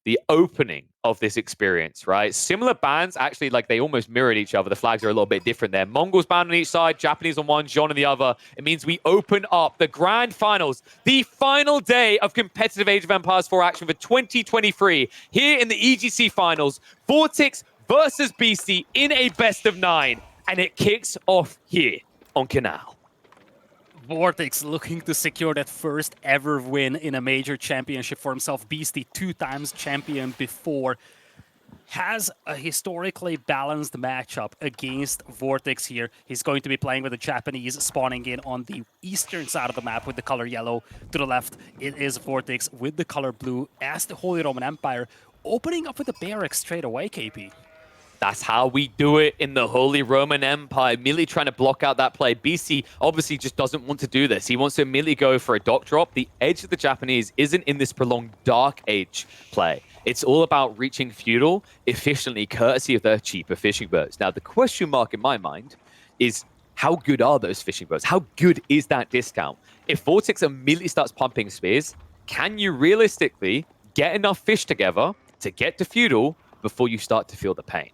the opening of this experience, right? Similar bans, actually, like they almost mirrored each other. The flags are a little bit different there. Mongols banned on each side, Japanese on one, John on the other. It means we open up the grand finals, the final day of competitive Age of Empires 4 action for 2023 here in the EGC finals. VortiX versus Beasty in a best of 9, and it kicks off here on Canal. VortiX looking to secure that first ever win in a major championship for himself. Beasty, 2 times champion before, has a historically balanced matchup against VortiX here. He's going to be playing with the Japanese spawning in on the eastern side of the map with the color yellow. To the left, it is VortiX with the color blue as the Holy Roman Empire, opening up with the barracks straight away, KP. That's how we do it in the Holy Roman Empire. Immediately trying to block out that play. BC obviously just doesn't want to do this. He wants to immediately go for a dock drop. The edge of the Japanese isn't in this prolonged Dark Age play. It's all about reaching feudal efficiently, courtesy of their cheaper fishing boats. Now, the question mark in my mind is, how good are those fishing boats? How good is that discount? If VortiX immediately starts pumping spears, can you realistically get enough fish together to get to feudal before you start to feel the pain?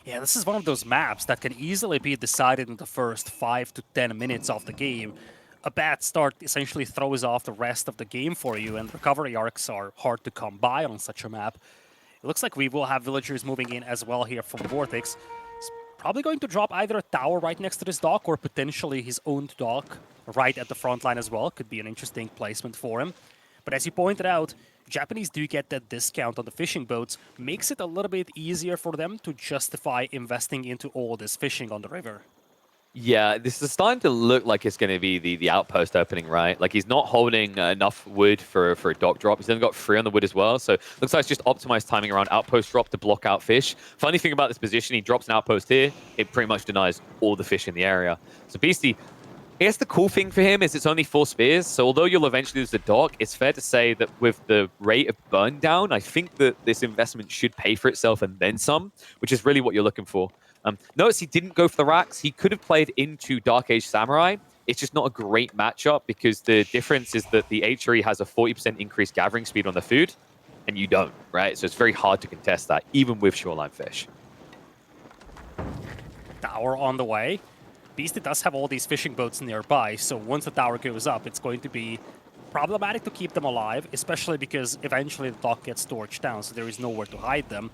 Yeah, this is one of those maps that can easily be decided in the first 5 to 10 minutes of the game. A bad start essentially throws off the rest of the game for you, and recovery arcs are hard to come by on such a map. It looks like we will have villagers moving in as well here from VortiX. He's probably going to drop either a tower right next to this dock or potentially his own dock right at the front line as well. Could be an interesting placement for him. But as you pointed out, Japanese do get that discount on the fishing boats, makes it a little bit easier for them to justify investing into all this fishing on the river. Yeah, this is starting to look like it's going to be the outpost opening, right? Like, he's not holding enough wood for a dock drop. He's only got 3 on the wood as well, so looks like it's just optimized timing around outpost drop to block out fish. Funny thing about this position, he drops an outpost here, it pretty much denies all the fish in the area. So Beasty, I guess the cool thing for him is it's only 4 spears, so although you'll eventually lose the dock, it's fair to say that with the rate of burn down, I think that this investment should pay for itself and then some, which is really what you're looking for. Notice he didn't go for the racks. He could have played into Dark Age Samurai. It's just not a great matchup because the difference is that the HRE has a 40% increased gathering speed on the food, and you don't, right? So it's very hard to contest that, even with shoreline fish. Tower on the way. Beasty does have all these fishing boats nearby, so once the tower goes up, it's going to be problematic to keep them alive, especially because eventually the dock gets torched down, so there is nowhere to hide them.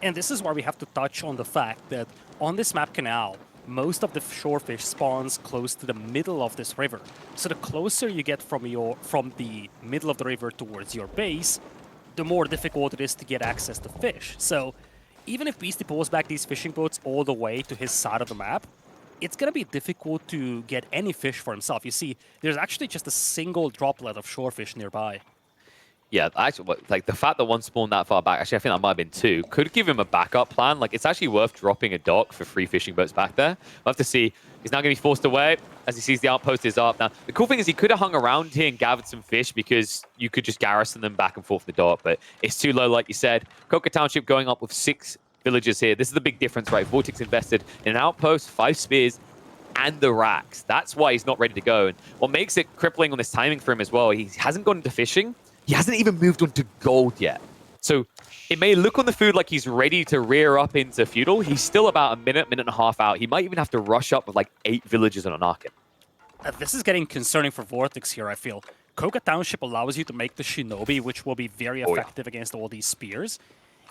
And this is where we have to touch on the fact that on this map Canal, most of the shorefish spawns close to the middle of this river. So the closer you get from the middle of the river towards your base, the more difficult it is to get access to fish. So even if Beasty pulls back these fishing boats all the way to his side of the map, it's going to be difficult to get any fish for himself. You see, there's actually just a single droplet of shorefish nearby. Yeah, actually, like the fact that one spawned that far back, actually, I think that might have been 2, could give him a backup plan. Like, it's actually worth dropping a dock for 3 fishing boats back there. We'll have to see. He's now going to be forced away as he sees the outpost is up. Now, the cool thing is he could have hung around here and gathered some fish because you could just garrison them back and forth the dock, but it's too low, like you said. Coca Township going up with 6 villagers here. This is the big difference, right? VortiX invested in an outpost, 5 spears, and the racks. That's why he's not ready to go. And what makes it crippling on this timing for him as well, he hasn't gone into fishing. He hasn't even moved on to gold yet. So it may look on the food like he's ready to rear up into feudal. He's still about a minute and a half out. He might even have to rush up with like 8 villagers on an Arkin. This is getting concerning for VortiX here, I feel. Koga Township allows you to make the Shinobi, which will be very effective against all these spears.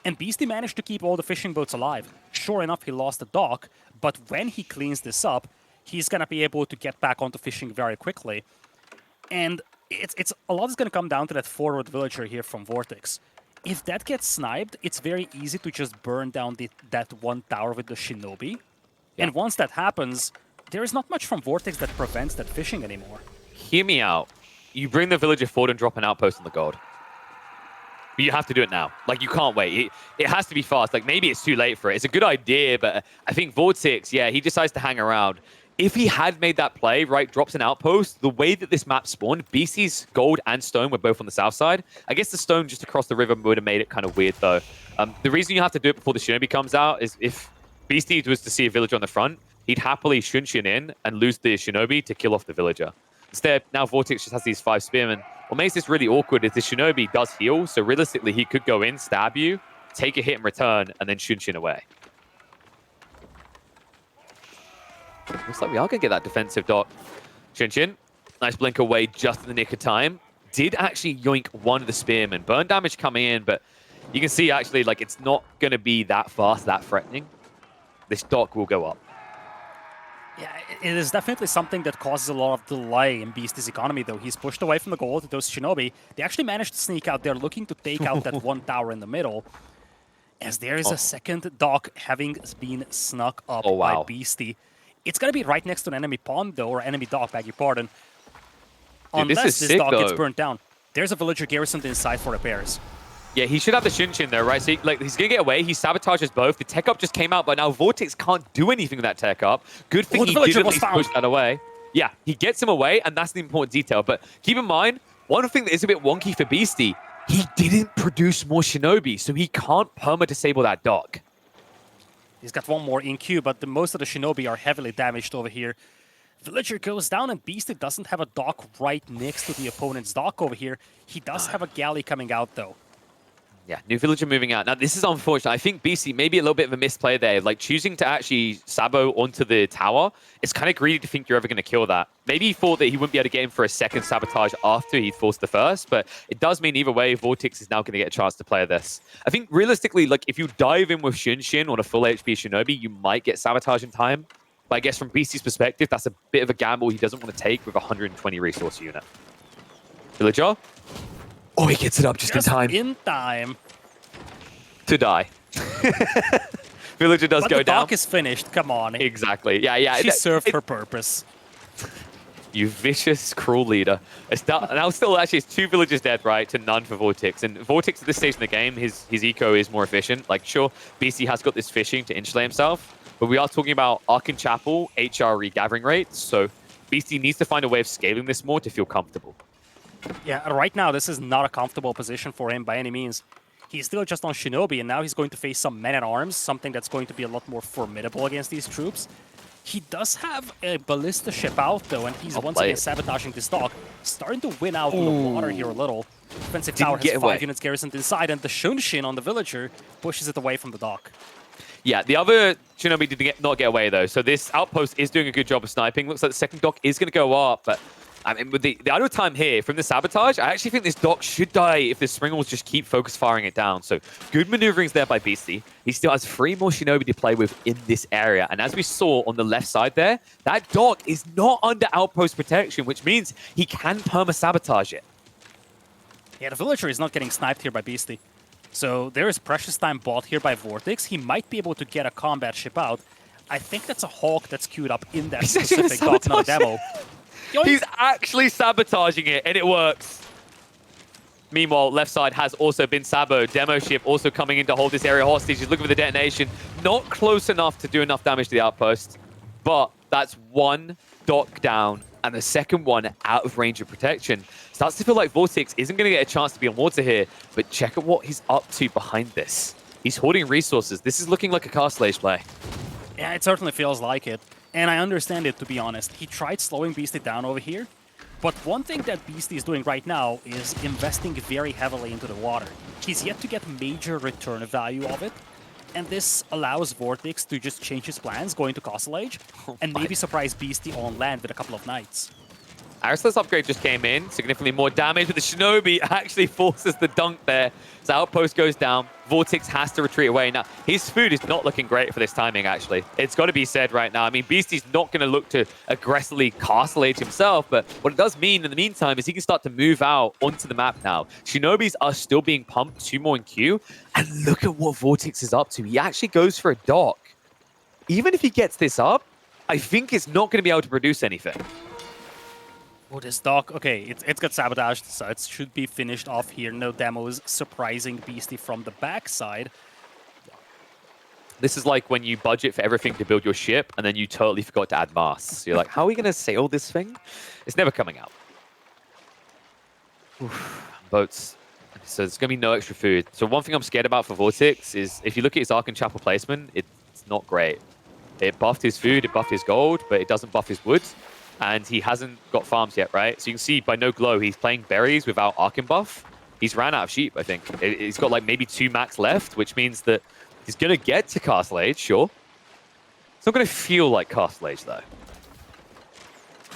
And Beasty managed to keep all the fishing boats alive. Sure enough, he lost the dock, but when he cleans this up, he's going to be able to get back onto fishing very quickly. And it's a lot is going to come down to that forward villager here from VortiX. If that gets sniped, it's very easy to just burn down that one tower with the Shinobi. Yeah. And once that happens, there is not much from VortiX that prevents that fishing anymore. Hear me out. You bring the villager forward and drop an outpost on the gold. But you have to do it now. Like, you can't wait. It has to be fast. Like, maybe it's too late for it. It's a good idea, but I think VortiX, yeah, he decides to hang around. If he had made that play, right, drops an outpost, the way that this map spawned, Beasty's gold and stone were both on the south side. I guess the stone just across the river would have made it kind of weird, though. The reason you have to do it before the Shinobi comes out is if Beasty was to see a villager on the front, he'd happily Shunshin in and lose the Shinobi to kill off the villager. Instead, now VortiX just has these 5 spearmen. What makes this really awkward is the Shinobi does heal, so realistically he could go in, stab you, take a hit in return, and then Shunshin away. Looks like we are going to get that defensive dock. Shunshin, nice blink away just in the nick of time. Did actually yoink one of the spearmen. Burn damage coming in, but you can see actually like it's not going to be that fast, that threatening. This dock will go up. Yeah, it is definitely something that causes a lot of delay in Beasty's economy, though. He's pushed away from the goal to those Shinobi. They actually managed to sneak out there, looking to take out that one tower in the middle. As there is a second dock having been snuck up by Beasty. It's going to be right next to an enemy pond, though, or enemy dock, beg your pardon. Dude, Unless this dock gets burnt down. There's a villager garrisoned inside for repairs. Yeah, he should have the Shunshin though, right? So he's going to get away. He sabotages both. The tech up just came out, but now VortiX can't do anything with that tech up. Good thing he did at least push that away. Yeah, he gets him away, and that's the important detail. But keep in mind, one thing that is a bit wonky for Beasty, he didn't produce more Shinobi, so he can't perma-disable that dock. He's got one more in queue, but most of the Shinobi are heavily damaged over here. Villager goes down, and Beasty doesn't have a dock right next to the opponent's dock over here. He does have a galley coming out, though. Yeah, new villager moving out. Now, this is unfortunate. I think BC maybe a little bit of a misplay there. Like, choosing to actually sabo onto the tower, it's kind of greedy to think you're ever going to kill that. Maybe he thought that he wouldn't be able to get in for a second sabotage after he forced the first, but it does mean either way, VortiX is now going to get a chance to play this. I think, realistically, like, if you dive in with Shunshin on a full HP Shinobi, you might get sabotage in time. But I guess from BC's perspective, that's a bit of a gamble he doesn't want to take with a 120 resource unit. Villager. Oh, he gets it up just in time. In time. To die. Villager does go down. But the dock is finished. Come on. Exactly. Yeah. She served her purpose. You vicious, cruel leader. Now still, actually, it's 2 villagers dead, right, to none for VortiX. And VortiX at this stage in the game, his eco is more efficient. Like, sure, BC has got this fishing to insulate himself, but we are talking about Ark and Chapel, HRE gathering rates, so BC needs to find a way of scaling this more to feel comfortable. Yeah, right now, this is not a comfortable position for him by any means. He's still just on Shinobi, and now he's going to face some men-at-arms, something that's going to be a lot more formidable against these troops. He does have a ballista ship out, though, and he's once again sabotaging this dock. Starting to win out in the water here a little. Defensive tower has 5 units garrisoned inside, and the Shunshin on the villager pushes it away from the dock. Yeah, the other Shinobi did not get away, though. So this outpost is doing a good job of sniping. Looks like the second dock is going to go up, but I mean, with the idle time here from the sabotage, I actually think this dock should die if the Springles just keep focus firing it down. So good maneuverings there by Beasty. He still has 3 more Shinobi to play with in this area. And as we saw on the left side there, that dock is not under outpost protection, which means he can perma-sabotage it. Yeah, the villager is not getting sniped here by Beasty. So there is precious time bought here by VortiX. He might be able to get a combat ship out. I think that's a Hawk that's queued up in that specific dock, not a demo. He's actually sabotaging it, and it works. Meanwhile, left side has also been saboed. Demo ship also coming in to hold this area hostage. He's looking for the detonation. Not close enough to do enough damage to the outpost, but that's 1 dock down, and the second one out of range of protection. Starts to feel like VortiX isn't going to get a chance to be on water here, but check out what he's up to behind this. He's hoarding resources. This is looking like a Castle Age play. Yeah, it certainly feels like it. And I understand it, to be honest. He tried slowing Beasty down over here, but one thing that Beasty is doing right now is investing very heavily into the water. He's yet to get major return value of it, and this allows VortiX to just change his plans going to Castle Age and maybe surprise Beasty on land with a couple of knights. Aristo's upgrade just came in, significantly more damage, but the Shinobi actually forces the dunk there. So outpost goes down. VortiX has to retreat away. Now, his food is not looking great for this timing, actually. It's got to be said right now. I mean, Beasty's not going to look to aggressively Castle Age himself, but what it does mean in the meantime is he can start to move out onto the map now. Shinobis are still being pumped, 2 more in queue, and look at what VortiX is up to. He actually goes for a dock. Even if he gets this up, I think it's not going to be able to produce anything. Oh, this dock. Okay, it's got sabotaged, so it should be finished off here. No demos surprising Beasty from the backside. This is like when you budget for everything to build your ship, and then you totally forgot to add masts. So you're like, how are we going to sail this thing? It's never coming out. Oof, boats. So there's going to be no extra food. So one thing I'm scared about for VortiX is if you look at his Ark and Chapel placement, it's not great. It buffed his food, it buffed his gold, but it doesn't buff his wood. and he hasn't got farms yet, right? So you can see by no glow, he's playing berries without Arcane buff. He's ran out of sheep, I think. He's got like maybe 2 max left, which means that he's going to get to Castle Age, sure. It's not going to feel like Castle Age, though.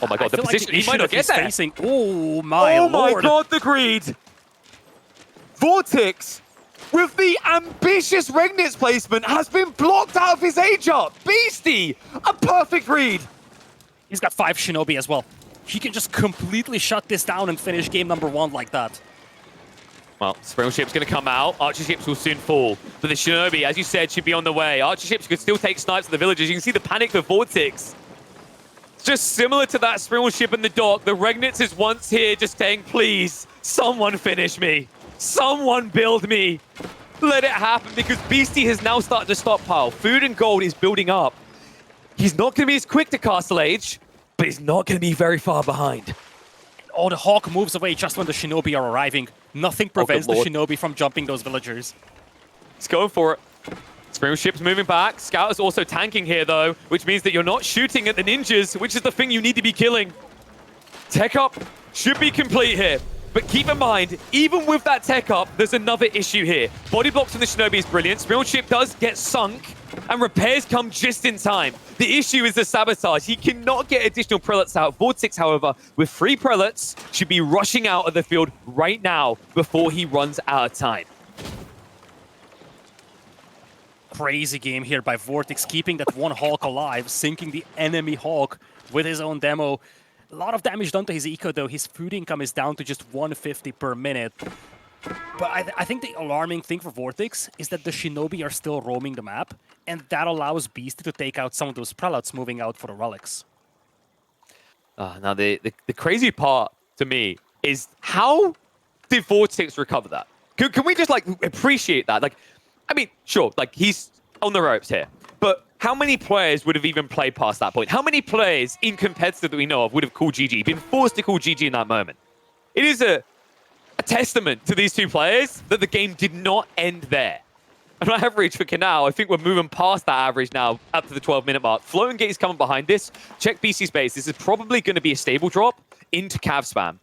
Oh my god, the position, like he might not get there. Facing, oh my lord. My god, the greed. VortiX, with the ambitious Regnitz placement, has been blocked out of his age up. Beasty, a perfect read. He's got 5 Shinobi as well. He can just completely shut this down and finish game number 1 like that. Well, Spring Ship's going to come out. Archer Ships will soon fall. But the Shinobi, as you said, should be on the way. Archer Ships could still take snipes at the villagers. You can see the panic for VortiX. Just similar to that Spring Ship in the dock, the Regnitz is once here just saying, please, someone finish me. Someone build me. Let it happen, because Beasty has now started to stockpile. Food and gold is building up. He's not going to be as quick to Castle Age, but he's not going to be very far behind. Oh, the Hawk moves away just when the Shinobi are arriving. Nothing prevents the Shinobi from jumping those villagers. He's going for it. Spring Ship's moving back. Scout is also tanking here, though, which means that you're not shooting at the ninjas, which is the thing you need to be killing. Tech up should be complete here. But keep in mind, even with that tech up, there's another issue here. Body blocks from the Shinobi is brilliant. Spring Ship does get sunk, and repairs come just in time. The issue is the sabotage. He cannot get additional prelates out. VortiX, however, with 3 prelates, should be rushing out of the field right now before he runs out of time. Crazy game here by VortiX, keeping that one Hawk alive, sinking the enemy Hawk with his own demo. A lot of damage done to his eco, though. His food income is down to just 150 per minute. But I think the alarming thing for VortiX is that the Shinobi are still roaming the map, and that allows Beasty to take out some of those prelates moving out for the relics. Now, the crazy part to me is, how did VortiX recover that? Can we just, like, appreciate that? Like, I mean, sure, like, he's on the ropes here, but how many players would have even played past that point? How many players in competitive that we know of would have called GG, been forced to call GG in that moment? It is a testament to these 2 players that the game did not end there. And on average for Canal, I think we're moving past that average now up to the 12-minute mark. Floating Gate is coming behind this. Check BC's base. This is probably going to be a stable drop into Cav spam.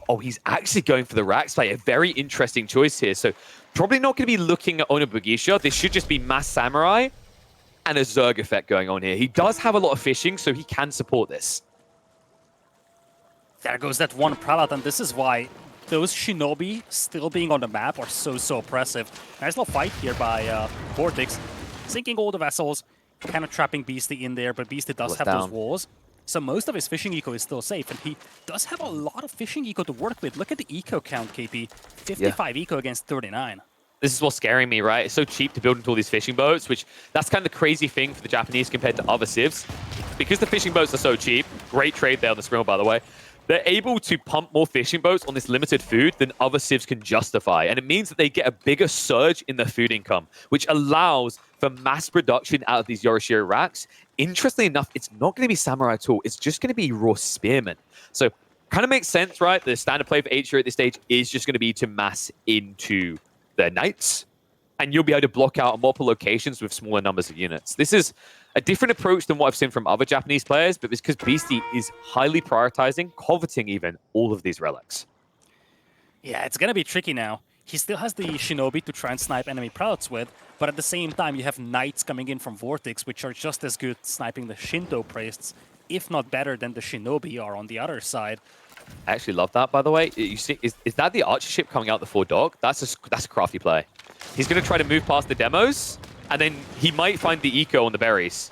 Oh, he's actually going for the Rax play. A very interesting choice here. So probably not going to be looking at Ona Bugisha. This should just be Mass Samurai and a Zerg effect going on here. He does have a lot of fishing, so he can support this. There goes that one prelate, and this is why those Shinobi still being on the map are so oppressive. Nice little fight here by VortiX, sinking all the vessels, kind of trapping Beasty in there, but Beasty does have those walls. So most of his fishing eco is still safe, and he does have a lot of fishing eco to work with. Look at the eco count, KP. 55 eco against 39. This is what's scaring me, right? It's so cheap to build into all these fishing boats, which that's kind of the crazy thing for the Japanese compared to other civs. Because the fishing boats are so cheap, great trade there on the Skrill, by the way, they're able to pump more fishing boats on this limited food than other civs can justify. And it means that they get a bigger surge in their food income, which allows for mass production out of these Yorishiro racks. Interestingly enough, it's not going to be Samurai at all. It's just going to be raw Spearmen. So kind of makes sense, right? The standard play for H at this stage is just going to be to mass into their Knights, and you'll be able to block out on multiple locations with smaller numbers of units. This is a different approach than what I've seen from other Japanese players, but it's because Beasty is highly prioritizing, coveting even, all of these relics. Yeah, it's going to be tricky now. He still has the Shinobi to try and snipe enemy prelates with, but at the same time, you have Knights coming in from VortiX, which are just as good sniping the Shinto priests, if not better than the Shinobi are on the other side. I actually love that, by the way. You see, is that the Archer ship coming out the 4-dog? That's a crafty play. He's going to try to move past the demos, and then he might find the eco on the berries.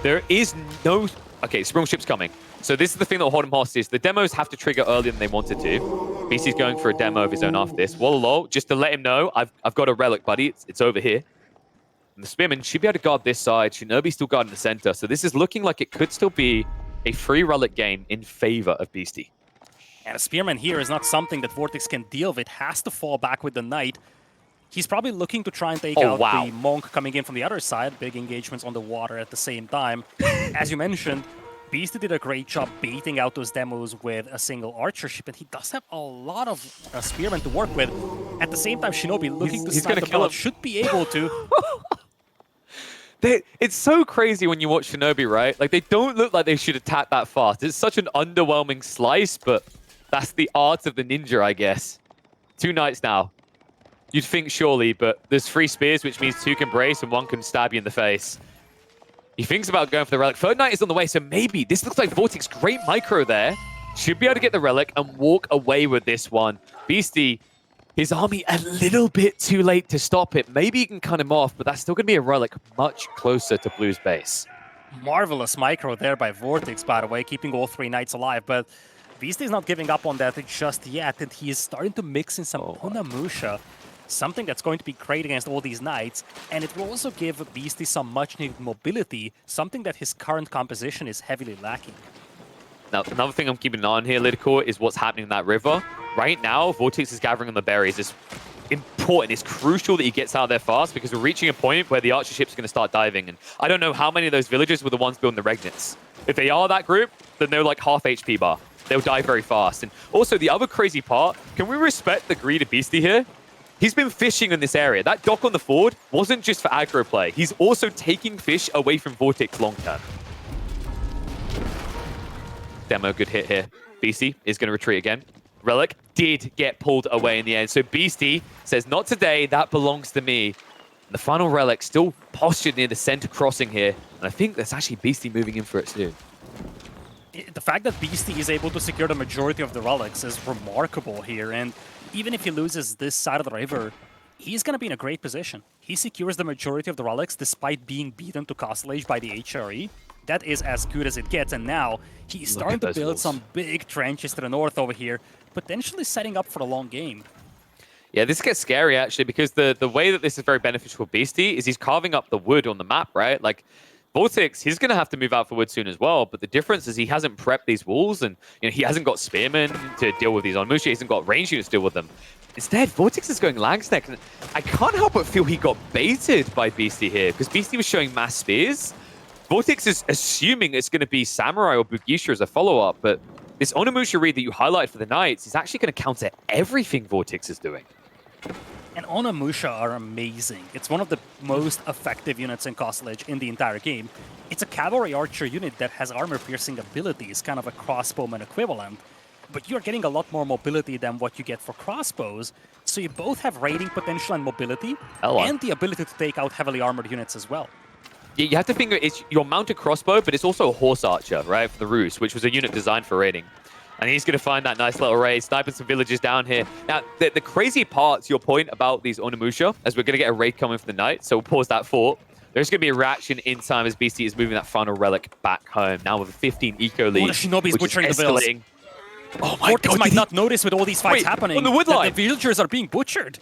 There is no... Okay, Sprung ship's coming. So this is the thing that will hold him hostage. The demos have to trigger earlier than they wanted to. BC's going for a demo of his own after this. Wallalow, just to let him know, I've got a relic, buddy. It's over here. And the Spearman should be able to guard this side. Shinobi's still guarding the center. So this is looking like it could still be a free relic game in favor of Beasty. And a Spearman here is not something that VortiX can deal with. Has to fall back with the Knight. He's probably looking to try and take out the Monk coming in from the other side. Big engagements on the water at the same time. As you mentioned, Beasty did a great job baiting out those demos with a single Archer ship, and he does have a lot of Spearmen to work with. At the same time, Shinobi looking to snipe the bullet should be able to. It's so crazy when you watch Shinobi, right? Like, they don't look like they should attack that fast. It's such an underwhelming slice, but that's the art of the ninja, I guess. 2 knights now. You'd think surely, but there's 3 spears, which means 2 can brace and 1 can stab you in the face. He thinks about going for the relic. Third knight is on the way, so maybe this looks like VortiX. Great micro there. Should be able to get the relic and walk away with this one. Beasty, his army a little bit too late to stop it. Maybe he can cut him off, but that's still going to be a relic much closer to Blue's base. Marvelous micro there by VortiX, by the way, keeping all 3 knights alive, but Beasty's not giving up on that just yet, and he is starting to mix in some Onimusha, something that's going to be great against all these knights, and it will also give Beasty some much-needed mobility, something that his current composition is heavily lacking. Now, another thing I'm keeping an eye on here, LidaKor, is what's happening in that river. Right now, VortiX is gathering on the berries. It's important, it's crucial that he gets out there fast, because we're reaching a point where the archer ship's going to start diving, and I don't know how many of those villagers were the ones building the Regnants. If they are that group, then they're like half HP bar. They'll die very fast. And also, the other crazy part, can we respect the greed of Beasty here? He's been fishing in this area. That dock on the ford wasn't just for aggro play. He's also taking fish away from VortiX long term. Demo, good hit here. Beasty is going to retreat again. Relic did get pulled away in the end. So Beasty says, not today, that belongs to me. And the final relic still postured near the center crossing here. And I think that's actually Beasty moving in for it soon. The fact that Beasty is able to secure the majority of the relics is remarkable here, and even if he loses this side of the river, he's going to be in a great position. He secures the majority of the relics despite being beaten to Castle Age by the HRE. That is as good as it gets, and now he's starting to build some big trenches to the north over here, potentially setting up for a long game. Yeah, this gets scary, actually, because the way that this is very beneficial for Beasty is he's carving up the wood on the map, right? Like, VortiX, he's going to have to move out for wood soon as well, but the difference is he hasn't prepped these walls, and he hasn't got spearmen to deal with these Onimusha, he hasn't got range units to deal with them. Instead, VortiX is going Langsneck, and I can't help but feel he got baited by Beasty here, because Beasty was showing mass spears. VortiX is assuming it's going to be Samurai or Bugisha as a follow-up, but this Onimusha read that you highlighted for the Knights is actually going to counter everything VortiX is doing. And Onimusha are amazing. It's one of the most effective units in Castle Age in the entire game. It's a cavalry archer unit that has armor-piercing abilities, kind of a crossbowman equivalent. But you're getting a lot more mobility than what you get for crossbows, so you both have raiding potential and mobility, and the ability to take out heavily armored units as well. You have to think it's your mounted crossbow, but it's also a horse archer, right, for the Roost, which was a unit designed for raiding. And he's going to find that nice little raid, sniping some villagers down here. Now, the crazy part, to your point about these Onimusha, as we're going to get a raid coming from the Knight, so we'll pause that fort. There's going to be a reaction in time as Beasty is moving that final relic back home. Now with a 15 eco lead, the Shinobi's butchering the escalating. bills. Oh my VortiX god, might not notice with all these fights happening on the wood line. that the villagers are being butchered.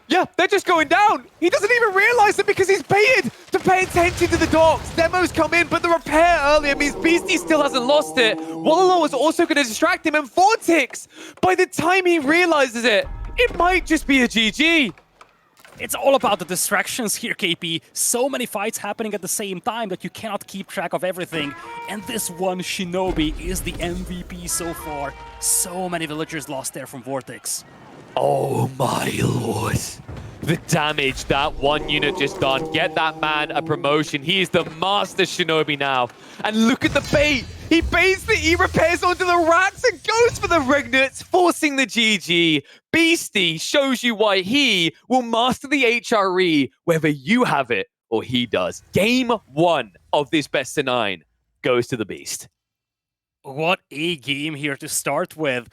Yeah, they're just going down. He doesn't even realize it because he's baited to pay attention to the docks. Demos come in, but the repair earlier means Beasty still hasn't lost it. Wallalow is also going to distract him, and VortiX, by the time he realizes it, it might just be a GG. It's all about the distractions here, KP. So many fights happening at the same time that you cannot keep track of everything. And this one Shinobi is the MVP so far. So many villagers lost there from VortiX. Oh my lord. The damage that one unit just done. Get that man a promotion. He is the master Shinobi now. And look at the bait. He baits the E-repairs onto the racks and goes for the Regnants, forcing the GG. Beasty shows you why he will master the HRE, whether you have it or he does. Game 1 of this best of 9 goes to the Beast. What a game here to start with.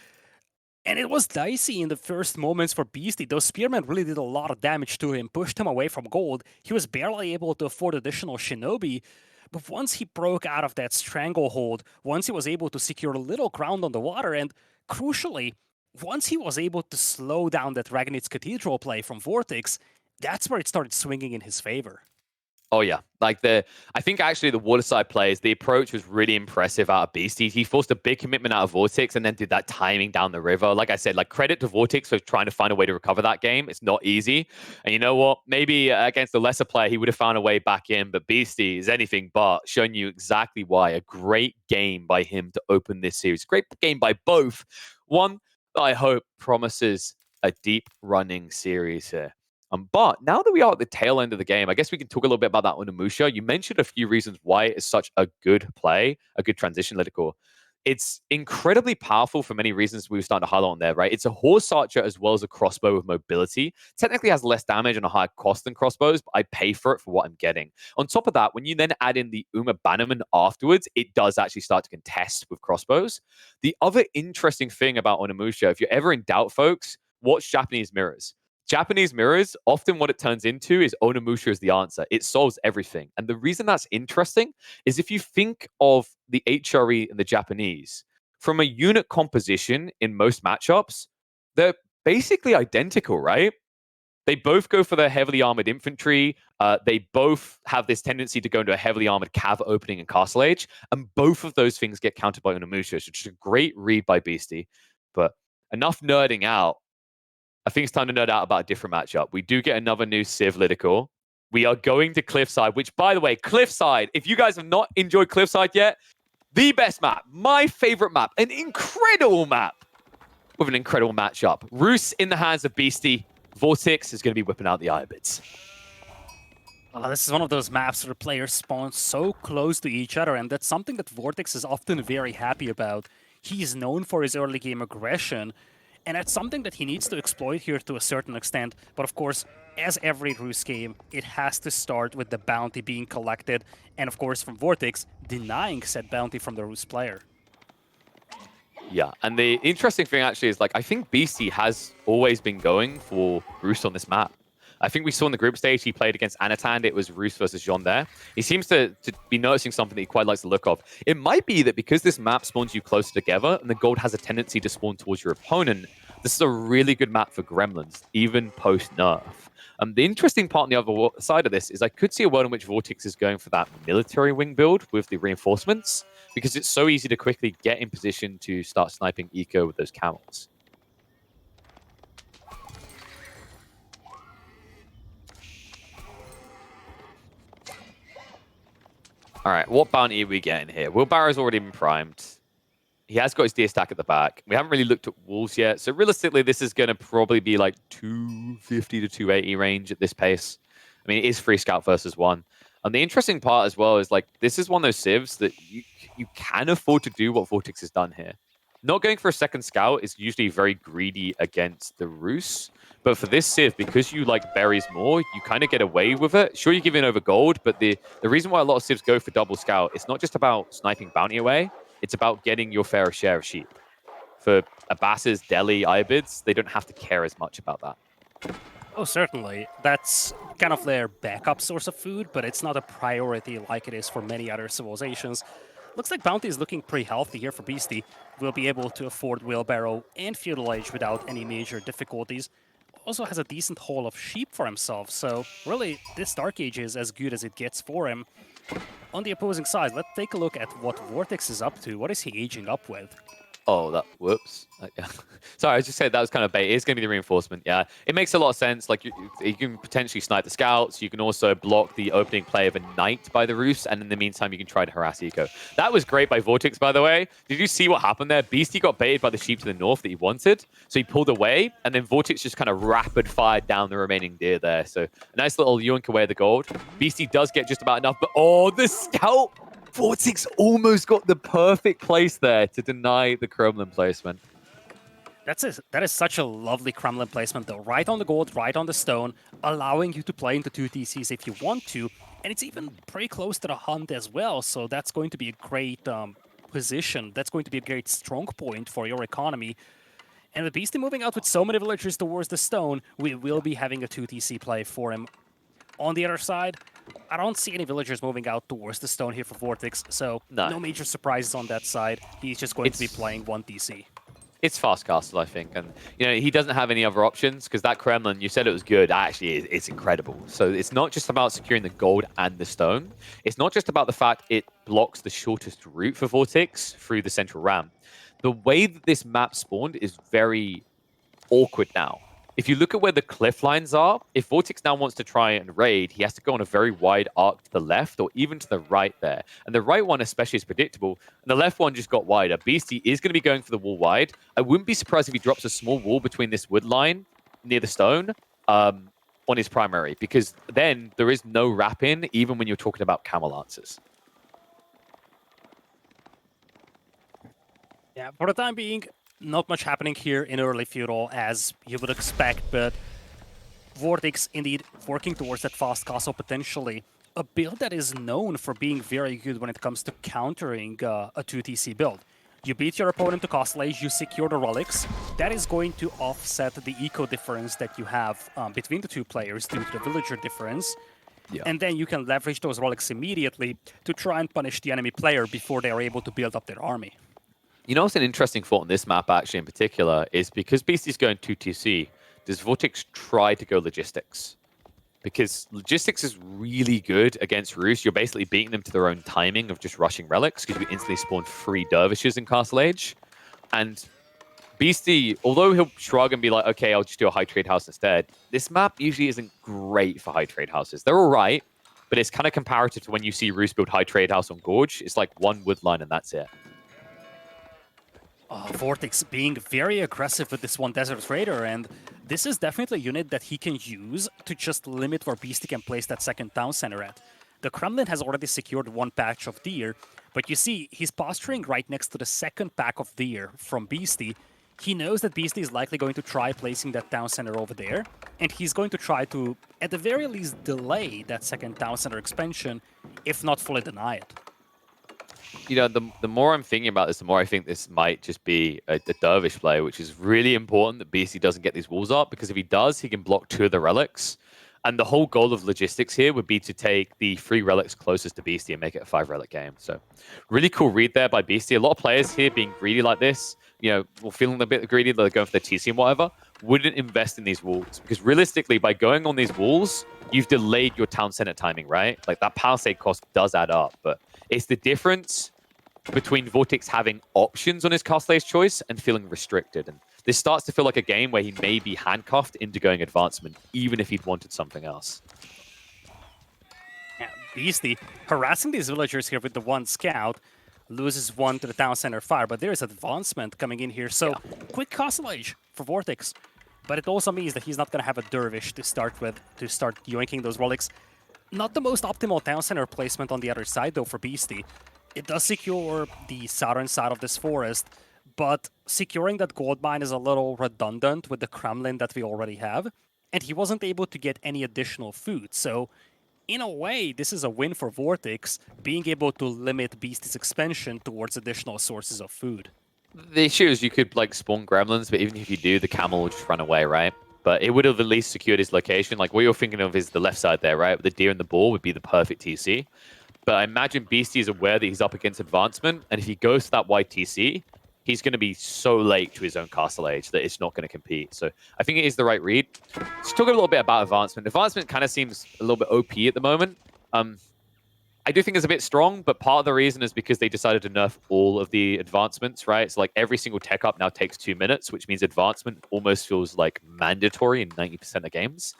And it was dicey in the first moments for Beasty. Those spearmen really did a lot of damage to him, pushed him away from gold. He was barely able to afford additional Shinobi. But once he broke out of that stranglehold, once he was able to secure a little ground on the water, and crucially, once he was able to slow down that Ragnitz Cathedral play from VortiX, that's where it started swinging in his favor. Oh yeah, like I think actually the waterside plays, the approach was really impressive out of Beasty. He forced a big commitment out of VortiX and then did that timing down the river. Like I said, like credit to VortiX for trying to find a way to recover that game. It's not easy. And you know what? Maybe against the lesser player, he would have found a way back in, but Beasty is anything but, showing you exactly why. A great game by him to open this series. Great game by both. One that I hope promises a deep running series here. But now that we are at the tail end of the game, I guess we can talk a little bit about that Onimusha. You mentioned a few reasons why it's such a good play, a good transition, LidaKor. It's incredibly powerful for many reasons we were starting to highlight on there, right? It's a horse archer as well as a crossbow with mobility. Technically has less damage and a higher cost than crossbows, but I pay for it for what I'm getting. On top of that, when you then add in the Uma Bannerman afterwards, it does actually start to contest with crossbows. The other interesting thing about Onimusha, if you're ever in doubt, folks, watch Japanese mirrors. Japanese mirrors, often what it turns into is Onimusha is the answer. It solves everything. And the reason that's interesting is if you think of the HRE and the Japanese, from a unit composition in most matchups, they're basically identical, right? They both go for their heavily armored infantry. They both have this tendency to go into a heavily armored cav opening in Castle Age. And both of those things get countered by Onimusha, which is a great read by Beasty. But enough nerding out. I think it's time to nerd out about a different matchup. We do get another new Civ LidaKor. We are going to Cliffside, which, by the way, Cliffside, if you guys have not enjoyed Cliffside yet, the best map, my favorite map, an incredible map with an incredible matchup. Roos in the hands of Beasty. VortiX is going to be whipping out the Ibex. This is one of those maps where players spawn so close to each other, and that's something that VortiX is often very happy about. He is known for his early game aggression, and that's something that he needs to exploit here to a certain extent. But of course, as every Roos game, it has to start with the bounty being collected, and of course from VortiX, denying said bounty from the Roos player. Yeah, and the interesting thing actually is, like, I think Beasty has always been going for Roos on this map. I think we saw in the group stage he played against Anatan. It was Roos versus Jean there. He seems to be noticing something that he quite likes the look of. It might be that because this map spawns you closer together and the gold has a tendency to spawn towards your opponent, this is a really good map for Gremlins, even post-nerf. The interesting part on the other side of this is I could see a world in which VortiX is going for that military wing build with the reinforcements, because it's so easy to quickly get in position to start sniping eco with those camels. All right, what bounty are we getting here? Wheelbarrow's already been primed. He has got his deer stack at the back. We haven't really looked at wolves yet. So realistically, this is going to probably be like 250 to 280 range at this pace. I mean, it is 3 scout versus 1. And the interesting part as well is, like, this is one of those civs that you can afford to do what VortiX has done here. Not going for a second scout is usually very greedy against the Roos. But for this civ, because you like berries more, you kind of get away with it. Sure, you're giving over gold, but the reason why a lot of civs go for double scout, it's not just about sniping bounty away. It's about getting your fair share of sheep. For Abbas's, Delhi, Ibids, they don't have to care as much about that. Oh, certainly. That's kind of their backup source of food, but it's not a priority like it is for many other civilizations. Looks like bounty is looking pretty healthy here for Beasty. We'll be able to afford Wheelbarrow and Feudal Age without any major difficulties. Also has a decent haul of sheep for himself, so really this Dark Age is as good as it gets for him. On the opposing side, let's take a look at what VortiX is up to. What is he aging up with? Oh, whoops. Sorry, I was just saying that was kind of bait. It's going to be the reinforcement, yeah. It makes a lot of sense. Like, you can potentially snipe the scouts. You can also block the opening play of a knight by the roofs, and in the meantime, you can try to harass eco. That was great by VortiX, by the way. Did you see what happened there? Beasty got baited by the sheep to the north that he wanted, so he pulled away, and then VortiX just kind of rapid-fired down the remaining deer there. So a nice little yoink away of the gold. Beasty does get just about enough, but oh, the scout! VortiX almost got the perfect place there to deny the Kremlin placement. That is such a lovely Kremlin placement, though. Right on the gold, right on the stone, allowing you to play into 2 TCs if you want to. And it's even pretty close to the hunt as well, so that's going to be a great position. That's going to be a great strong point for your economy. And with Beasty moving out with so many villagers towards the stone, we will be having a 2 TC play for him. On the other side, I don't see any villagers moving out towards the stone here for VortiX, so no major surprises on that side. He's just going to be playing 1 TC. It's fast castle, I think, and he doesn't have any other options because that Kremlin, you said it was good, actually it's incredible. So it's not just about securing the gold and the stone. It's not just about the fact it blocks the shortest route for VortiX through the central ram. The way that this map spawned is very awkward now. If you look at where the cliff lines are, if VortiX now wants to try and raid, he has to go on a very wide arc to the left or even to the right there. And the right one especially is predictable, and the left one just got wider. Beasty is going to be going for the wall wide. I wouldn't be surprised if he drops a small wall between this wood line near the stone, on his primary, because then there is no wrap-in, even when you're talking about Camel Lancers. Yeah, for the time being, not much happening here in early Feudal, as you would expect, but VortiX indeed working towards that fast castle potentially. A build that is known for being very good when it comes to countering a 2TC build. You beat your opponent to Castle Age, you secure the relics. That is going to offset the eco difference that you have between the two players due to the villager difference. Yeah. And then you can leverage those relics immediately to try and punish the enemy player before they are able to build up their army. You know what's an interesting thought on this map, actually, in particular, is because Beasty's going 2TC, does VortiX try to go logistics? Because logistics is really good against Roost. You're basically beating them to their own timing of just rushing relics, because you instantly spawn 3 dervishes in Castle Age. And Beasty, although he'll shrug and be like, okay, I'll just do a high trade house instead, this map usually isn't great for high trade houses. They're all right, but it's kind of comparative to when you see Roost build high trade house on Gorge. It's like one wood line and that's it. VortiX being very aggressive with this one Desert Raider, and this is definitely a unit that he can use to just limit where Beasty can place that second town center at. The Kremlin has already secured one patch of deer, but you see, he's posturing right next to the second pack of deer from Beasty. He knows that Beasty is likely going to try placing that town center over there, and he's going to try to, at the very least, delay that second town center expansion, if not fully deny it. You know, the more I'm thinking about this, the more I think this might just be a dervish play, which is really important that Beasty doesn't get these walls up, because if he does, he can block 2 of the relics. And the whole goal of logistics here would be to take the 3 relics closest to Beasty and make it a 5-relic game. So really cool read there by Beasty. A lot of players here being greedy like this, you know, or feeling a bit greedy, they're going for their TC and whatever, wouldn't invest in these walls. Because realistically, by going on these walls, you've delayed your town center timing, right? Like that palisade cost does add up, but it's the difference between VortiX having options on his Castle Age choice and feeling restricted. And this starts to feel like a game where he may be handcuffed into going advancement, even if he'd wanted something else. Yeah, Beasty harassing these villagers here with the one scout, loses 1 to the town center fire, but there is advancement coming in here, so quick Castle Age for VortiX. But it also means that he's not going to have a dervish to start with, to start yoinking those relics. Not the most optimal town center placement on the other side, though, for Beasty. It does secure the southern side of this forest, but securing that gold mine is a little redundant with the Kremlin that we already have, and he wasn't able to get any additional food. So, in a way, this is a win for VortiX, being able to limit Beasty's expansion towards additional sources of food. The issue is you could like spawn gremlins, but even if you do, the camel will just run away, right? But it would have at least secured his location. Like what you're thinking of is the left side there, right? The deer and the boar would be the perfect TC. But I imagine Beasty is aware that he's up against advancement, and if he goes to that wide TC, he's going to be so late to his own Castle Age that it's not going to compete. So I think it is the right read. Let's talk a little bit about advancement. Advancement kind of seems a little bit OP at the moment. I do think it's a bit strong, but part of the reason is because they decided to nerf all of the advancements, right? So like every single tech up now takes 2 minutes, which means advancement almost feels like mandatory in 90% of games.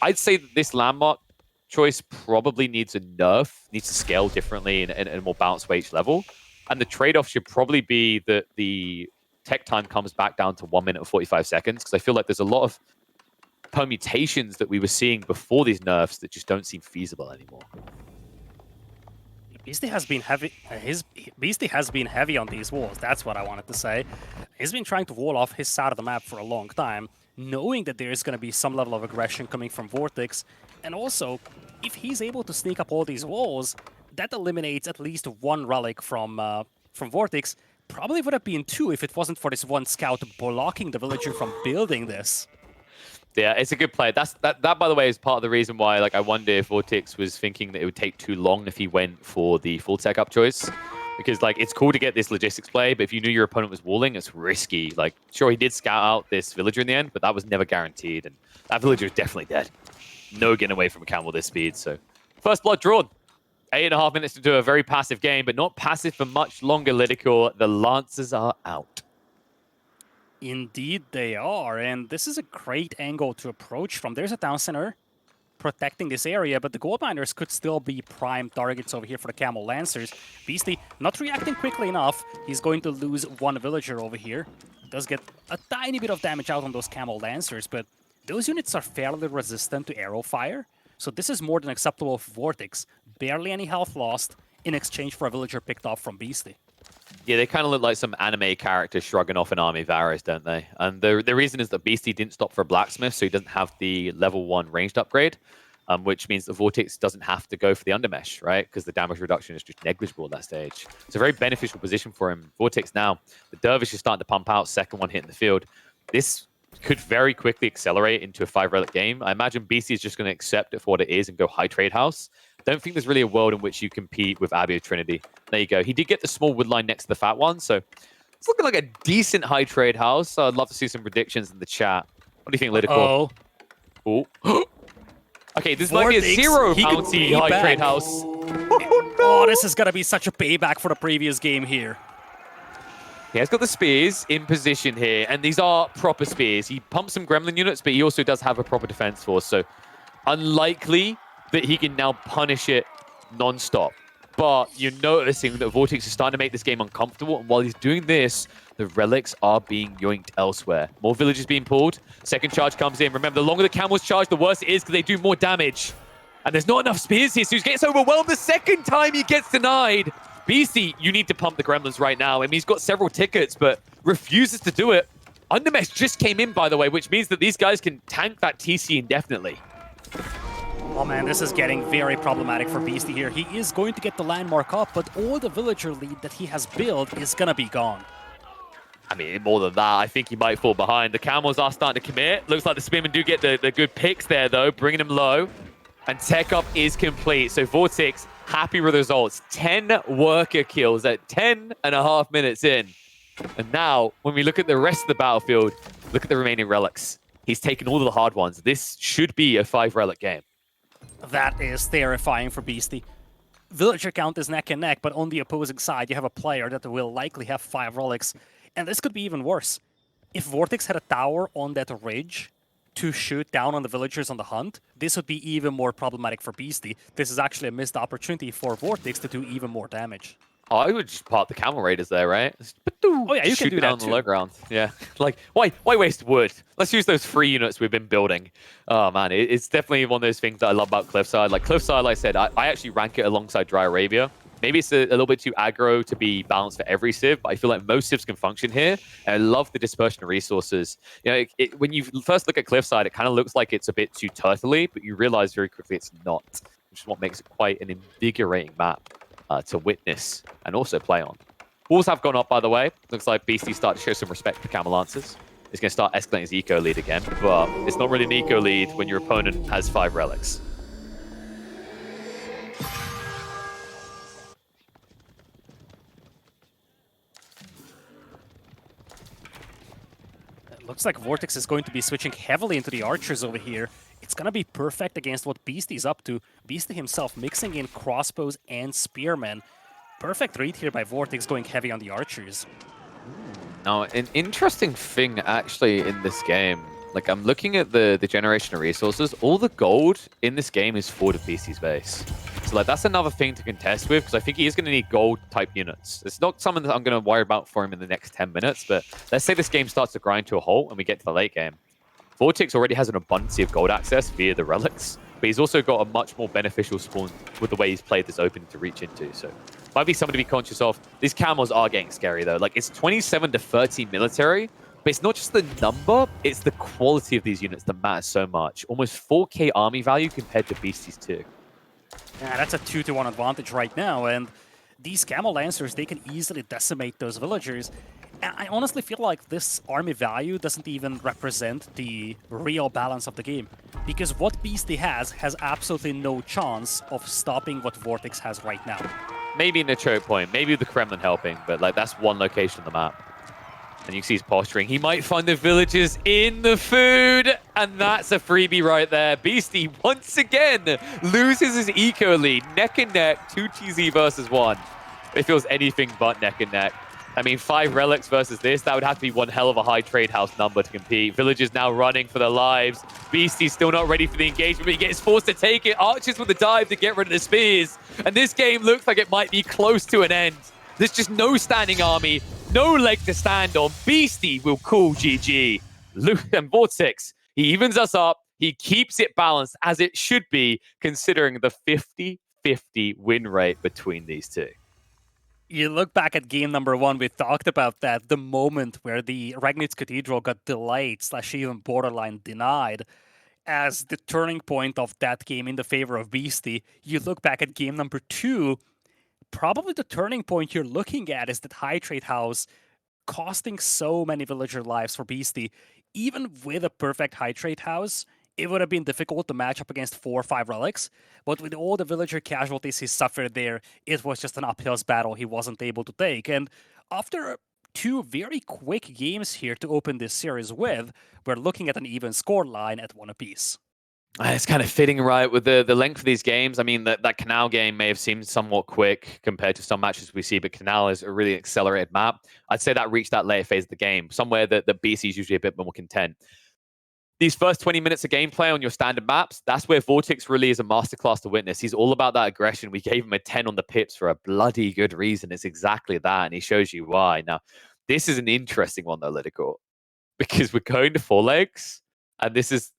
I'd say that this landmark choice probably needs a nerf, needs to scale differently and a more balanced wage level. And the trade-off should probably be that the tech time comes back down to 1 minute and 45 seconds, because I feel like there's a lot of permutations that we were seeing before these nerfs that just don't seem feasible anymore. Beasty has been heavy. Beasty has been heavy on these walls. That's what I wanted to say. He's been trying to wall off his side of the map for a long time, knowing that there is going to be some level of aggression coming from VortiX. And also, if he's able to sneak up all these walls, that eliminates at least 1 relic from VortiX. Probably would have been 2 if it wasn't for this one scout blocking the villager from building this. Yeah, it's a good play. That by the way, is part of the reason why like I wonder if VortiX was thinking that it would take too long if he went for the full tech up choice. Because like it's cool to get this logistics play, but if you knew your opponent was walling, it's risky. Like sure, he did scout out this villager in the end, but that was never guaranteed, and that villager is definitely dead. No getting away from a camel this speed. So first blood drawn. 8.5 minutes to do a very passive game, but not passive for much longer, LidaKor. The Lancers are out. Indeed they are, and this is a great angle to approach from. There's a town center protecting this area, but the gold miners could still be prime targets over here for the Camel Lancers. Beasty not reacting quickly enough. He's going to lose 1 villager over here. Does get a tiny bit of damage out on those Camel Lancers, but those units are fairly resistant to arrow fire, so this is more than acceptable for VortiX. Barely any health lost in exchange for a villager picked off from Beasty. Yeah, they kind of look like some anime characters shrugging off an army of arrows, don't they? And the reason is that Beasty didn't stop for a blacksmith, so he doesn't have the level 1 ranged upgrade, which means the VortiX doesn't have to go for the undermesh, right? Because the damage reduction is just negligible at that stage. It's a very beneficial position for him. VortiX now, the Dervish is starting to pump out, second one hitting the field. This could very quickly accelerate into a 5-relic game. I imagine Beasty is just going to accept it for what it is and go high trade house. Don't think there's really a world in which you compete with Abbey of Trinity. There you go. He did get the small wood line next to the fat one, so it's looking like a decent high trade house. I'd love to see some predictions in the chat. What do you think, LidaKor? Oh. Okay, this might be a 0 bounty high trade house. Oh, this is going to be such a payback for the previous game here. He has got the spears in position here, and these are proper spears. He pumps some gremlin units, but he also does have a proper defense force, so unlikely that he can now punish it non-stop. But you're noticing that VortiX is starting to make this game uncomfortable, and while he's doing this, the relics are being yoinked elsewhere. More villages being pulled. Second charge comes in. Remember, the longer the camels charge, the worse it is because they do more damage. And there's not enough spears here, so he gets overwhelmed the second time he gets denied. Beasty, you need to pump the gremlins right now. I mean, he's got several tickets, but refuses to do it. Undermesh just came in, by the way, which means that these guys can tank that TC indefinitely. Oh man, this is getting very problematic for Beasty here. He is going to get the landmark up, but all the villager lead that he has built is gonna be gone. I mean, more than that, I think he might fall behind. The camels are starting to commit. Looks like the spearmen do get the good picks there, though, bringing them low. And tech up is complete. So VortiX happy with the results. 10 worker kills at 10.5 minutes in. And now, when we look at the rest of the battlefield, look at the remaining relics. He's taken all of the hard ones. This should be a 5-relic game. That is terrifying for Beasty. Villager count is neck and neck, but on the opposing side, you have a player that will likely have 5 relics. And this could be even worse. If VortiX had a tower on that ridge to shoot down on the villagers on the hunt, this would be even more problematic for Beasty. This is actually a missed opportunity for VortiX to do even more damage. Oh, I would just part the camel raiders there, right? Oh yeah, you can do that down too. the low ground. Yeah, like why waste wood? Let's use those free units we've been building. Oh man, it's definitely one of those things that I love about Cliffside. Like Cliffside, like I said, I actually rank it alongside Dry Arabia. Maybe it's a little bit too aggro to be balanced for every civ, but I feel like most civs can function here. And I love the dispersion of resources. You know, when you first look at Cliffside, it kind of looks like it's a bit too turtley, but you realize very quickly it's not, which is what makes it quite an invigorating map to witness and also play on. Walls have gone up, by the way. Looks like Beasty started to show some respect for Camel Lancers. He's going to start escalating his eco lead again, but it's not really an eco lead when your opponent has 5 relics. Looks like VortiX is going to be switching heavily into the archers over here. It's going to be perfect against what Beasty's up to. Beasty himself mixing in crossbows and spearmen. Perfect read here by VortiX going heavy on the archers. Now, an interesting thing actually in this game, like I'm looking at the generation of resources, all the gold in this game is for the Beasty's base. So like that's another thing to contest with, because I think he is going to need gold type units. It's not something that I'm going to worry about for him in the next 10 minutes, but let's say this game starts to grind to a halt and we get to the late game. VortiX already has an abundance of gold access via the relics, but he's also got a much more beneficial spawn with the way he's played this opening to reach into. So might be something to be conscious of. These camels are getting scary though. Like it's 27 to 30 military, but it's not just the number, it's the quality of these units that matters so much. Almost 4k army value compared to Beasties 2. Yeah, that's a 2-to-1 advantage right now, and these Camel Lancers, they can easily decimate those villagers. And I honestly feel like this army value doesn't even represent the real balance of the game, because what Beasty has absolutely no chance of stopping what VortiX has right now. Maybe in the choke point, maybe the Kremlin helping, but like that's one location on the map. And you can see he's posturing. He might find the villagers in the food, and that's a freebie right there. Beasty once again loses his eco lead. Neck and neck, 2 TZ versus 1. It feels anything but neck and neck. I mean, 5 relics versus this, that would have to be one hell of a high trade house number to compete. Villagers now running for their lives. Beasty's still not ready for the engagement, but he gets forced to take it. Archers with the dive to get rid of the spears. And this game looks like it might be close to an end. There's just no standing army, no leg to stand on. Beasty will call GG. And VortiX, He evens us up. He keeps it balanced as it should be, considering the 50-50 win rate between these two. You look back at game number 1, we talked about that, the moment where the Ragnitz Cathedral got delayed / even borderline denied as the turning point of that game in the favor of Beasty. You look back at game number 2, probably the turning point you're looking at is that High Trade House costing so many villager lives for Beasty. Even with a perfect High Trade House, it would have been difficult to match up against 4 or 5 relics, but with all the villager casualties he suffered there, it was just an uphill battle he wasn't able to take. And after 2 very quick games here to open this series with, we're looking at an even score line at 1 apiece. It's kind of fitting, right, with the length of these games. I mean, that Canal game may have seemed somewhat quick compared to some matches we see, but Canal is a really accelerated map. I'd say that reached that later phase of the game, somewhere that BC is usually a bit more content. These first 20 minutes of gameplay on your standard maps, that's where VortiX really is a masterclass to witness. He's all about that aggression. We gave him a 10 on the pips for a bloody good reason. It's exactly that, and he shows you why. Now, this is an interesting one, though, LidaKor, because we're going to 4 legs, and this is,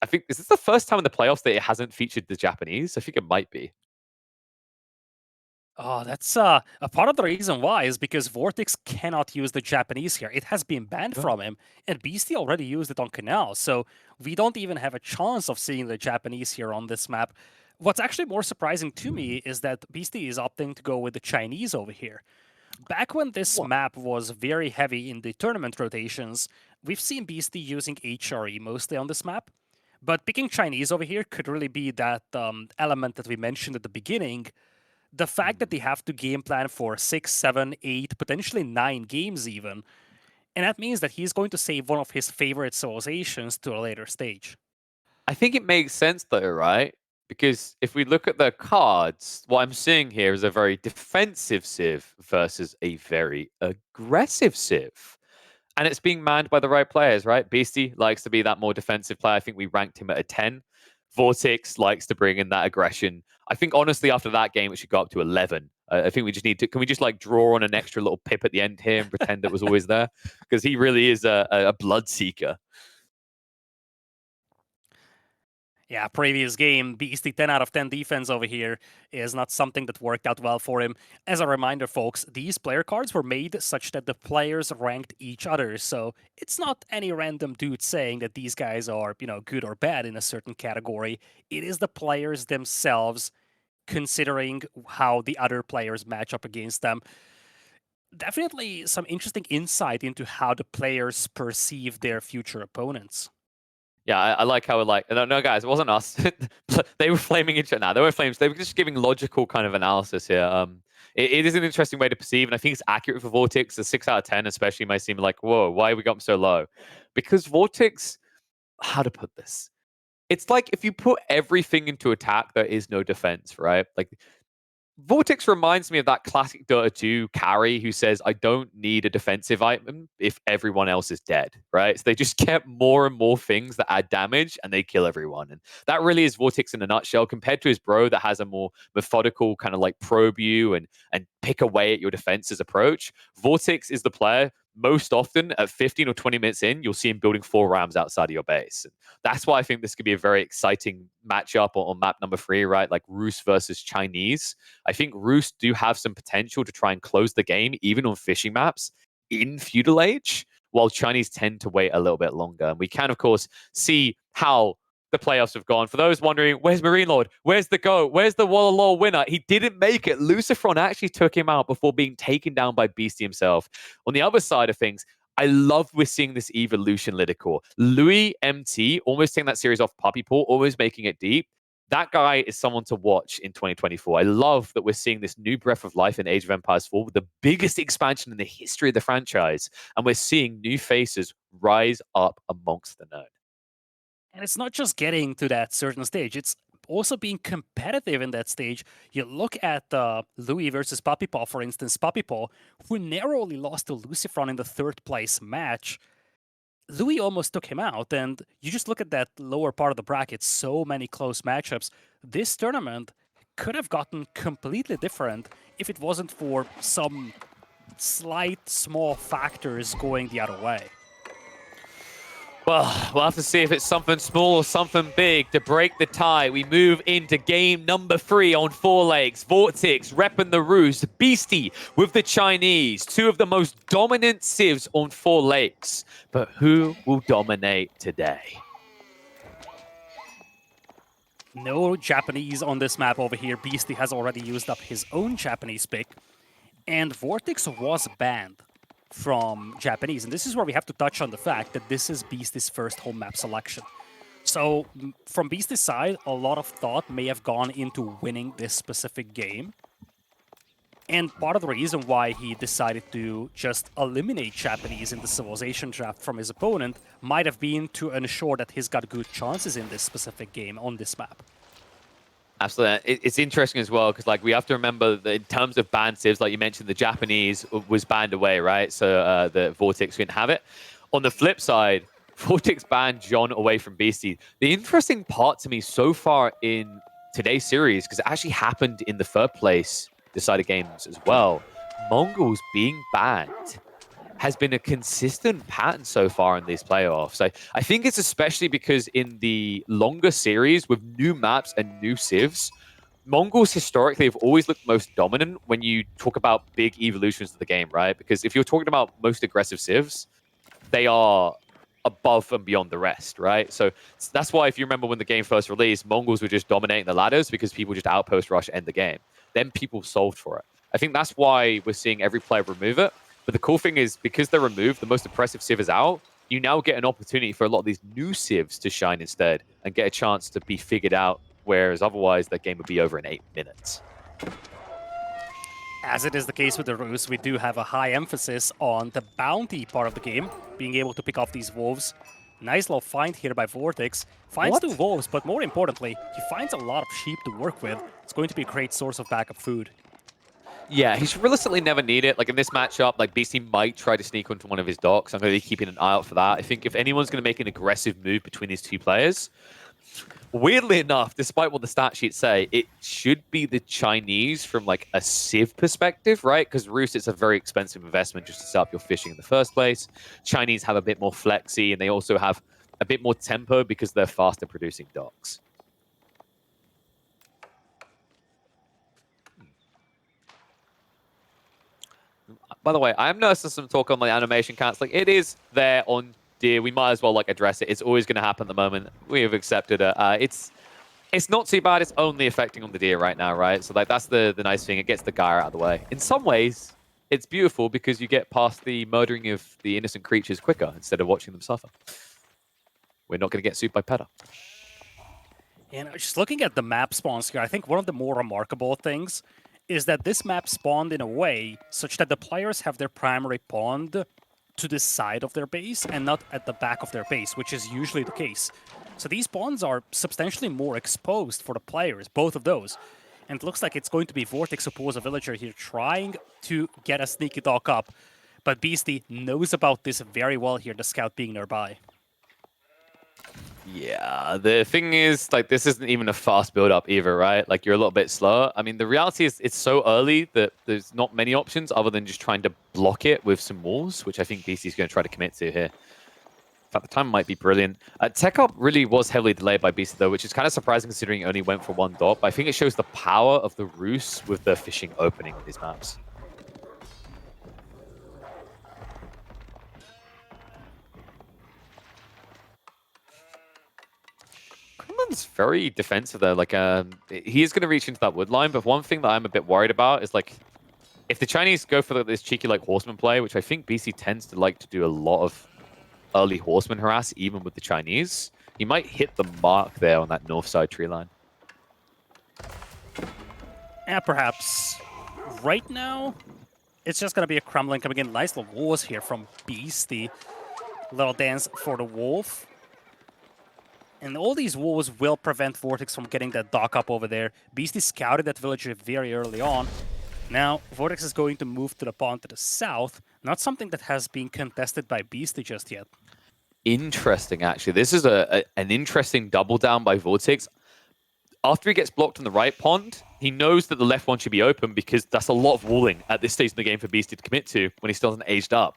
I think, is this the first time in the playoffs that it hasn't featured the Japanese? I think it might be. Oh, that's a part of the reason why is because VortiX cannot use the Japanese here. It has been banned from him, and Beasty already used it on Canal, so we don't even have a chance of seeing the Japanese here on this map. What's actually more surprising to me is that Beasty is opting to go with the Chinese over here. Back when this map was very heavy in the tournament rotations, we've seen Beasty using HRE mostly on this map, but picking Chinese over here could really be that element that we mentioned at the beginning. The fact that they have to game plan for 6, 7, 8, potentially 9 games even, and that means that he's going to save one of his favorite civilizations to a later stage. I think it makes sense, though, right? Because if we look at the cards, what I'm seeing here is a very defensive Civ versus a very aggressive Civ. And it's being manned by the right players, right? Beasty likes to be that more defensive player. I think we ranked him at a 10. VortiX likes to bring in that aggression. I think, honestly, after that game, it should go up to 11. I think we just need to... Can we just, like, draw on an extra little pip at the end here and pretend it was always there? Because he really is a blood seeker. Yeah, previous game, Beasty 10 out of 10 defense over here is not something that worked out well for him. As a reminder, folks, these player cards were made such that the players ranked each other, so it's not any random dude saying that these guys are, good or bad in a certain category. It is the players themselves considering how the other players match up against them. Definitely some interesting insight into how the players perceive their future opponents. Yeah, I like how no, guys, it wasn't us. They were flaming each other. Nah, they were flames. They were just giving logical kind of analysis here. It is an interesting way to perceive, and I think it's accurate for VortiX. A 6 out of 10, especially, might seem like, whoa, why have we got them so low? Because VortiX, how to put this? It's like if you put everything into attack, there is no defense, right? Like, VortiX reminds me of that classic Dota 2 carry who says, I don't need a defensive item if everyone else is dead, right? So they just get more and more things that add damage and they kill everyone. And that really is VortiX in a nutshell compared to his bro that has a more methodical kind of like probe you and pick away at your defenses approach. VortiX is the player most often at 15 or 20 minutes in, you'll see him building 4 rams outside of your base. And that's why I think this could be a very exciting matchup on map number 3, right? Like Rus versus Chinese. I think Rus do have some potential to try and close the game, even on fishing maps in Feudal Age, while Chinese tend to wait a little bit longer. And we can, of course, see how the playoffs have gone. For those wondering, where's Marine Lord? Where's the GOAT? Where's the Walla winner? He didn't make it. Lucifron actually took him out before being taken down by Beasty himself. On the other side of things, I love we're seeing this evolution, LidaKor. Louis MT almost taking that series off Puppy Paw, always making it deep. That guy is someone to watch in 2024. I love that we're seeing this new breath of life in Age of Empires 4, the biggest expansion in the history of the franchise. And we're seeing new faces rise up amongst the nerd. And it's not just getting to that certain stage, it's also being competitive in that stage. You look at Louis versus Puppy Paw, for instance, Puppy Paw, who narrowly lost to Lucifron in the 3rd place match. Louis almost took him out, and you just look at that lower part of the bracket, so many close matchups. This tournament could have gotten completely different if it wasn't for some slight, small factors going the other way. Well, we'll have to see if it's something small or something big to break the tie. We move into game number 3 on 4 legs. VortiX repping the roost. Beasty with the Chinese. 2 of the most dominant civs on 4 legs. But who will dominate today? No Japanese on this map over here. Beasty has already used up his own Japanese pick. And VortiX was banned from Japanese. And this is where we have to touch on the fact that this is Beasty's first home map selection. So from Beasty's side, a lot of thought may have gone into winning this specific game. And part of the reason why he decided to just eliminate Japanese in the Civilization draft from his opponent might have been to ensure that he's got good chances in this specific game on this map. Absolutely. It's interesting as well because like we have to remember that in terms of banned civs, like you mentioned, the Japanese was banned away, right? So the VortiX couldn't have it. On the flip side, VortiX banned John away from Beasty. The interesting part to me so far in today's series, because it actually happened in the third place decided games as well, Mongols being banned has been a consistent pattern so far in these playoffs. I think it's especially because in the longer series with new maps and new civs, Mongols historically have always looked most dominant when you talk about big evolutions of the game, right? Because if you're talking about most aggressive civs, they are above and beyond the rest, right? So that's why if you remember when the game first released, Mongols were just dominating the ladders because people just outpost rush end the game. Then people solved for it. I think that's why we're seeing every player remove it. But the cool thing is, because they're removed, the most oppressive civ is out, you now get an opportunity for a lot of these new civs to shine instead and get a chance to be figured out, whereas otherwise that game would be over in 8 minutes. As it is the case with the Ruse, we do have a high emphasis on the bounty part of the game, being able to pick off these wolves. Nice little find here by VortiX. Finds 2 wolves, but more importantly, he finds a lot of sheep to work with. It's going to be a great source of backup food. Yeah, he should realistically never need it. Like in this matchup, like Beasty might try to sneak onto one of his docks. I'm going to be keeping an eye out for that. I think if anyone's going to make an aggressive move between these 2 players, weirdly enough, despite what the stat sheets say, it should be the Chinese from like a civ perspective, right? Because Roost, it's a very expensive investment just to set up your fishing in the first place. Chinese have a bit more flexy, and they also have a bit more tempo because they're faster producing docks. By the way, I'm noticing some talk on the animation canceling. It is there on Deer. We might as well like address it. It's always going to happen at the moment. We have accepted it. It's not too bad. It's only affecting on the Deer right now, right? So like that's the nice thing. It gets the Gyre out of the way. In some ways, it's beautiful because you get past the murdering of the innocent creatures quicker instead of watching them suffer. We're not going to get sued by PETA. And just looking at the map spawns here, I think one of the more remarkable things is that this map spawned in a way such that the players have their primary pond to the side of their base and not at the back of their base, which is usually the case. So these ponds are substantially more exposed for the players, both of those. And it looks like it's going to be VortiX oppose a villager here trying to get a sneaky dock up. But Beasty knows about this very well here, the scout being nearby. Yeah, the thing is, like, this isn't even a fast build-up either, right? Like, you're a little bit slower. I mean, the reality is it's so early that there's not many options other than just trying to block it with some walls, which I think Beasty's going to try to commit to here. In fact, the time might be brilliant. Tech up really was heavily delayed by Beasty, though, which is kind of surprising considering he only went for 1 dot. But I think it shows the power of the Roost with the fishing opening on these maps. Kunlun's very defensive there. Like, he is going to reach into that wood line, but one thing that I'm a bit worried about is, like, if the Chinese go for this cheeky, like, horseman play, which I think BC tends to like to do a lot of early horseman harass, even with the Chinese, he might hit the mark there on that north side tree line. Yeah, perhaps. Right now, it's just going to be a crumbling coming in. Nice little walls here from Beasty. Little dance for the wolf. And all these walls will prevent VortiX from getting that dock up over there. Beasty scouted that villager very early on. Now, VortiX is going to move to the pond to the south. Not something that has been contested by Beasty just yet. Interesting, actually. This is an interesting double down by VortiX. After he gets blocked on the right pond, he knows that the left one should be open because that's a lot of walling at this stage in the game for Beasty to commit to when he still hasn't aged up.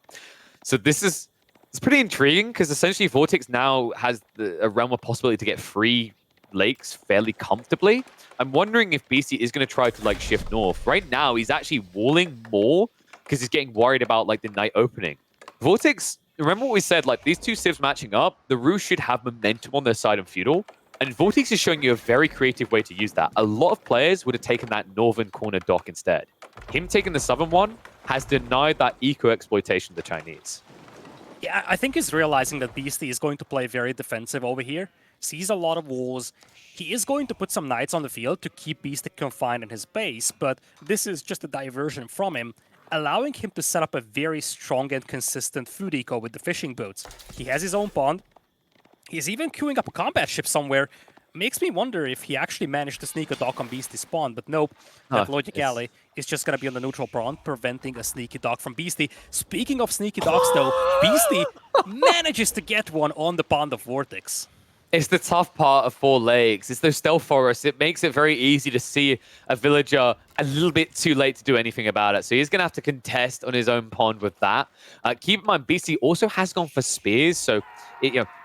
So this is It's pretty intriguing because essentially VortiX now has a realm of possibility to get 3 lakes fairly comfortably. I'm wondering if Beasty is going to try to like shift north. Right now, he's actually walling more because he's getting worried about like the night opening. VortiX, remember what we said, like these two civs matching up, the Roost should have momentum on their side in Feudal. And VortiX is showing you a very creative way to use that. A lot of players would have taken that northern corner dock instead. Him taking the southern one has denied that eco-exploitation of the Chinese. Yeah, I think he's realizing that Beasty is going to play very defensive over here. Sees a lot of walls. He is going to put some knights on the field to keep Beasty confined in his base, but this is just a diversion from him, allowing him to set up a very strong and consistent food eco with the fishing boats. He has his own pond. He's even queuing up a combat ship somewhere. Makes me wonder if he actually managed to sneak a dock on Beasty's spawn, but nope. That logic alley is just going to be on the neutral pawn, preventing a sneaky dock from Beasty. Speaking of sneaky docks, though, Beasty manages to get one on the pond of VortiX. It's the tough part of 4 lakes. It's those stealth forests. It makes it very easy to see a villager a little bit too late to do anything about it. So he's going to have to contest on his own pond with that. Keep in mind, Beasty also has gone for spears. So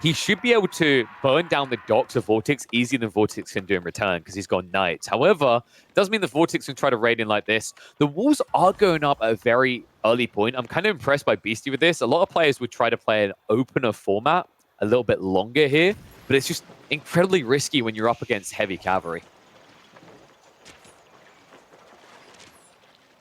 he should be able to burn down the docks of VortiX easier than VortiX can do in return because he's got knights. However, it does mean the VortiX can try to raid in like this. The walls are going up at a very early point. I'm kind of impressed by Beasty with this. A lot of players would try to play an opener format a little bit longer here. But it's just incredibly risky when you're up against heavy cavalry.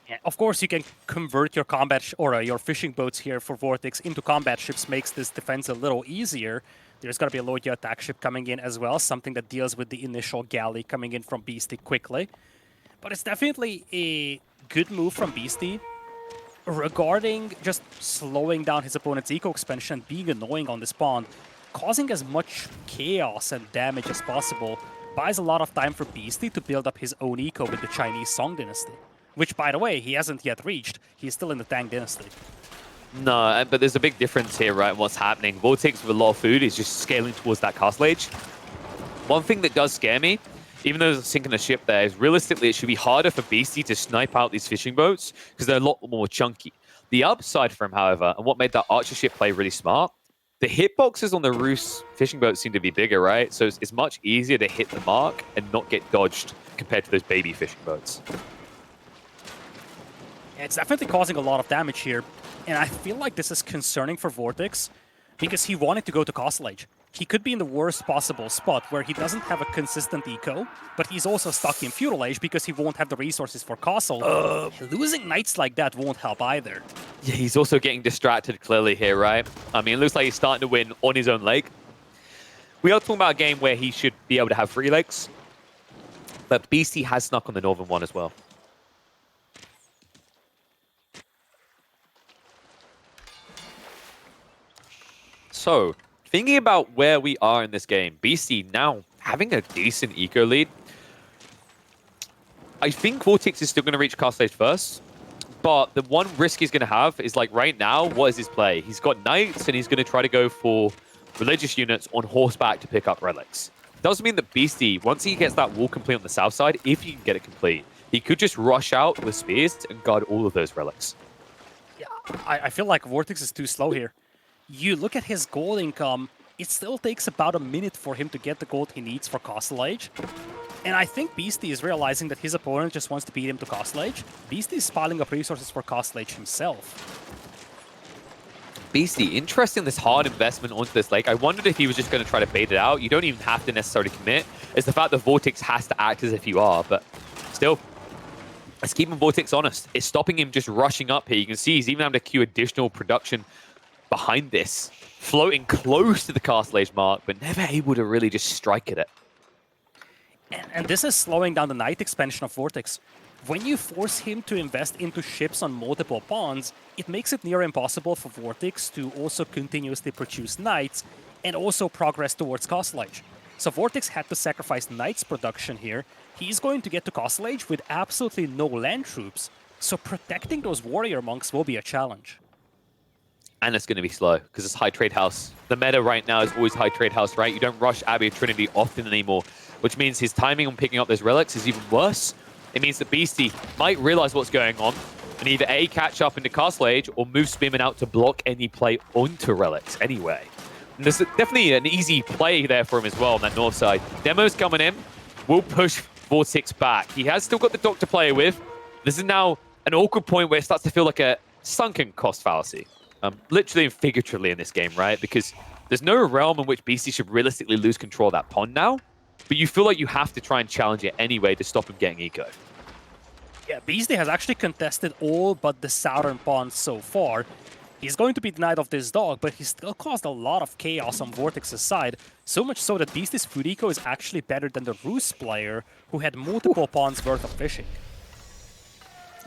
Yeah, of course, you can convert your combat or your fishing boats here for VortiX into combat ships, makes this defense a little easier. There's going to be a Logia attack ship coming in as well, something that deals with the initial galley coming in from Beasty quickly. But it's definitely a good move from Beasty regarding just slowing down his opponent's eco expansion and being annoying on this pond. Causing as much chaos and damage as possible buys a lot of time for Beasty to build up his own eco with the Chinese Song Dynasty. Which, by the way, he hasn't yet reached. He's still in the Tang Dynasty. No, but there's a big difference here, right, in what's happening. VortiX with a lot of food is just scaling towards that castle age. One thing that does scare me, even though there's a sink in the ship there, is realistically it should be harder for Beasty to snipe out these fishing boats because they're a lot more chunky. The upside for him, however, and what made that archer ship play really smart, the hitboxes on the Roost fishing boats seem to be bigger, right? So it's much easier to hit the mark and not get dodged compared to those baby fishing boats. Yeah, it's definitely causing a lot of damage here. And I feel like this is concerning for VortiX because he wanted to go to Castle Age. He could be in the worst possible spot where he doesn't have a consistent eco, but he's also stuck in Feudal Age because he won't have the resources for Castle. Losing knights like that won't help either. Yeah, he's also getting distracted clearly here, right? I mean, it looks like he's starting to win on his own lake. We are talking about a game where he should be able to have 3 lakes, but Beasty has snuck on the northern one as well. So, thinking about where we are in this game, Beasty now having a decent eco lead. I think VortiX is still going to reach Castle Age first, but the one risk he's going to have is, like, right now, what is his play? He's got knights, and he's going to try to go for religious units on horseback to pick up relics. Doesn't mean that Beasty, once he gets that wall complete on the south side, if he can get it complete, he could just rush out with spears and guard all of those relics. Yeah, I feel like VortiX is too slow here. You look at his gold income, it still takes about a minute for him to get the gold he needs for Castle Age. And I think Beasty is realizing that his opponent just wants to beat him to Castle Age. Beasty is piling up resources for Castle Age himself. Beasty, interesting this hard investment onto this lake. I wondered if he was just going to try to bait it out. You don't even have to necessarily commit. It's the fact that VortiX has to act as if you are, but still, let's keep VortiX honest. It's stopping him just rushing up here. You can see he's even having to queue additional production behind this, floating close to the Castle Age mark, but never able to really just strike at it. And this is slowing down the knight expansion of VortiX. When you force him to invest into ships on multiple pawns, it makes it near impossible for VortiX to also continuously produce knights and also progress towards Castle Age. So VortiX had to sacrifice knights production here. He's going to get to Castle Age with absolutely no land troops, so protecting those warrior monks will be a challenge. And it's going to be slow, because it's high trade house. The meta right now is always high trade house, right? You don't rush Abbey of Trinity often anymore, which means his timing on picking up those relics is even worse. It means that Beasty might realize what's going on, and either A, catch up into Castle Age, or move Spearman out to block any play onto Relics anyway. And there's definitely an easy play there for him as well on that north side. Demo's coming in, will push VortiX back. He has still got the Doc to play with. This is now an awkward point where it starts to feel like a sunken cost fallacy. Literally and figuratively in this game, right? Because there's no realm in which Beasty should realistically lose control of that pond now, but you feel like you have to try and challenge it anyway to stop him getting eco. Yeah, Beasty has actually contested all but the southern pond so far. He's going to be denied of this dog, but he still caused a lot of chaos on VortiX's side, so much so that Beasty's food eco is actually better than the Roost player, who had multiple ponds worth of fishing.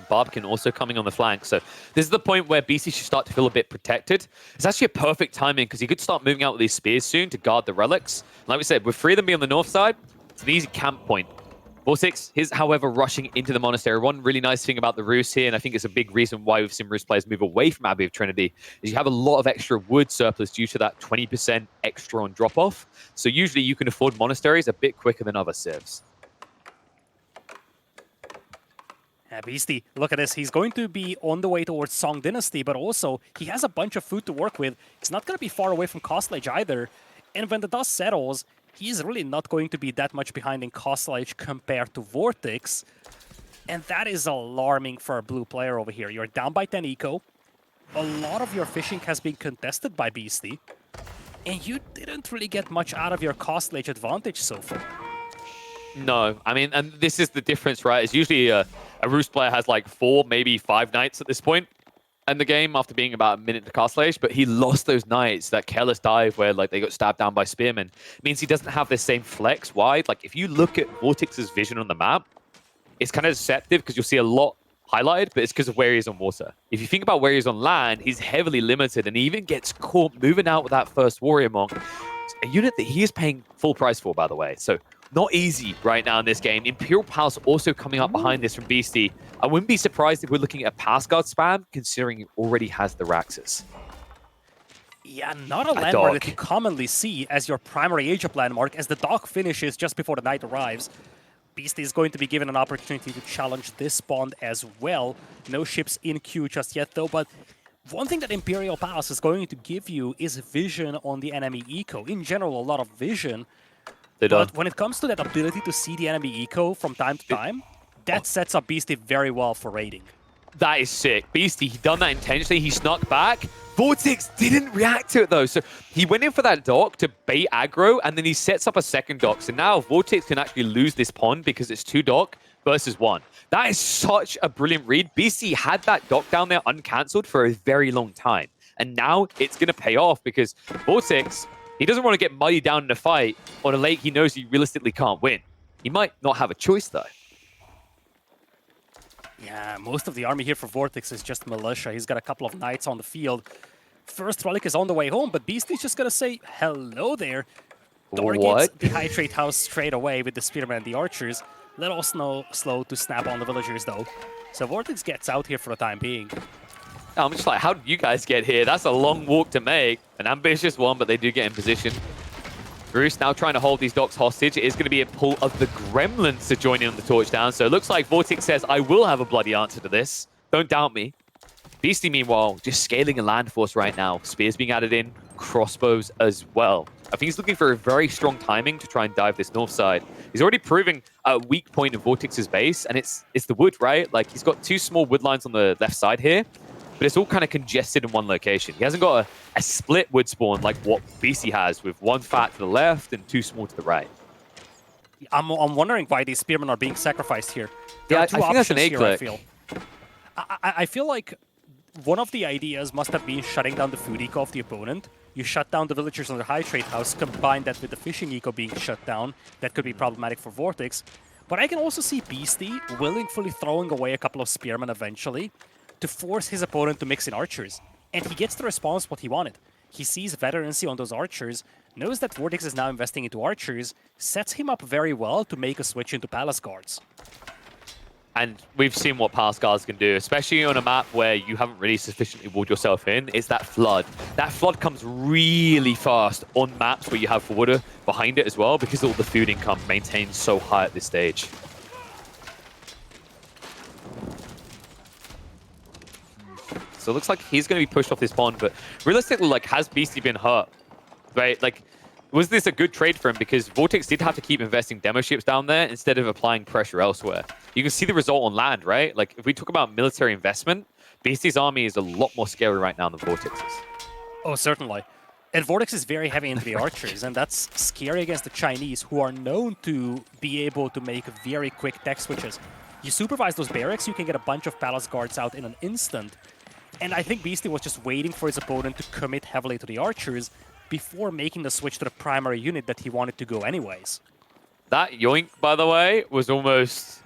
Barbican also coming on the flank, so this is the point where Beasty should start to feel a bit protected. It's actually a perfect timing because he could start moving out with these spears soon to guard the relics. Like we said, with 3 of them being on the north side, it's an easy camp point. VortiX is, however, rushing into the monastery. One really nice thing about the Roost here, and I think it's a big reason why we've seen Roost players move away from Abbey of Trinity, is you have a lot of extra wood surplus due to that 20% extra on drop-off. So usually you can afford monasteries a bit quicker than other civs. Yeah, Beasty, look at this. He's going to be on the way towards Song Dynasty, but also he has a bunch of food to work with. He's not going to be far away from Castle Age either. And when the dust settles, he's really not going to be that much behind in Castle Age compared to VortiX. And that is alarming for a blue player over here. You're down by 10 eco. A lot of your fishing has been contested by Beasty. And you didn't really get much out of your Castle Age advantage so far. No, I mean, and this is the difference, right? It's usually a Roost player has like 4, maybe 5 nights at this point in the game after being about a minute to Castle Age, but he lost those nights, that careless dive where like they got stabbed down by Spearmen. It means he doesn't have the same flex wide. Like if you look at VortiX's vision on the map, it's kind of deceptive because you'll see a lot highlighted, but it's because of where he is on water. If you think about where he's on land, he's heavily limited and he even gets caught moving out with that first Warrior Monk. It's a unit that he is paying full price for, by the way. So not easy right now in this game. Imperial Palace also coming up behind this from Beasty. I wouldn't be surprised if we're looking at Pass Guard spam, considering he already has the Raxus. Yeah, not a landmark that you commonly see as your primary age-up landmark, as the dock finishes just before the night arrives. Beasty is going to be given an opportunity to challenge this pond as well. No ships in queue just yet, though, but one thing that Imperial Palace is going to give you is vision on the enemy eco. In general, a lot of vision. But when it comes to that ability to see the enemy eco from time to time, that sets up Beasty very well for raiding. That is sick. Beasty, he done that intentionally. He snuck back. VortiX didn't react to it, though. So he went in for that dock to bait aggro, and then he sets up a second dock. So now VortiX can actually lose this pond because it's 2 dock versus 1. That is such a brilliant read. Beasty had that dock down there uncancelled for a very long time. And now it's going to pay off because VortiX, he doesn't want to get muddy down in a fight on a lake he knows he realistically can't win. He might not have a choice, though. Yeah, most of the army here for VortiX is just militia. He's got a couple of knights on the field. First relic is on the way home, but Beasty's just going to say hello there. Targets the High Trade House straight away with the Spearmen and the Archers. Little slow to snap on the villagers, though. So VortiX gets out here for the time being. I'm just like, how did you guys get here? That's a long walk to make. An ambitious one, but they do get in position. Roost now trying to hold these docks hostage. It is going to be a pull of the Gremlins to join in on the torch down. So it looks like VortiX says, I will have a bloody answer to this. Don't doubt me. Beasty, meanwhile, just scaling a land force right now. Spears being added in, crossbows as well. I think he's looking for a very strong timing to try and dive this north side. He's already proving a weak point of VortiX's base, and it's the wood, right? Like, he's got 2 small wood lines on the left side here, but it's all kind of congested in one location. He hasn't got a split wood spawn like what Beasty has, with 1 fat to the left and 2 small to the right. I'm wondering why these spearmen are being sacrificed here. Yeah, I think that's an A-click. I feel like one of the ideas must have been shutting down the food eco of the opponent. You shut down the villagers on the High Trade House, combine that with the fishing eco being shut down. That could be problematic for VortiX. But I can also see Beasty willingly throwing away a couple of spearmen eventually to force his opponent to mix in archers. And he gets the response what he wanted. He sees veterancy on those archers, knows that VortiX is now investing into archers, sets him up very well to make a switch into Palace Guards. And we've seen what Palace Guards can do, especially on a map where you haven't really sufficiently walled yourself in, is that flood. That flood comes really fast on maps where you have water behind it as well, because all the food income maintains so high at this stage. So it looks like he's going to be pushed off this pond, but realistically, like, has Beasty been hurt? Right? Like, was this a good trade for him? Because VortiX did have to keep investing demo ships down there instead of applying pressure elsewhere. You can see the result on land, right? Like, if we talk about military investment, Beasty's army is a lot more scary right now than VortiX's. Oh, certainly. And VortiX is very heavy into the archers, and that's scary against the Chinese, who are known to be able to make very quick tech switches. You supervise those barracks, you can get a bunch of palace guards out in an instant. And I think Beasty was just waiting for his opponent to commit heavily to the archers before making the switch to the primary unit that he wanted to go anyways. That yoink, by the way, was almost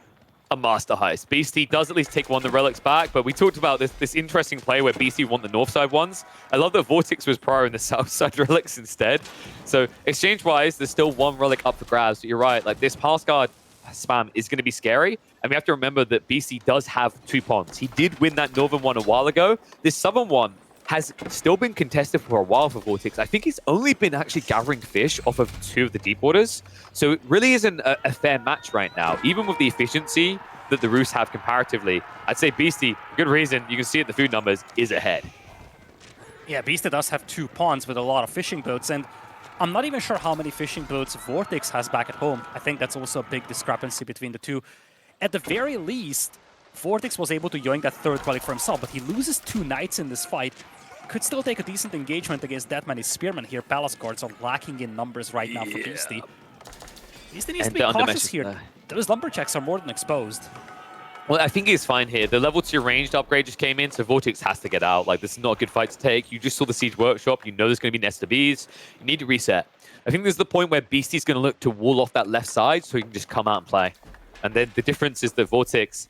a master heist. Beasty does at least take one of the relics back, but we talked about this interesting play where Beasty won the north side ones. I love that VortiX was prior in the south side relics instead. So exchange-wise, there's still one relic up for grabs, but you're right, like this palace guard spam is going to be scary, and we have to remember that Beasty does have 2 ponds. He did win that northern one a while ago. This southern one has still been contested for a while for VortiX. I think he's only been actually gathering fish off of 2 of the deep waters. So it really isn't a fair match right now. Even with the efficiency that the Roos have comparatively, I'd say Beasty, good reason, you can see it, the food numbers, is ahead. Yeah, Beasty does have 2 ponds with a lot of fishing boats, and I'm not even sure how many fishing boats VortiX has back at home. I think that's also a big discrepancy between the two. At the very least, VortiX was able to yoink that 3rd relic for himself, but he loses 2 knights in this fight. Could still take a decent engagement against that many spearmen here. Palace guards are lacking in numbers right now for Beasty. Beasty needs to be cautious here. Those lumberjacks are more than exposed. Well, I think he's fine here. The level 2 ranged upgrade just came in, so VortiX has to get out. Like, this is not a good fight to take. You just saw the Siege Workshop. You know there's going to be Nesta Bees. You need to reset. I think this is the point where Beasty's going to look to wall off that left side so he can just come out and play. And then the difference is that VortiX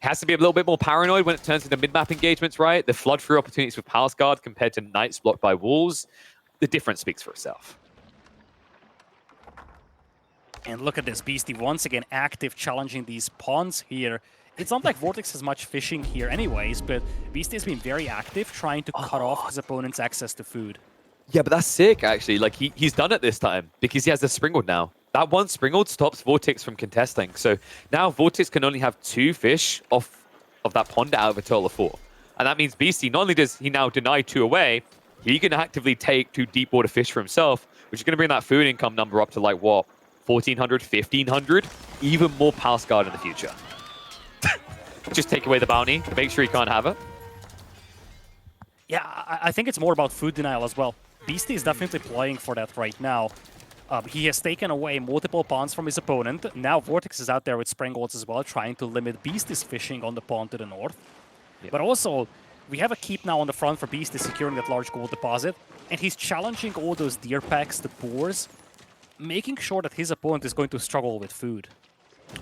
has to be a little bit more paranoid when it turns into mid-map engagements, right? The flood-through opportunities with Palace Guard compared to Knights blocked by walls, the difference speaks for itself. And look at this, Beasty once again active, challenging these pawns here. It's not like VortiX has much fishing here anyways, but Beasty has been very active, trying to cut off his opponent's access to food. Yeah, but that's sick, actually. Like, he's done it this time because he has the Springald now. That one Springald stops VortiX from contesting. So now VortiX can only have 2 fish off of that pond out of a total of 4. And that means Beasty, not only does he now deny 2 away, he can actively take 2 deep water fish for himself, which is going to bring that food income number up to like, what, 1,400, 1,500? Even more Palace Guard in the future. Just take away the bounty, make sure he can't have it. Yeah, I think it's more about food denial as well. Beasty is definitely playing for that right now. He has taken away multiple pawns from his opponent. Now VortiX is out there with Springalds as well, trying to limit Beasty's fishing on the pawn to the north. Yep. But also, we have a keep now on the front for Beasty securing that large gold deposit. And he's challenging all those deer packs, the boars, making sure that his opponent is going to struggle with food.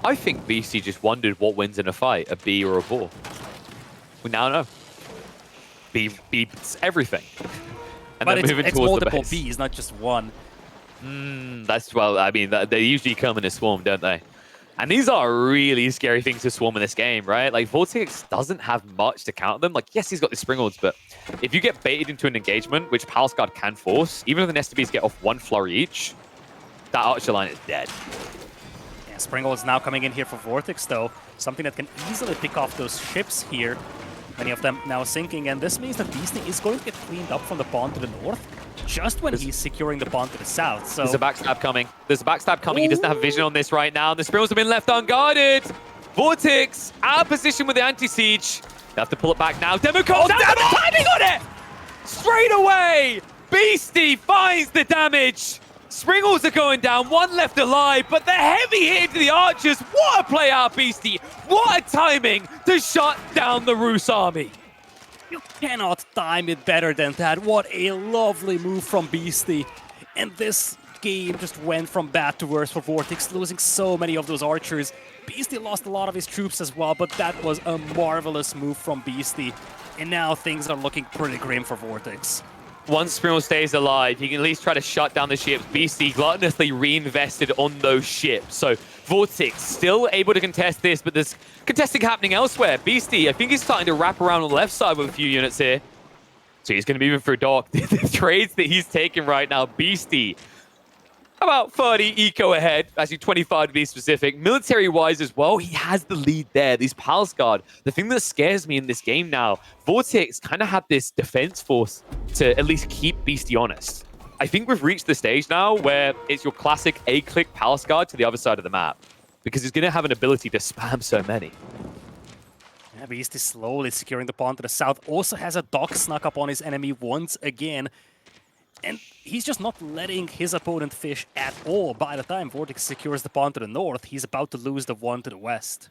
I think Beasty just wondered what wins in a fight, a bee or a boar. We now know. Bee beats everything. And but then moving it's towards multiple the base. bees, not just one. That's, well, I mean, they usually come in a swarm, don't they? And these are really scary things to swarm in this game, right? Like, VortiX doesn't have much to counter them. Like, yes, he's got the Springalds, but if you get baited into an engagement, which Palace Guard can force, even if the Nesta Bees get off 1 flurry each, that Archer line is dead. Yeah, Springle is now coming in here for VortiX, though. Something that can easily pick off those ships here. Many of them now sinking, and this means that Beasty is going to get cleaned up from the pawn to the north, just when he's securing the pawn to the south. So there's a backstab coming. There's a backstab coming. He doesn't have vision on this right now. The Springalds have been left unguarded. VortiX out of position with the anti-siege. They have to pull it back now. Demo calls down the timing on it! Straight away! Beasty finds the damage. Springalds are going down, 1 left alive, but the heavy hit into the archers. What a play out, Beasty. What a timing to shut down the Roos army. You cannot time it better than that. What a lovely move from Beasty. And this game just went from bad to worse for VortiX, losing so many of those archers. Beasty lost a lot of his troops as well, but that was a marvelous move from Beasty. And now things are looking pretty grim for VortiX. Once Springald stays alive, he can at least try to shut down the ships. Beasty gluttonously reinvested on those ships. So VortiX still able to contest this, but there's contesting happening elsewhere. Beasty, I think he's starting to wrap around on the left side with a few units here. So he's going to be moving for a dock. The trades that he's taking right now, Beasty about 30 eco ahead, actually 25 to be specific. Military-wise as well, he has the lead there. These Palace Guard, the thing that scares me in this game now, VortiX kind of had this defense force to at least keep Beasty honest. I think we've reached the stage now where it's your classic A-click Palace Guard to the other side of the map, because he's going to have an ability to spam so many. Yeah, Beasty slowly securing the pawn to the south. Also has a dock snuck up on his enemy once again. And he's just not letting his opponent fish at all. By the time VortiX secures the pawn to the north, he's about to lose the one to the west.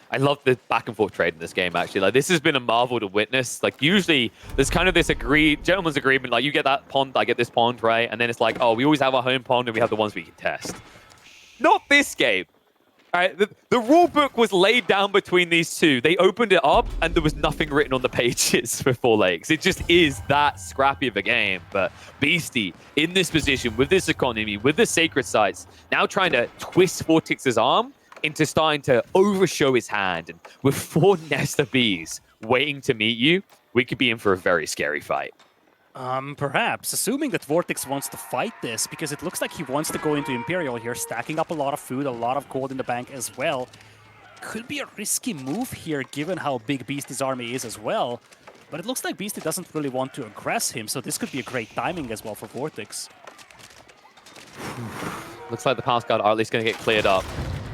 I love the back and forth trade in this game, actually. Like, this has been a marvel to witness. Like, usually there's kind of this gentleman's agreement, like, you get that pond, I get this pond, right? And then it's like, oh, we always have our home pond and we have the ones we can test. Not this game. All right, the rule book was laid down between these two. They opened it up, and there was nothing written on the pages for 4 legs. It just is that scrappy of a game. But Beasty, in this position, with this economy, with the sacred sites, now trying to twist VortiX's arm into starting to overshow his hand. And with 4 Nesta Bees waiting to meet you, we could be in for a very scary fight. Perhaps, assuming that VortiX wants to fight this, because it looks like he wants to go into Imperial here, stacking up a lot of food, a lot of gold in the bank as well. Could be a risky move here, given how big Beasty's army is as well. But it looks like Beasty doesn't really want to aggress him, so this could be a great timing as well for VortiX. Looks like the Palace Guard are at least going to get cleared up.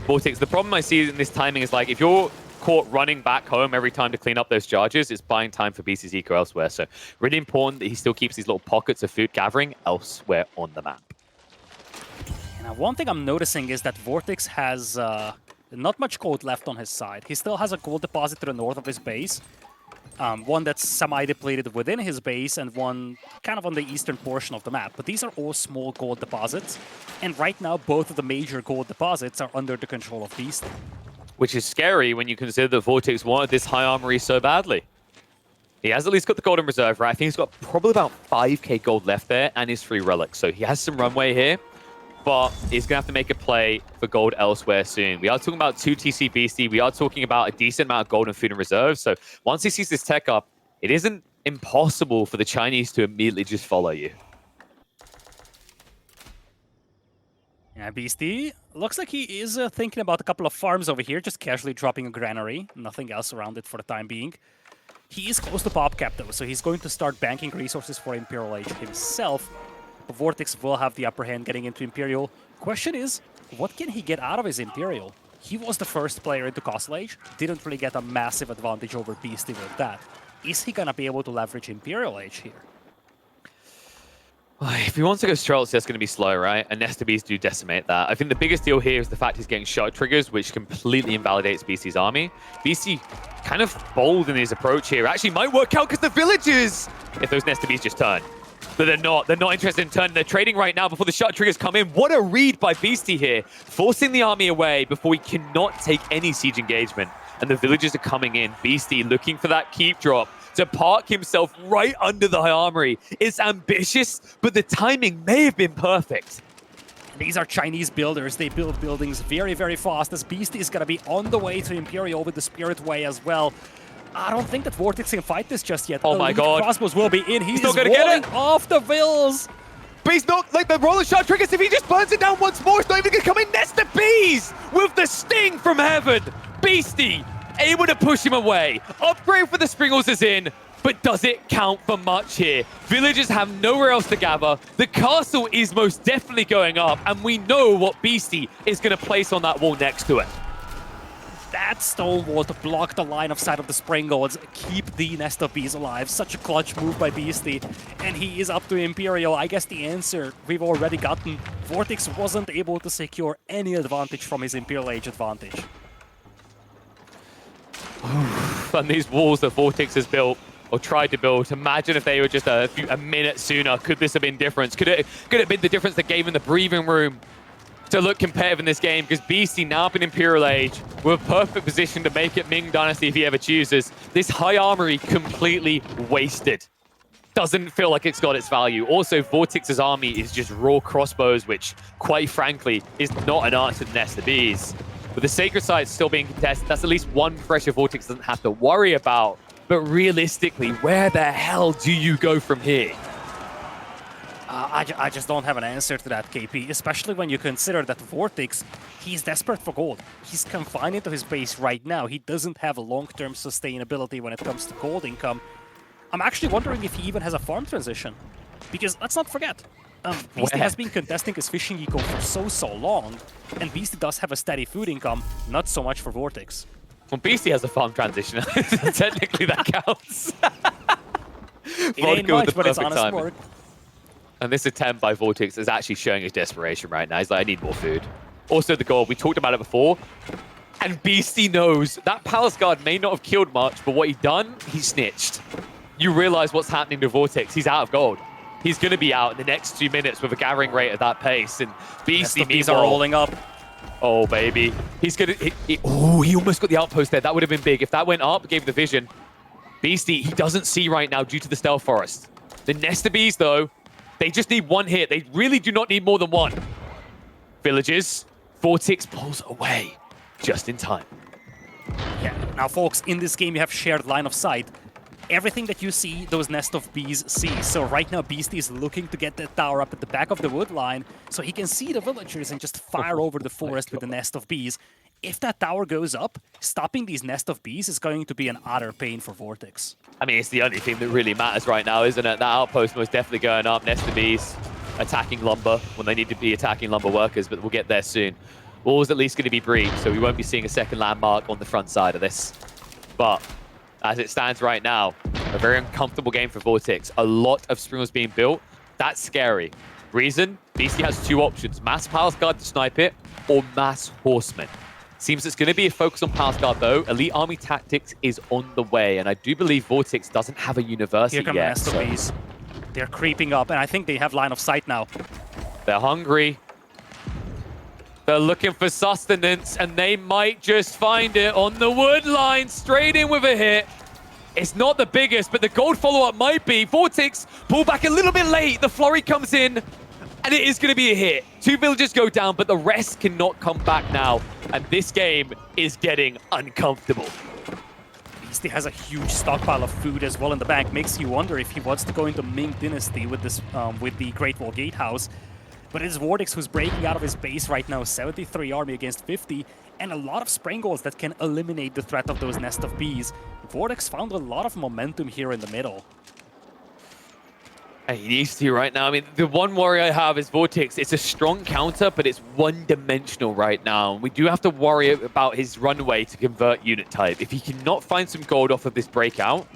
VortiX, the problem I see in this timing is, like, if you're caught running back home every time to clean up those charges, it's buying time for Beasty's eco elsewhere. So really important that he still keeps these little pockets of food gathering elsewhere on the map. Now, one thing I'm noticing is that VortiX has not much gold left on his side. He still has a gold deposit to the north of his base. One that's semi-depleted within his base and one kind of on the eastern portion of the map. But these are all small gold deposits. And right now, both of the major gold deposits are under the control of Beasty. Which is scary when you consider that VortiX wanted this high armory so badly. He has at least got the golden reserve, right? I think he's got probably about 5k gold left there and his 3 relics. So he has some runway here, but he's going to have to make a play for gold elsewhere soon. We are talking about 2 TC Beasty. We are talking about a decent amount of gold and food and reserves. So once he sees this tech up, it isn't impossible for the Chinese to immediately just follow you. Yeah, Beasty looks like he is thinking about a couple of farms over here, just casually dropping a granary. Nothing else around it for the time being. He is close to pop cap though, so he's going to start banking resources for Imperial Age himself. But VortiX will have the upper hand getting into Imperial. Question is, what can he get out of his Imperial? He was the first player into Castle Age, didn't really get a massive advantage over Beasty with that. Is he gonna be able to leverage Imperial Age here? If he wants to go Strelts, that's going to be slow, right? And Nesta Bees do decimate that. I think the biggest deal here is the fact he's getting shot triggers, which completely invalidates Beasty's army. Beasty kind of bold in his approach here. Actually might work out because the villagers, if those Nesta Bees just turn. But they're not. They're not interested in turning. They're trading right now before the shot triggers come in. What a read by Beasty here. Forcing the army away before he cannot take any siege engagement. And the villagers are coming in. Beasty looking for that keep drop to park himself right under the high armory. It's ambitious, but the timing may have been perfect. These are Chinese builders. They build buildings very, very fast, as Beasty is going to be on the way to Imperial with the Spirit Way as well. I don't think that VortiX can fight this just yet. Oh my god. Crossbows will be in. He's not going to get it off the vills. But he's not, like, the roller shot triggers. If he just burns it down once more, it's not even going to come in. Nesta Bees with the sting from heaven. Beasty able to push him away. Upgrade for the Springles is in, but does it count for much here? Villagers have nowhere else to gather. The castle is most definitely going up, and we know what Beasty is going to place on that wall next to it. That stone wall to block the line of sight of the Springles, keep the Nest of Bees alive. Such a clutch move by Beasty, and he is up to Imperial. I guess the answer we've already gotten. VortiX wasn't able to secure any advantage from his Imperial Age advantage. And these walls that VortiX has built, or tried to build, imagine if they were just a minute sooner. Could this have been difference? Could it have been the difference that gave him the breathing room to look competitive in this game? Because Beasty now up in Imperial Age, with a perfect position to make it Ming Dynasty if he ever chooses. This high armory completely wasted. Doesn't feel like it's got its value. Also, VortiX's army is just raw crossbows, which, quite frankly, is not an answer to Nest of Bees. With the Sacred Site still being contested, that's at least one pressure VortiX doesn't have to worry about. But realistically, where the hell do you go from here? I just don't have an answer to that, KP, especially when you consider that VortiX, he's desperate for gold. He's confined into his base right now. He doesn't have a long-term sustainability when it comes to gold income. I'm actually wondering if he even has a farm transition. Because let's not forget, Beasty has been contesting his fishing eco for so long, and Beasty does have a steady food income, not so much for VortiX. Well, Beasty has a farm transition. Technically, that counts. It ain't much, but it's honest work. And this attempt by VortiX is actually showing his desperation right now. He's like, I need more food. Also, the goal, we talked about it before. And Beasty knows that Palace Guard may not have killed much, but what he done, he snitched. You realize what's happening to VortiX. He's out of gold. He's going to be out in the next 2 minutes with a gathering rate at that pace. And Beasty, these are rolling up. Oh, baby. He's going to... Oh, he almost got the outpost there. That would have been big. If that went up, gave the vision. Beasty, he doesn't see right now due to the stealth forest. The Nesta Bees, though, they just need one hit. They really do not need more than one. Villages. VortiX pulls away just in time. Yeah. Now, folks, in this game, you have shared line of sight. Everything that you see, those Nest of Bees see. So right now, Beasty is looking to get that tower up at the back of the wood line so he can see the villagers and just fire over the forest with the Nest of Bees. If that tower goes up, stopping these Nest of Bees is going to be an utter pain for VortiX. I mean, it's the only thing that really matters right now, isn't it? That outpost most definitely going up. Nest of Bees attacking lumber when they need to be attacking lumber workers, but we'll get there soon. Wall's at least going to be breached, so we won't be seeing a second landmark on the front side of this. But as it stands right now, a very uncomfortable game for VortiX. A lot of springles being built. That's scary. Reason? Beasty has two options. Mass Palace Guard to snipe it, or Mass Horsemen. Seems it's going to be a focus on Palace Guard, though. Elite Army Tactics is on the way, and I do believe VortiX doesn't have a university yet. Here come the Nest of Bees. They're creeping up, and I think they have line of sight now. They're hungry. They're looking for sustenance, and they might just find it on the wood line, straight in with a hit. It's not the biggest, but the gold follow-up might be. VortiX pull back a little bit late. The flurry comes in, and it is going to be a hit. Two villagers go down, but the rest cannot come back now. And this game is getting uncomfortable. Beasty has a huge stockpile of food as well in the bank. Makes you wonder if he wants to go into Ming Dynasty with this, with the Great Wall Gatehouse. But it's VortiX who's breaking out of his base right now. 73 army against 50. And a lot of Sprangles that can eliminate the threat of those Nest of Bees. VortiX found a lot of momentum here in the middle. He needs to right now. I mean, the one worry I have is VortiX. It's a strong counter, but it's one-dimensional right now. We do have to worry about his runway to convert unit type. If he cannot find some gold off of this breakout,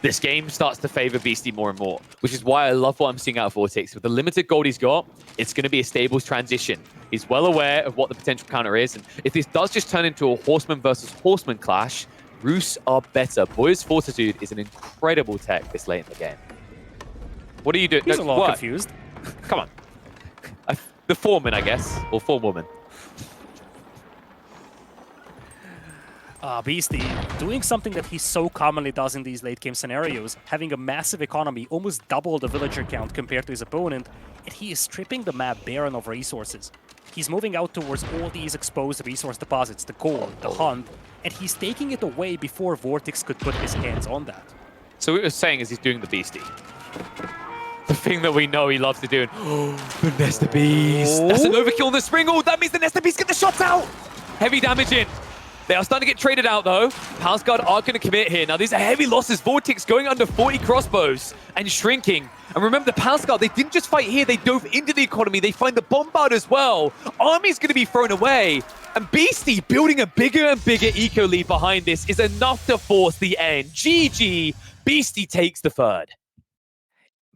this game starts to favor Beasty more and more, which is why I love what I'm seeing out of VortiX. With the limited gold he's got, it's going to be a stable transition. He's well aware of what the potential counter is, and if this does just turn into a horseman versus horseman clash, Roos are better. Boy's Fortitude is an incredible tech this late in the game. What are you doing? He's a little confused. Come on. The foreman, I guess, or forewoman. Beasty doing something that he so commonly does in these late game scenarios, having a massive economy, almost double the villager count compared to his opponent, and he is stripping the map barren of resources. He's moving out towards all these exposed resource deposits, the core, the hunt, and he's taking it away before VortiX could put his hands on that. So what we're saying is he's doing the Beasty. The thing that we know he loves to do. The Nesta Bees. That's an overkill on the Springle. That means the Nesta Bees get the shots out. Heavy damage in. They are starting to get traded out, though. Palace Guard are going to commit here. Now, these are heavy losses. VortiX going under 40 crossbows and shrinking. And remember, the Palace Guard, they didn't just fight here. They dove into the economy. They find the Bombard as well. Army's going to be thrown away. And Beasty building a bigger and bigger eco lead behind this is enough to force the end. GG. Beasty takes the third.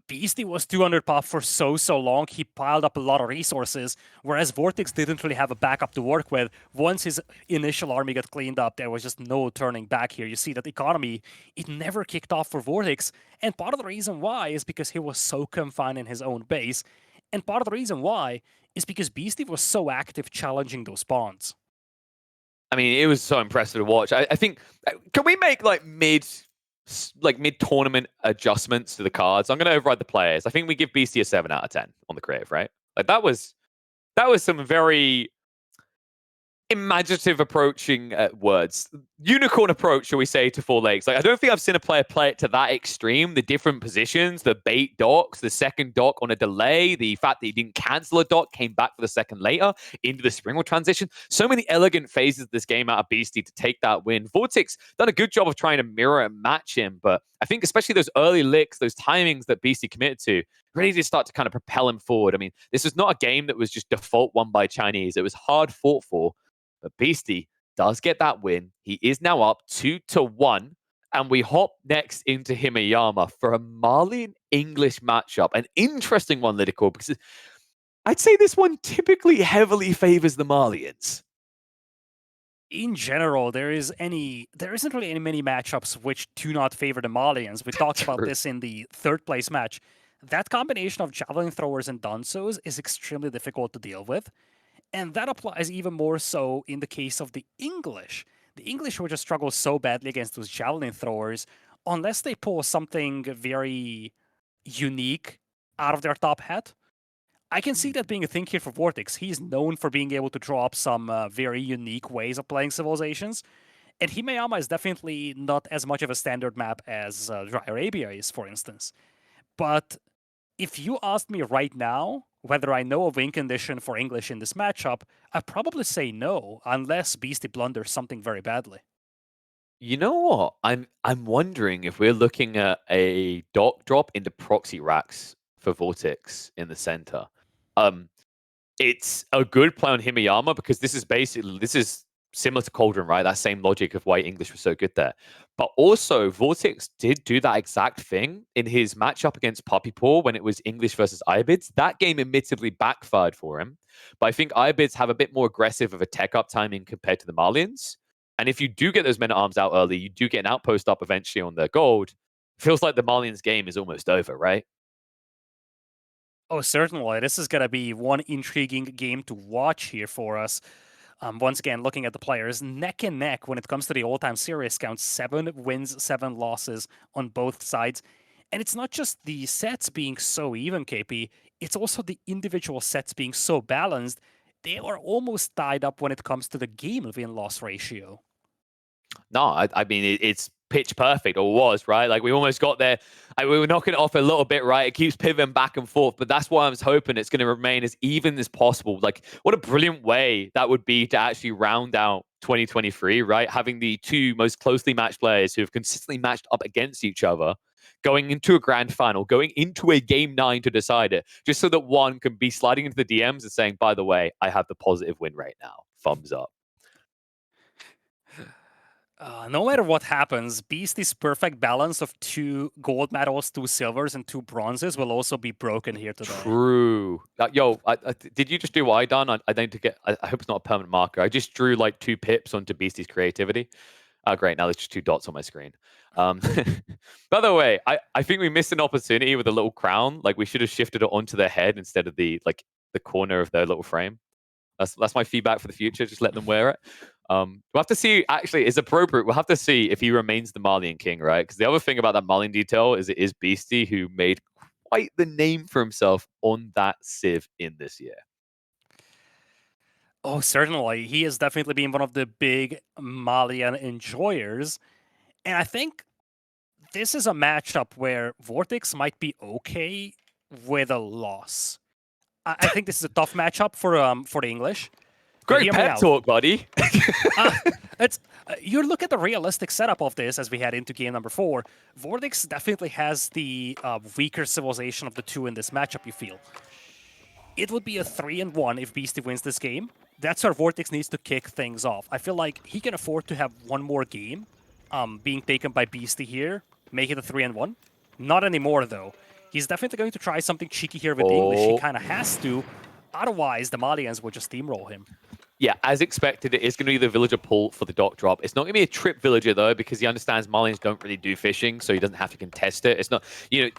Beasty was 200 pop for so long, he piled up a lot of resources, whereas VortiX didn't really have a backup to work with. Once his initial army got cleaned up, there was just no turning back here. You see that economy, it never kicked off for VortiX, and part of the reason why is because he was so confined in his own base, and part of the reason why is because Beasty was so active challenging those spawns. I mean, it was so impressive to watch. I think, can we make like mid-tournament adjustments to the cards? I'm going to override the players. I think we give Beasty a 7 out of 10 on the creative, right? Like that was some very imaginative approaching words. Unicorn approach, shall we say, to Four Lakes. Like, I don't think I've seen a player play it to that extreme. The different positions, the bait docks, the second dock on a delay, the fact that he didn't cancel a dock, came back for the second later into the Springwall transition. So many elegant phases of this game out of Beasty to take that win. VortiX done a good job of trying to mirror and match him, but I think especially those early licks, those timings that Beasty committed to, really did start to kind of propel him forward. I mean, this was not a game that was just default won by Chinese. It was hard fought for. But Beasty does get that win. He is now up 2-1. And we hop next into Himayama for a Malian English matchup. An interesting one, LidaKor, because I'd say this one typically heavily favors the Malians. In general, there isn't really any many matchups which do not favor the Malians. We talked about this in the third place match. That combination of javelin throwers and Dunsos is extremely difficult to deal with. And that applies even more so in the case of the English. The English would just struggle so badly against those javelin throwers unless they pull something very unique out of their top hat. I can see that being a thing here for VortiX. He's known for being able to draw up some very unique ways of playing Civilizations. And Himayama is definitely not as much of a standard map as Dry Arabia is, for instance. But if you asked me right now whether I know a win condition for English in this matchup, I'd probably say no, unless Beasty blunders something very badly. You know what? I'm wondering if we're looking at a dock drop into proxy racks for VortiX in the center. It's a good play on Himayama because this is similar to Cauldron, right? That same logic of why English was so good there. But also, VortiX did do that exact thing in his matchup against Puppy Paw when it was English versus Ibids. That game admittedly backfired for him. But I think Ibids have a bit more aggressive of a tech up timing compared to the Malians. And if you do get those men at arms out early, you do get an outpost up eventually on their gold. Feels like the Malians game is almost over, right? Oh, certainly. This is going to be one intriguing game to watch here for us. Once again, looking at the players, neck and neck when it comes to the all-time series count. 7 wins, 7 losses on both sides. And it's not just the sets being so even, KP. It's also the individual sets being so balanced. They are almost tied up when it comes to the game win-loss ratio. No, I mean, it's pitch perfect, or was, right? Like, we almost got there. We were knocking it off a little bit, right? It keeps pivoting back and forth, but that's why I was hoping it's going to remain as even as possible. Like, what a brilliant way that would be to actually round out 2023, right? Having the two most closely matched players who have consistently matched up against each other, going into a grand final, going into a game 9 to decide it, just so that one can be sliding into the DMs and saying, by the way, I have the positive win right now. Thumbs up. No matter what happens, Beasty's perfect balance of 2 gold medals, 2 silvers, and 2 bronzes will also be broken here today. True. Did you just do what I done? I need to get. I hope it's not a permanent marker. I just drew like 2 pips onto Beasty's creativity. Oh, great. Now there's just 2 dots on my screen. By the way, I think we missed an opportunity with a little crown. Like, we should have shifted it onto their head instead of the corner of their little frame. That's my feedback for the future. Just let them wear it. We'll have to see. Actually, it's appropriate. We'll have to see if he remains the Malian king, right? Because the other thing about that Malian detail is it is Beasty who made quite the name for himself on that Civ in this year. Oh, certainly. He has definitely been one of the big Malian enjoyers. And I think this is a matchup where VortiX might be okay with a loss. I think this is a tough matchup for the English. Great pep talk, buddy. You look at the realistic setup of this as we head into game number 4. VortiX definitely has the weaker civilization of the 2 in this matchup, you feel. It would be a 3-1 if Beasty wins this game. That's where VortiX needs to kick things off. I feel like he can afford to have one more game being taken by Beasty here, make it a 3-1. Not anymore, though. He's definitely going to try something cheeky here with English. He kind of has to. Otherwise, the Malians will just steamroll him. Yeah, as expected, it is going to be the villager pull for the dock drop. It's not going to be a trip villager, though, because he understands Malians don't really do fishing, so he doesn't have to contest it. It's not,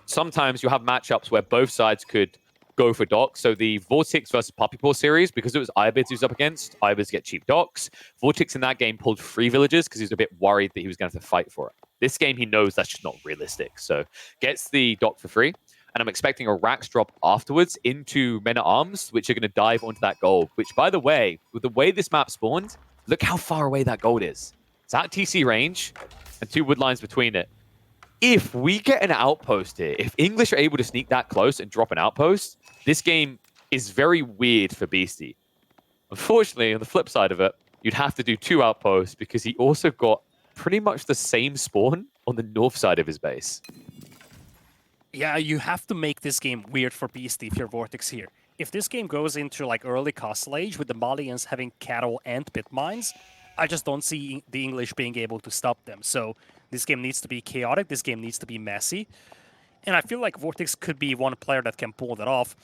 sometimes you'll have matchups where both sides could go for docks. So the VortiX versus Puppy Paw series, because it was Ibids he was up against, Ibids get cheap docks. VortiX in that game pulled 3 villagers because he was a bit worried that he was going to have to fight for it. This game, he knows that's just not realistic, so gets the dock for free. and I'm expecting a Rax drop afterwards into Men at Arms, which are going to dive onto that gold. Which, by the way, with the way this map spawned, look how far away that gold is. It's at TC range, and 2 wood lines between it. If we get an outpost here, if English are able to sneak that close and drop an outpost, this game is very weird for Beasty. Unfortunately, on the flip side of it, you'd have to do 2 outposts because he also got pretty much the same spawn on the north side of his base. Yeah, you have to make this game weird for Beasty if you're VortiX here. If this game goes into like early Castle Age with the Malians having cattle and pit mines, I just don't see the English being able to stop them. So this game needs to be chaotic, this game needs to be messy. And I feel like VortiX could be one player that can pull that off.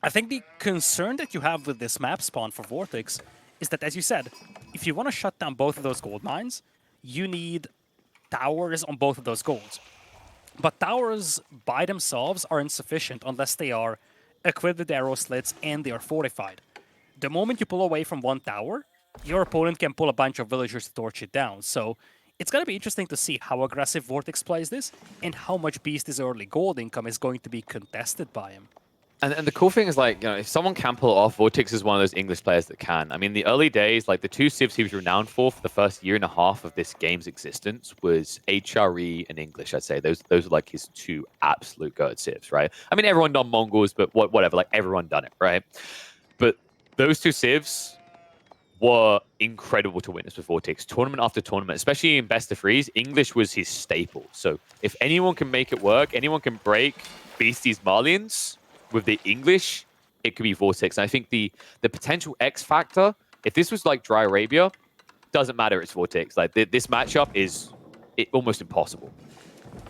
I think the concern that you have with this map spawn for VortiX is that, as you said, if you want to shut down both of those gold mines, you need towers on both of those golds. But towers by themselves are insufficient unless they are equipped with arrow slits and they are fortified. The moment you pull away from one tower, your opponent can pull a bunch of villagers to torch it down. So it's going to be interesting to see how aggressive VortiX plays this and how much Beast's early gold income is going to be contested by him. And the cool thing is, like, you know, if someone can pull it off, VortiX is one of those English players that can. I mean, the early days, like the 2 civs he was renowned for the first year and a half of this game's existence was HRE and English, I'd say. Those are like his 2 absolute goat civs, right? I mean, everyone done Mongols, but whatever, like everyone done it, right? But those 2 civs were incredible to witness with VortiX. Tournament after tournament, especially in best of 3s, English was his staple. So if anyone can make it work, anyone can break Beastie's Malians with the English, it could be VortiX. And I think the potential X factor, if this was like Dry Arabia, doesn't matter, it's VortiX. Like this matchup is almost impossible.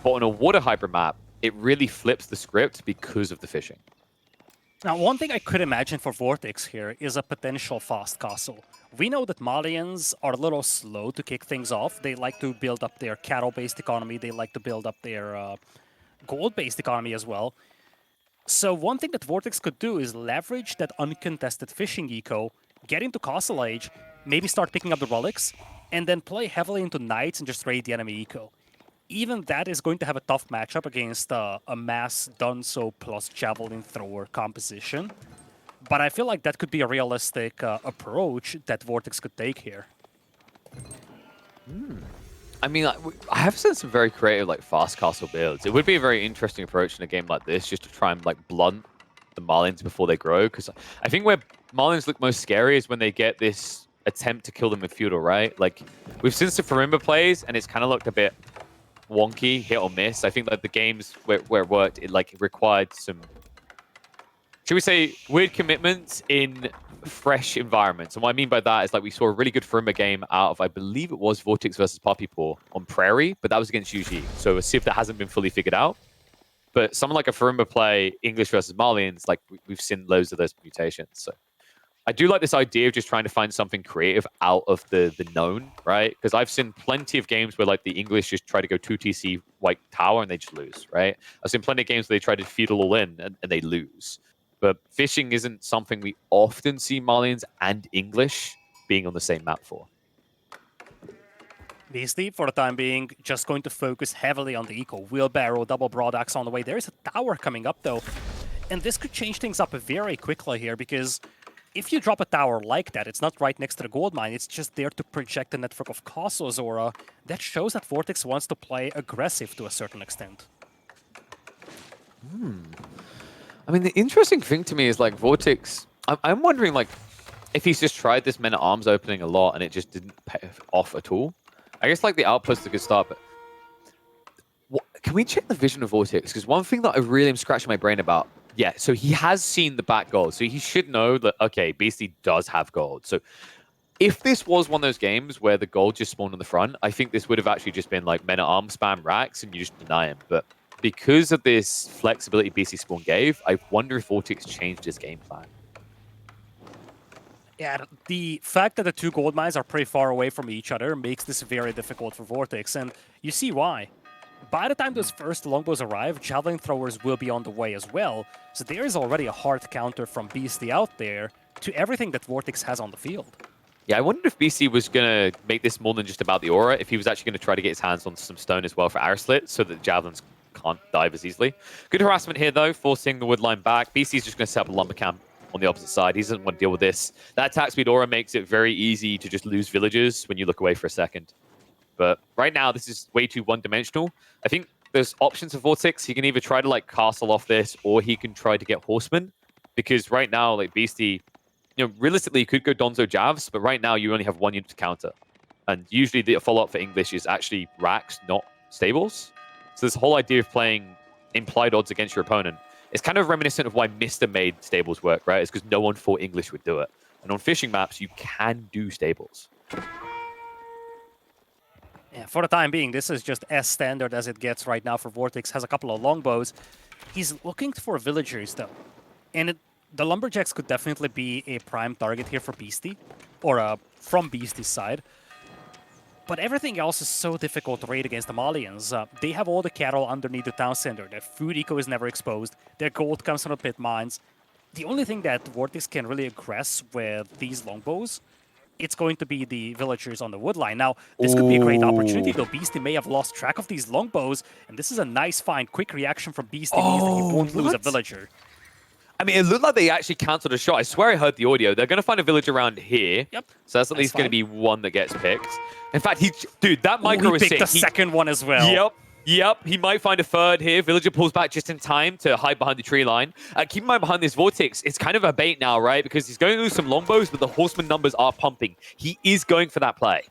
But on a water hyper map, it really flips the script because of the fishing. Now, one thing I could imagine for VortiX here is a potential fast castle. We know that Malians are a little slow to kick things off. They like to build up their cattle-based economy. They like to build up their gold-based economy as well. So one thing that VortiX could do is leverage that uncontested fishing eco, get into Castle Age, maybe start picking up the relics, and then play heavily into Knights and just raid the enemy eco. Even that is going to have a tough matchup against a mass Dunso plus Javelin Thrower composition. But I feel like that could be a realistic approach that VortiX could take here. I mean, I have seen some very creative, like, fast castle builds. It would be a very interesting approach in a game like this, just to try and, like, blunt the Marlins before they grow. Because I think where Marlins look most scary is when they get this attempt to kill them with feudal, right? Like, we've seen some Farimba plays, and it's kind of looked a bit wonky, hit or miss. I think that the games where it worked, it required some, should we say, weird commitments in fresh environments. And what I mean by that is, like, we saw a really good Farimba game out of, I believe it was VortiX versus Puppy Paw on Prairie, but that was against UG. So a civ that hasn't been fully figured out. But someone like a Farimba play, English versus Malians, like, we've seen loads of those mutations. So I do like this idea of just trying to find something creative out of the known, right? Because I've seen plenty of games where, like, the English just try to go 2TC White Tower and they just lose, right? I've seen plenty of games where they try to feudal all in and they lose. But fishing isn't something we often see Malians and English being on the same map for. Beasty, for the time being, just going to focus heavily on the eco. Wheelbarrow, double broad axe on the way. There is a tower coming up, though. And this could change things up very quickly here, because if you drop a tower like that, it's not right next to the gold mine, it's just there to project the network of castles, or that shows that VortiX wants to play aggressive to a certain extent. I mean, the interesting thing to me is, like, VortiX, I'm wondering, like, if he's just tried this Men at Arms opening a lot and it just didn't pay off at all. I guess, like, the outpost is a good start, but can we check the vision of VortiX? Because one thing that I really am scratching my brain about, yeah, so he has seen the back gold, so he should know that, okay, Beasty does have gold. So if this was one of those games where the gold just spawned on the front, I think this would have actually just been, like, Men at Arms spam racks and you just deny him. But because of this flexibility BC Spawn gave, I wonder if VortiX changed his game plan. Yeah, the fact that the 2 gold mines are pretty far away from each other makes this very difficult for VortiX, and you see why. By the time those first longbows arrive, Javelin Throwers will be on the way as well, so there is already a hard counter from Beasty out there to everything that VortiX has on the field. Yeah, I wondered if BC was going to make this more than just about the aura, if he was actually going to try to get his hands on some stone as well for Arrow Slit, so that Javelins can't dive as easily. Good harassment here, though, forcing the wood line back. Beasty's just going to set up a lumber camp on the opposite side. He doesn't want to deal with this. That attack speed aura makes it very easy to just lose villagers when you look away for a second. But right now, this is way too one-dimensional. I think there's options for VortiX. He can either try to like castle off this, or he can try to get horsemen. Because right now, like Beasty, realistically, you could go Donzo Javs, but right now you only have one unit to counter. And usually the follow-up for English is actually racks, not stables. So this whole idea of playing implied odds against your opponent is kind of reminiscent of why Mr. made stables work, right? It's because no one thought English would do it. And on fishing maps, you can do stables. Yeah, for the time being, this is just as standard as it gets right now for VortiX. Has a couple of longbows. He's looking for villagers, though. And the lumberjacks could definitely be a prime target here for Beasty, or from Beasty's side. But everything else is so difficult to raid against the Malians. They have all the cattle underneath the town center. Their food eco is never exposed. Their gold comes from the pit mines. The only thing that VortiX can really aggress with these longbows, it's going to be the villagers on the wood line. Now, this could be a great opportunity, though Beasty may have lost track of these longbows, and this is a nice find. Quick reaction from Beasty means that he won't lose a villager. I mean, it looked like they actually cancelled a shot. I swear I heard the audio. They're going to find a village around here. Yep. So that's at least going to be one that gets picked. In fact, dude, that micro is sick. He picked the second one as well. Yep. He might find a third here. Villager pulls back just in time to hide behind the tree line. Keep in mind, behind this VortiX, it's kind of a bait now, right? Because he's going to lose some longbows, but the horseman numbers are pumping. He is going for that play.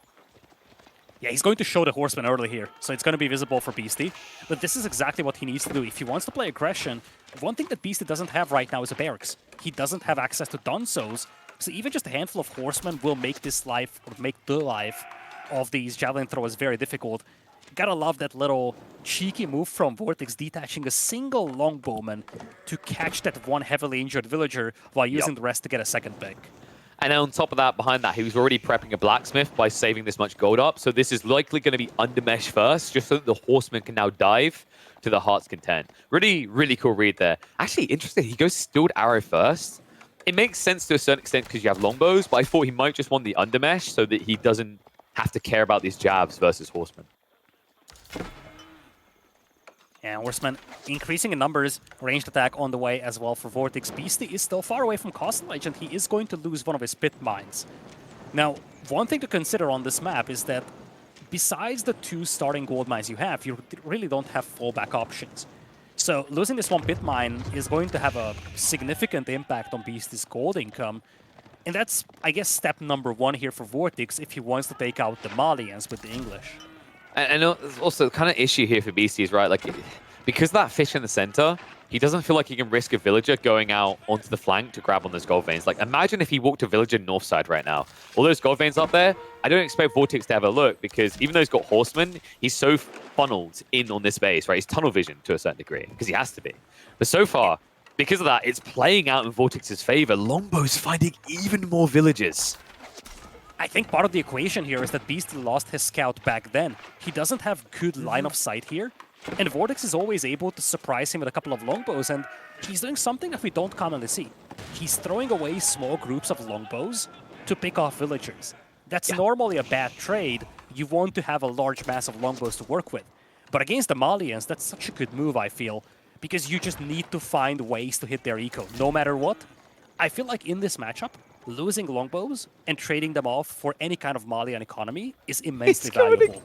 Yeah, he's going to show the horseman early here, so it's going to be visible for Beasty. But this is exactly what he needs to do. If he wants to play aggression, one thing that Beasty doesn't have right now is a barracks. He doesn't have access to Donzos, so even just a handful of horsemen will make this life, or make the life of these javelin throwers very difficult. Gotta love that little cheeky move from VortiX, detaching a single longbowman to catch that one heavily injured villager while using the rest to get a second pick. And on top of that, behind that, he was already prepping a blacksmith by saving this much gold up. So this is likely going to be under mesh first, just so that the horseman can now dive to the heart's content. Really, really cool read there. Actually, interesting. He goes stilled arrow first. It makes sense to a certain extent because you have longbows, but I thought he might just want the under mesh so that he doesn't have to care about these jabs versus horsemen. And horsemen increasing in numbers, ranged attack on the way as well for VortiX. Beasty is still far away from Castle Age, and he is going to lose one of his pit mines. Now, one thing to consider on this map is that besides the two starting gold mines you really don't have fallback options. So losing this one pit mine is going to have a significant impact on Beasty's gold income. And that's, I guess, step number one here for VortiX if he wants to take out the Malians with the English. And also, the kind of issue here for Beasty is, right, like, because of that fish in the center, he doesn't feel like he can risk a villager going out onto the flank to grab on those gold veins. Like, imagine if he walked a villager north side right now. All those gold veins up there, I don't expect VortiX to have a look, because even though he's got horsemen, he's so funneled in on this base, right? He's tunnel vision to a certain degree, because he has to be. But so far, because of that, it's playing out in VortiX's favor. Longbow's finding even more villagers. I think part of the equation here is that Beasty lost his scout back then. He doesn't have good line of sight here, and VortiX is always able to surprise him with a couple of longbows, and he's doing something that we don't commonly see. He's throwing away small groups of longbows to pick off villagers. That's normally a bad trade. You want to have a large mass of longbows to work with. But against the Malians, that's such a good move, I feel, because you just need to find ways to hit their eco, no matter what. I feel like in this matchup, losing longbows and trading them off for any kind of Malian economy is immensely valuable.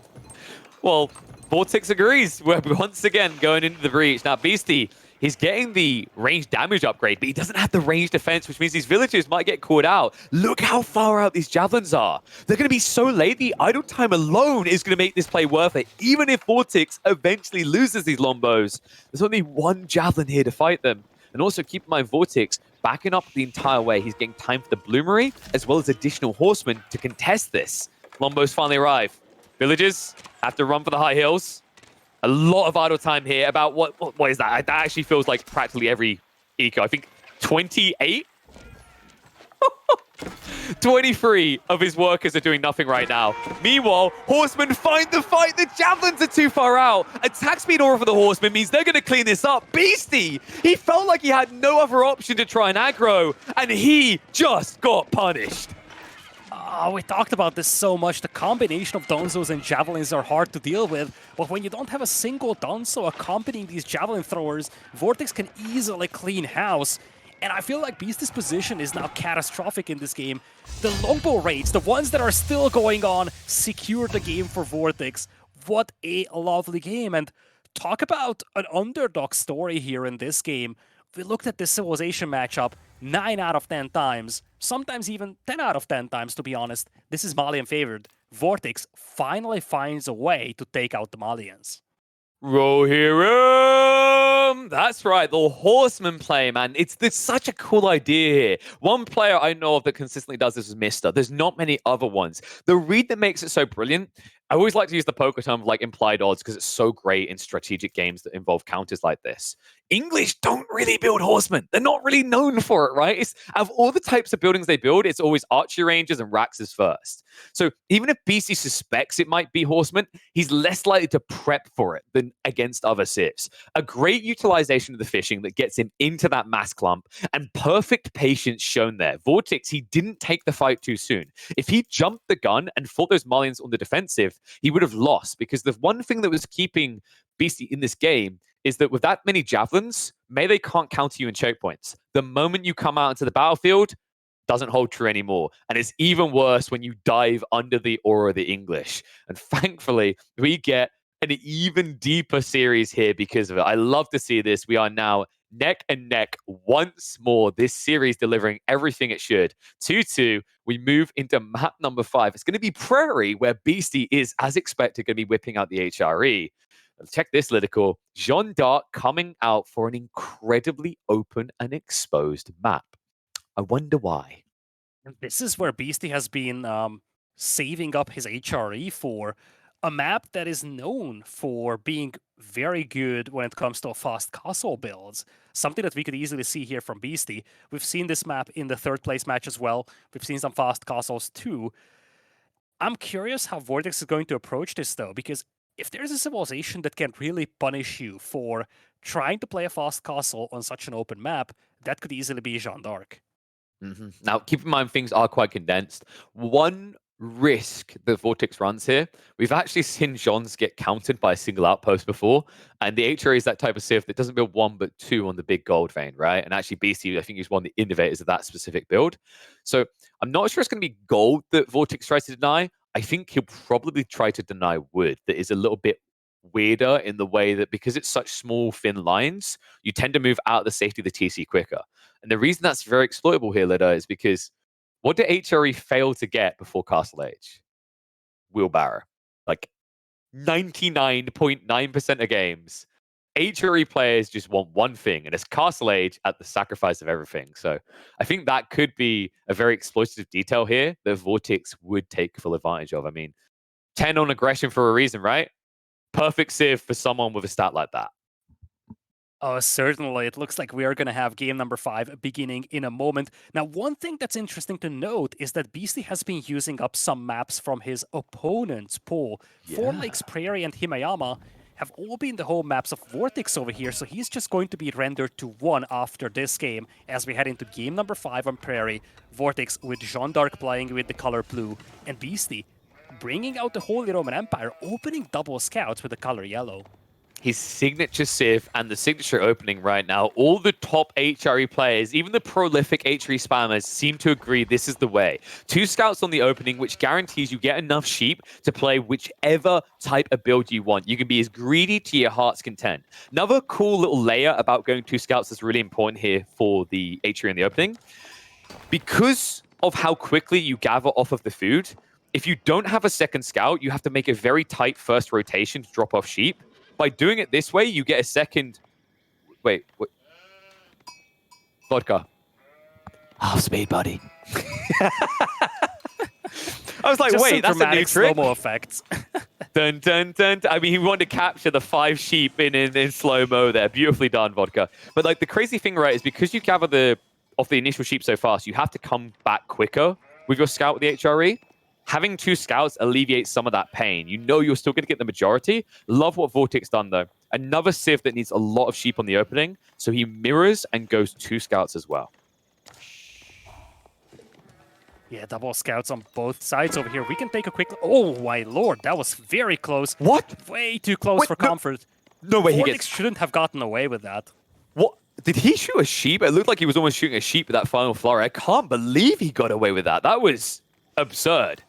Well, VortiX agrees. We're once again going into the breach. Now, Beasty, he's getting the range damage upgrade, but he doesn't have the range defense, which means these villagers might get caught out. Look how far out these javelins are. They're going to be so late. The idle time alone is going to make this play worth it, even if VortiX eventually loses these longbows. There's only one javelin here to fight them. And also keep in mind, VortiX backing up the entire way. He's getting time for the bloomery, as well as additional horsemen to contest this. Longbows finally arrive. Villagers have to run for the high hills. A lot of idle time here. About what is that? That actually feels like practically every eco. I think 28? 23 of his workers are doing nothing right now. Meanwhile, horsemen find the fight. The javelins are too far out. Attack speed aura for the horsemen means they're going to clean this up. Beasty, he felt like he had no other option to try and aggro, and he just got punished. Oh, we talked about this so much. The combination of Donzos and Javelins are hard to deal with, but when you don't have a single Donzo accompanying these Javelin throwers, VortiX can easily clean house. And I feel like Beasty's position is now catastrophic in this game. The longbow raids, the ones that are still going on, secure the game for VortiX. What a lovely game. And talk about an underdog story here in this game. We looked at this Civilization matchup 9 out of 10 times, sometimes even 10 out of 10 times, to be honest. This is Malian favored. VortiX finally finds a way to take out the Malians. Rohirrim! That's right, the Horseman play, man. It's such a cool idea here. One player I know of that consistently does this is Mister. There's not many other ones. The read that makes it so brilliant, I always like to use the poker term of like implied odds because it's so great in strategic games that involve counters like this. English don't really build horsemen. They're not really known for it, right? It's, of all the types of buildings they build, it's always archery ranges and Raxes first. So even if BC suspects it might be horsemen, he's less likely to prep for it than against other civs. A great utilization of the fishing that gets him into that mass clump and perfect patience shown there. VortiX, he didn't take the fight too soon. If he jumped the gun and fought those Malians on the defensive, he would have lost because the one thing that was keeping Beasty in this game is that with that many javelins, Melee can't counter you in choke points. The moment you come out into the battlefield, doesn't hold true anymore. And it's even worse when you dive under the aura of the English. And thankfully, we get an even deeper series here because of it. I love to see this. We are now neck and neck once more. This series delivering everything it should. 2-2. We move into map number 5. It's going to be Prairie, where Beasty is, as expected, going to be whipping out the HRE. Check this, LidaKor. Jeanne d'Arc coming out for an incredibly open and exposed map. I wonder why. And this is where Beasty has been saving up his HRE for a map that is known for being very good when it comes to fast castle builds. Something that we could easily see here from Beasty. We've seen this map in the third place match as well. We've seen some fast castles too. I'm curious how VortiX is going to approach this though, because if there's a civilization that can really punish you for trying to play a fast castle on such an open map, that could easily be Jeanne d'Arc. Now, keep in mind, things are quite condensed. One risk that VortiX runs here, we've actually seen Jean's get countered by a single outpost before, and the HRE is that type of civ that doesn't build 1 but 2 on the big gold vein, right? And actually, BC, I think, he's one of the innovators of that specific build. So I'm not sure it's going to be gold that VortiX tries to deny. I think he'll probably try to deny wood that is a little bit weirder in the way that because it's such small, thin lines, you tend to move out of the safety of the TC quicker. And the reason that's very exploitable here, Lida, is because what did HRE fail to get before Castle Age? Wheelbarrow. Like 99.9% of games, HRE players just want one thing, and it's Castle Age at the sacrifice of everything. So I think that could be a very exploitative detail here that VortiX would take full advantage of. I mean, 10 on aggression for a reason, right? Perfect civ for someone with a stat like that. Oh, certainly. It looks like we are going to have game number 5 beginning in a moment. Now, one thing that's interesting to note is that Beasty has been using up some maps from his opponent's pool. Yeah. 4 Lakes, Prairie, and Himayama have all been the home maps of VortiX over here, so he's just going to be rendered to 1 after this game as we head into game number 5 on Prairie. VortiX with Jeanne d'Arc playing with the color blue, and Beasty bringing out the Holy Roman Empire, opening double scouts with the color yellow. His signature civ and the signature opening right now, all the top HRE players, even the prolific HRE spammers, seem to agree this is the way. 2 scouts on the opening, which guarantees you get enough sheep to play whichever type of build you want. You can be as greedy to your heart's content. Another cool little layer about going 2 scouts that's really important here for the HRE in the opening. Because of how quickly you gather off of the food, if you don't have a second scout, you have to make a very tight first rotation to drop off sheep. By doing it this way, you get a second... Wait. Vodka. Half speed, buddy. I was like, Just wait, that's a new trick? slow-mo effects. Dun, dun, dun, dun. I mean, he wanted to capture the 5 sheep in slow-mo there. Beautifully done, Vodka. But like the crazy thing, right, is because you gather off the initial sheep so fast, you have to come back quicker with your scout with the HRE. Having 2 scouts alleviates some of that pain. You know you're still going to get the majority. Love what VortiX done, though. Another civ that needs a lot of sheep on the opening, so he mirrors and goes 2 scouts as well. Yeah, double scouts on both sides over here. We can take a quick... Oh, my lord, that was very close. What? Way too close Wait, for no- comfort. No way he VortiX gets... shouldn't have gotten away with that. What? Did he shoot a sheep? It looked like he was almost shooting a sheep with that final flurry. I can't believe he got away with that. That was absurd.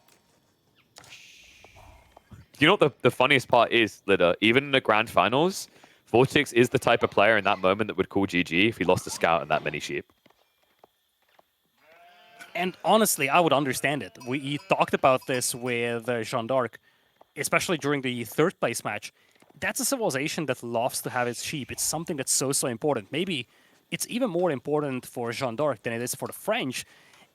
You know what the funniest part is, Lida? Even in the grand finals, VortiX is the type of player in that moment that would call GG if he lost a scout and that many sheep. And honestly, I would understand it. We talked about this with Jeanne d'Arc, especially during the third place match. That's a civilization that loves to have its sheep. It's something that's so important. Maybe it's even more important for Jeanne d'Arc than it is for the French.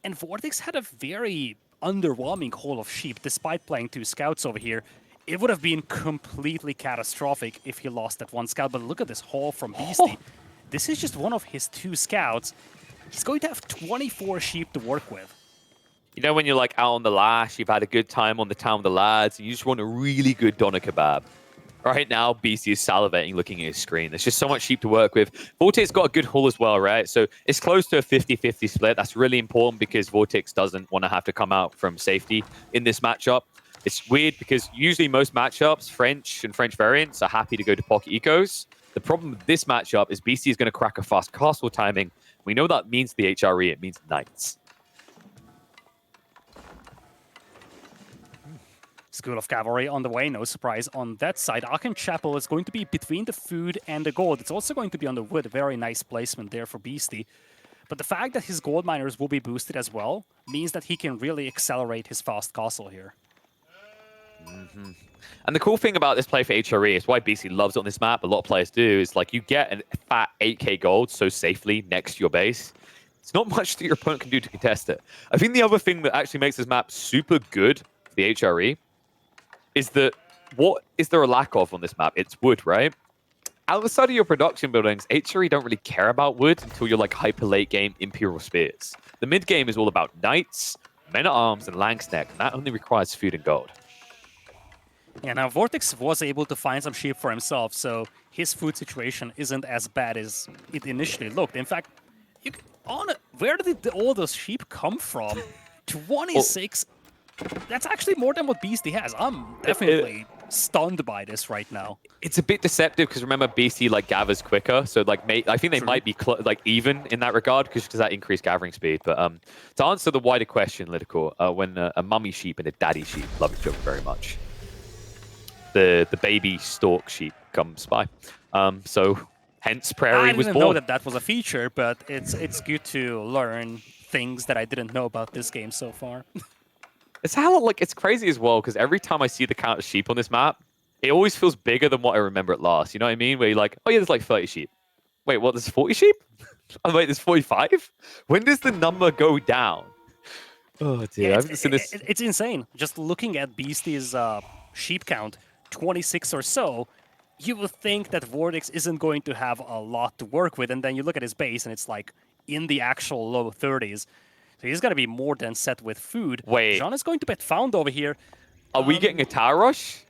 And VortiX had a very underwhelming haul of sheep, despite playing 2 scouts over here. It would have been completely catastrophic if he lost that 1 scout. But look at this haul from Beasty. This is just one of his 2 scouts. He's going to have 24 sheep to work with. You know when you're like out on the lash, you've had a good time on the town with the lads, and you just want a really good doner kebab. Right now, Beasty is salivating looking at his screen. There's just so much sheep to work with. VortiX got a good haul as well, right? So it's close to a 50-50 split. That's really important because VortiX doesn't want to have to come out from safety in this matchup. It's weird because usually most matchups, French and French variants, are happy to go to pocket ecos. The problem with this matchup is Beasty is going to crack a fast castle timing. We know that means the HRE, it means knights. School of Cavalry on the way, no surprise on that side. Aachen Chapel is going to be between the food and the gold. It's also going to be on the wood. Very nice placement there for Beasty. But the fact that his gold miners will be boosted as well means that he can really accelerate his fast castle here. And the cool thing about this play for HRE is why Beasty loves it on this map, a lot of players do, is like you get a fat 8k gold so safely next to your base. It's not much that your opponent can do to contest it. I think the other thing that actually makes this map super good for the HRE is that what is there a lack of on this map? It's wood, right? Outside of your production buildings, HRE don't really care about wood until you're like hyper late game Imperial Spears. The mid game is all about knights, men-at-arms, and Langsneck, and that only requires food and gold. Yeah, now VortiX was able to find some sheep for himself, so his food situation isn't as bad as it initially looked. In fact, where did all those sheep come from? 26. That's actually more than what Beasty has. I'm definitely stunned by this right now. It's a bit deceptive because remember Beasty like gathers quicker, so like I think they might be like even in that regard because that increased gathering speed. But to answer the wider question, LidaKor, when a mummy sheep and a daddy sheep love each other very much, the baby stork sheep comes by. So hence Prairie was born. I didn't know that that was a feature, but it's good to learn things that I didn't know about this game so far. It's how like it's crazy as well because every time I see the count of sheep on this map, it always feels bigger than what I remember it last. You know what I mean? Where you're like, oh yeah, there's like 30 sheep. Wait, what? There's 40 sheep? Oh wait, there's 45. When does the number go down? Oh dear, Yeah, I haven't seen this. It's insane. Just looking at Beasty's sheep count, 26 or so, you would think that VortiX isn't going to have a lot to work with, and then you look at his base and it's like in the actual low 30s. So he's going to be more than set with food. Wait. Jean is going to get found over here. Are we getting a tower rush?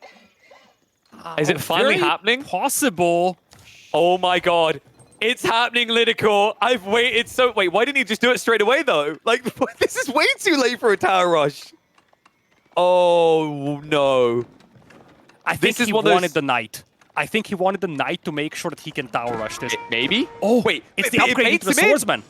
Is it finally happening? Possible. Oh my god. It's happening, LidaKor. I've waited so... Wait, why didn't he just do it straight away, though? Like, this is way too late for a tower rush. Oh, no. I think he wanted the knight. I think he wanted the knight to make sure that he can tower rush this. Maybe? Oh, wait. It's the upgrade to the swordsman.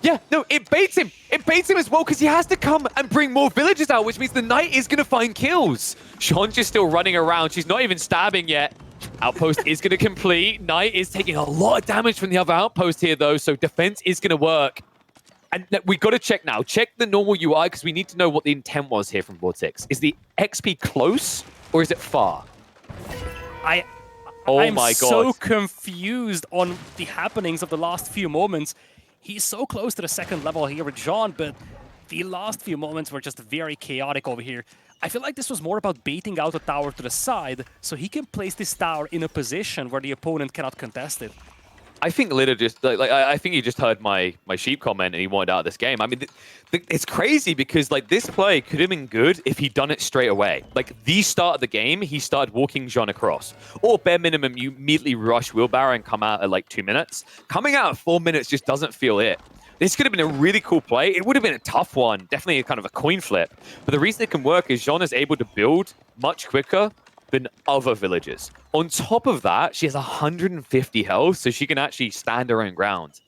Yeah, no, it baits him. It baits him as well because he has to come and bring more villagers out, which means the knight is going to find kills. Sean's just still running around. She's not even stabbing yet. Outpost is going to complete. Knight is taking a lot of damage from the other outpost here, though, so defense is going to work. And we got to check now. Check the normal UI because we need to know what the intent was here from VortiX. Is the XP close or is it far? I'm so confused on the happenings of the last few moments. He's so close to the second level here with Jean, but the last few moments were just very chaotic over here. I feel like this was more about baiting out the tower to the side so he can place this tower in a position where the opponent cannot contest it. I think Lida just I think he just heard my sheep comment and he wanted out of this game. I mean, it's crazy because like this play could have been good if he'd done it straight away. Like the start of the game, he started walking Jean across, or bare minimum, you immediately rush wheelbarrow and come out at like 2 minutes. Coming out at 4 minutes just doesn't feel it. This could have been a really cool play. It would have been a tough one, definitely a kind of a coin flip. But the reason it can work is Jean is able to build much quicker than other villagers. On top of that, she has 150 health, so she can actually stand her own ground.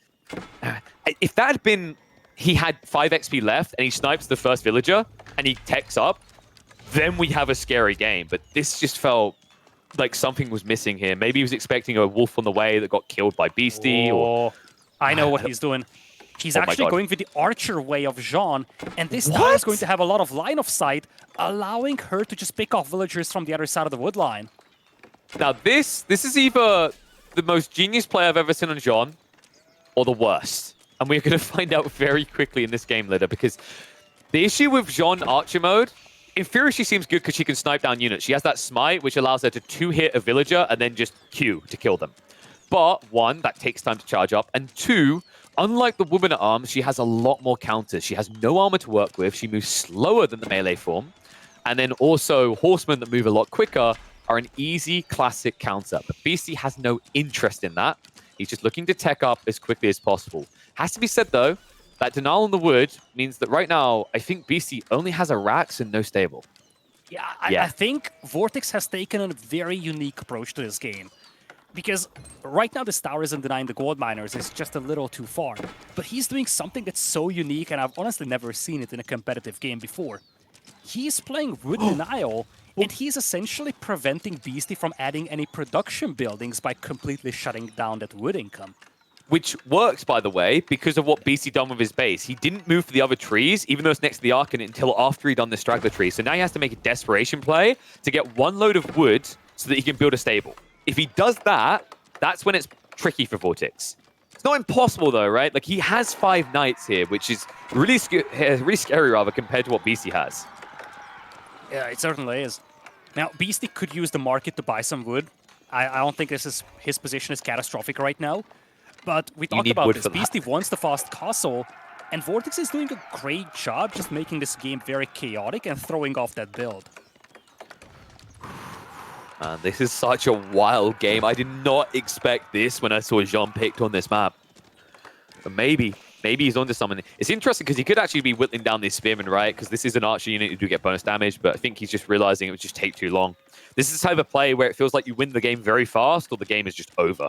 If that had been, he had 5 XP left and he snipes the first villager and he techs up, then we have a scary game. But this just felt like something was missing here. Maybe he was expecting a wolf on the way that got killed by Beasty. Or I know what he's doing. He's actually going with the archer way of Jean, and this tower is going to have a lot of line of sight, allowing her to just pick off villagers from the other side of the wood line. Now this is either the most genius play I've ever seen on Jean, or the worst. And we're going to find out very quickly in this game, Lida, because the issue with Jean Archer mode, in theory she seems good because she can snipe down units. She has that smite, which allows her to 2-hit a villager and then just Q to kill them. But 1, that takes time to charge up, and 2, unlike the woman at arms, she has a lot more counters. She has no armor to work with. She moves slower than the melee form. And then also horsemen that move a lot quicker are an easy classic counter. But Beasty has no interest in that. He's just looking to tech up as quickly as possible. Has to be said, though, that denial in the wood means that right now, I think Beasty only has a Rax and no stable. Yeah, I think VortiX has taken a very unique approach to this game. Because right now this tower isn't denying the gold miners, it's just a little too far. But he's doing something that's so unique, and I've honestly never seen it in a competitive game before. He's playing wood denial, and he's essentially preventing Beasty from adding any production buildings by completely shutting down that wood income. Which works, by the way, because of what Beasty done with his base. He didn't move for the other trees, even though it's next to the Arcanid, until after he done the straggler tree. So now he has to make a desperation play to get 1 load of wood so that he can build a stable. If he does that, that's when it's tricky for VortiX. It's not impossible, though, right? Like, he has 5 knights here, which is really scary, rather, compared to what Beasty has. Yeah, it certainly is. Now, Beasty could use the market to buy some wood. I don't think his position is catastrophic right now. But we talked about this. Beasty wants the fast castle, and VortiX is doing a great job just making this game very chaotic and throwing off that build. Man, this is such a wild game. I did not expect this when I saw Jean picked on this map. But maybe he's onto something. It's interesting because he could actually be whittling down this spearman, right? Because this is an archer unit who do get bonus damage, but I think he's just realizing it would just take too long. This is the type of play where it feels like you win the game very fast or the game is just over.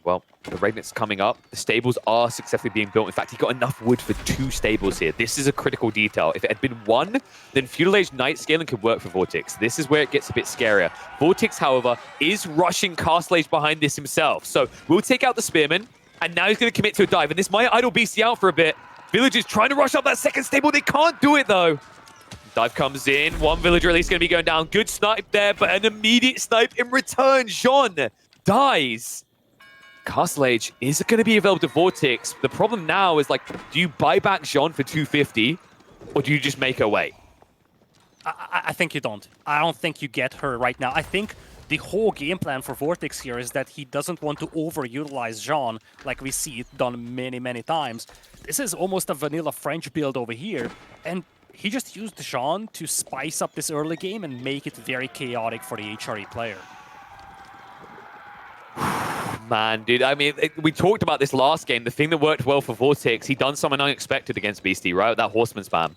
Well, the Regnit's coming up. The stables are successfully being built. In fact, he got enough wood for 2 stables here. This is a critical detail. If it had been 1, then Feudal Age Knight scaling could work for VortiX. This is where it gets a bit scarier. VortiX, however, is rushing Castle Age behind this himself. So we'll take out the Spearman, and now he's going to commit to a dive. And this might idle Beasty out for a bit. Villagers trying to rush up that second stable. They can't do it, though. Dive comes in. 1 villager at least going to be going down. Good snipe there, but an immediate snipe in return. Jean dies. Castle Age is going to be available to VortiX. The problem now is, like, do you buy back Jean for 250, or do you just make her wait? I think you don't. I don't think you get her right now. I think the whole game plan for VortiX here is that he doesn't want to overutilize Jean, like we see it done many, many times. This is almost a vanilla French build over here, and he just used Jean to spice up this early game and make it very chaotic for the HRE player. Man, dude, I mean, we talked about this last game. The thing that worked well for VortiX, he done something unexpected against Beasty, right? That horseman spam.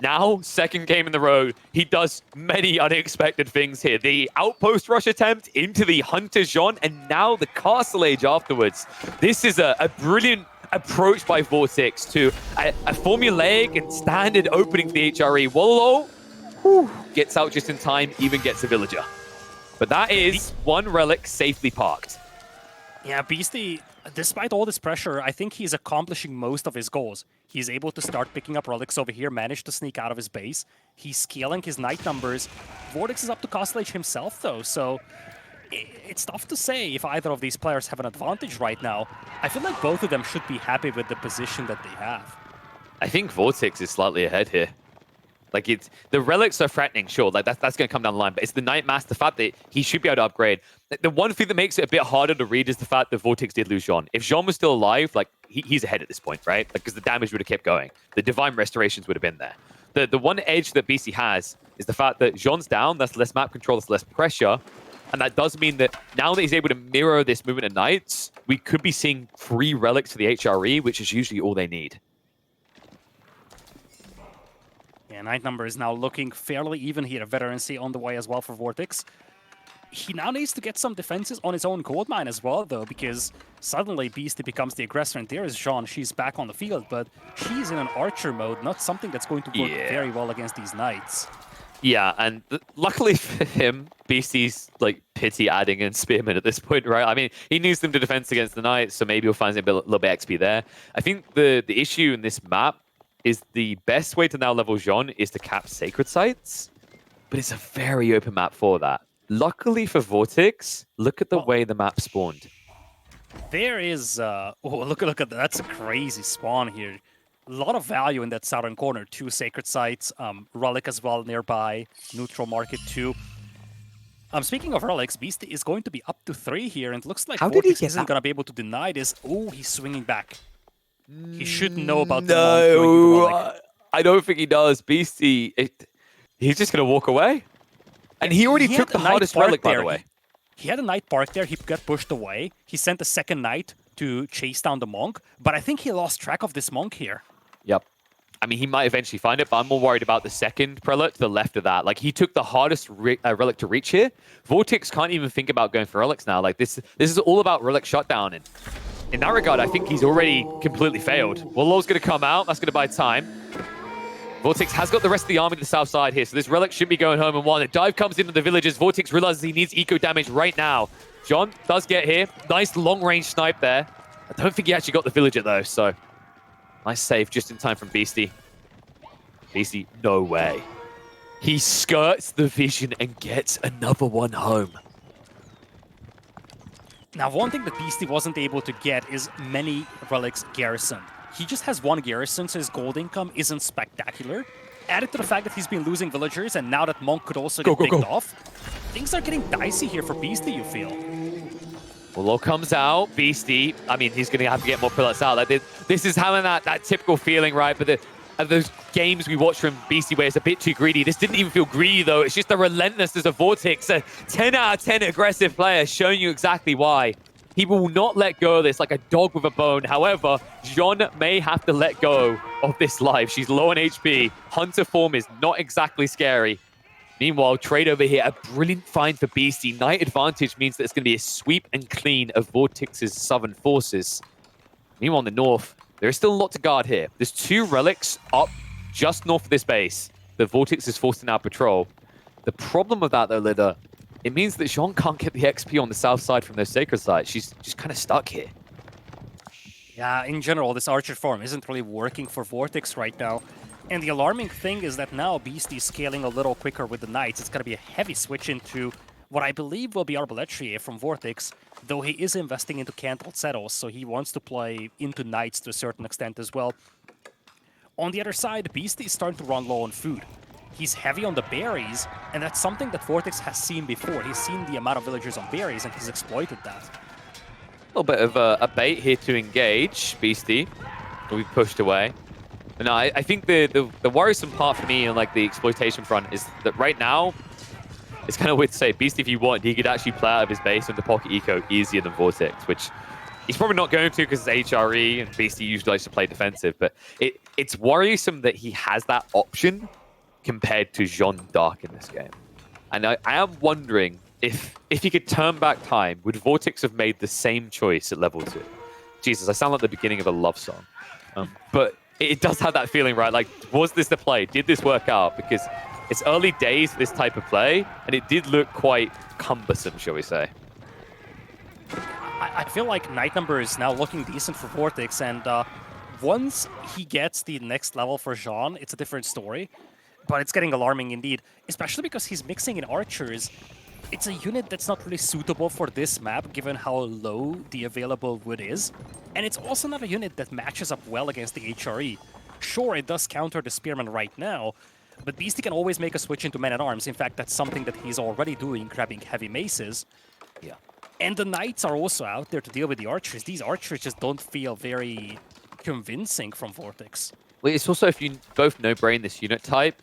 Now, second game in the row, he does many unexpected things here. The outpost rush attempt into the Hunter Jean, and now the Castle Age afterwards. This is a brilliant approach by VortiX to a formulaic and standard opening for the HRE. Wololo gets out just in time, even gets a villager. But that is 1 relic safely parked. Yeah, Beasty, despite all this pressure, I think he's accomplishing most of his goals. He's able to start picking up relics over here, managed to sneak out of his base. He's scaling his knight numbers. VortiX is up to Castle Age himself, though, so it's tough to say if either of these players have an advantage right now. I feel like both of them should be happy with the position that they have. I think VortiX is slightly ahead here. Like, the relics are threatening, sure, like that's going to come down the line, but it's the Knight Master, the fact that he should be able to upgrade. The one thing that makes it a bit harder to read is the fact that VortiX did lose Jean. If Jean was still alive, like, he's ahead at this point, right? Like, because the damage would have kept going. The Divine Restorations would have been there. The one edge that BC has is the fact that Jean's down, that's less map control, that's less pressure, and that does mean that now that he's able to mirror this movement of Knights, we could be seeing 3 relics to the HRE, which is usually all they need. Yeah, Night Number is now looking fairly even here. Veterancy on the way as well for VortiX. He now needs to get some defenses on his own gold mine as well, though, because suddenly Beasty becomes the aggressor, and there is Jean. She's back on the field, but she's in an archer mode, not something that's going to work very well against these knights. Yeah, and luckily for him, Beasty's like pity adding in Spearman at this point, right? I mean, he needs them to defense against the Knights, so maybe he'll find a little bit XP there. I think the issue in this map is the best way to now level Jean is to cap Sacred Sites, but it's a very open map for that. Luckily for VortiX, look at the way the map spawned. There is, oh, look at that. That's a crazy spawn here. A lot of value in that southern corner. 2 Sacred Sites, Relic as well nearby, Neutral Market 2. Speaking of relics, Beasty is going to be up to 3 here, and it looks like VortiX isn't going to be able to deny this. Oh, he's swinging back. He should know about the relic. I don't think he does. Beasty, he's just going to walk away. And he already took the hardest relic, by the way. He had a knight parked there. He got pushed away. He sent a second knight to chase down the monk, but I think he lost track of this monk here. Yep. I mean, he might eventually find it, but I'm more worried about the second prelate to the left of that. Like, he took the hardest relic to reach here. VortiX can't even think about going for relics now. Like, this is all about relic shutdown. And in that regard, I think he's already completely failed. Warlord's going to come out. That's going to buy time. VortiX has got the rest of the army to the south side here, so this relic should be going home in one. The dive comes into the villagers. VortiX realizes he needs eco damage right now. John does get here. Nice long-range snipe there. I don't think he actually got the villager, though, so nice save just in time from Beasty. Beasty, no way. He skirts the vision and gets another one home. Now, one thing that Beasty wasn't able to get is many relics garrison. He just has 1 garrison, so his gold income isn't spectacular. Added to the fact that he's been losing villagers, and now that Monk could also get picked off, things are getting dicey here for Beasty, you feel. Warlord comes out. Beasty, I mean, he's going to have to get more pillars out. Like this is having that typical feeling, right? But those games we watch from Beasty where it's a bit too greedy. This didn't even feel greedy, though. It's just the relentlessness of VortiX. A 10 out of 10 aggressive player showing you exactly why. He will not let go of this like a dog with a bone. However, Jean may have to let go of this life. She's low on HP. Hunter form is not exactly scary. Meanwhile, trade over here, a brilliant find for Beasty. Knight advantage means that it's going to be a sweep and clean of VortiX's southern forces. Meanwhile, in the north, there is still a lot to guard here. There's 2 relics up just north of this base that VortiX is forced to now patrol. The problem with that, though, Lida, it means that Jean can't get the XP on the south side from those sacred sites. She's just kind of stuck here. Yeah, in general, this archer farm isn't really working for VortiX right now. And the alarming thing is that now Beasty is scaling a little quicker with the knights. It's going to be a heavy switch into what I believe will be Arbaletier from VortiX, though he is investing into Cantled Settles, so he wants to play into knights to a certain extent as well. On the other side, Beasty is starting to run low on food. He's heavy on the berries, and that's something that VortiX has seen before. He's seen the amount of villagers on berries, and he's exploited that. A little bit of a bait here to engage Beasty. Will be pushed away. But no, I think the worrisome part for me on like the exploitation front is that right now, it's kind of weird to say, Beasty, if you want, he could actually play out of his base into pocket eco easier than VortiX, which he's probably not going to because it's HRE, and Beasty usually likes to play defensive, but it's worrisome that he has that option compared to Jean d'Arc in this game. And I am wondering if he could turn back time, would VortiX have made the same choice at level 2? Jesus, I sound like the beginning of a love song. But it does have that feeling, right? Like, was this the play? Did this work out? Because it's early days for this type of play, and it did look quite cumbersome, shall we say. I feel like Night Number is now looking decent for VortiX, and once he gets the next level for Jean, it's a different story. But it's getting alarming indeed, especially because he's mixing in archers. It's a unit that's not really suitable for this map, given how low the available wood is. And it's also not a unit that matches up well against the HRE. Sure, it does counter the Spearman right now, but Beasty can always make a switch into Men-at-Arms. In fact, that's something that he's already doing, grabbing heavy maces. Yeah. And the Knights are also out there to deal with the archers. These archers just don't feel very convincing from VortiX. Well, it's also, if you both no-brain this unit type,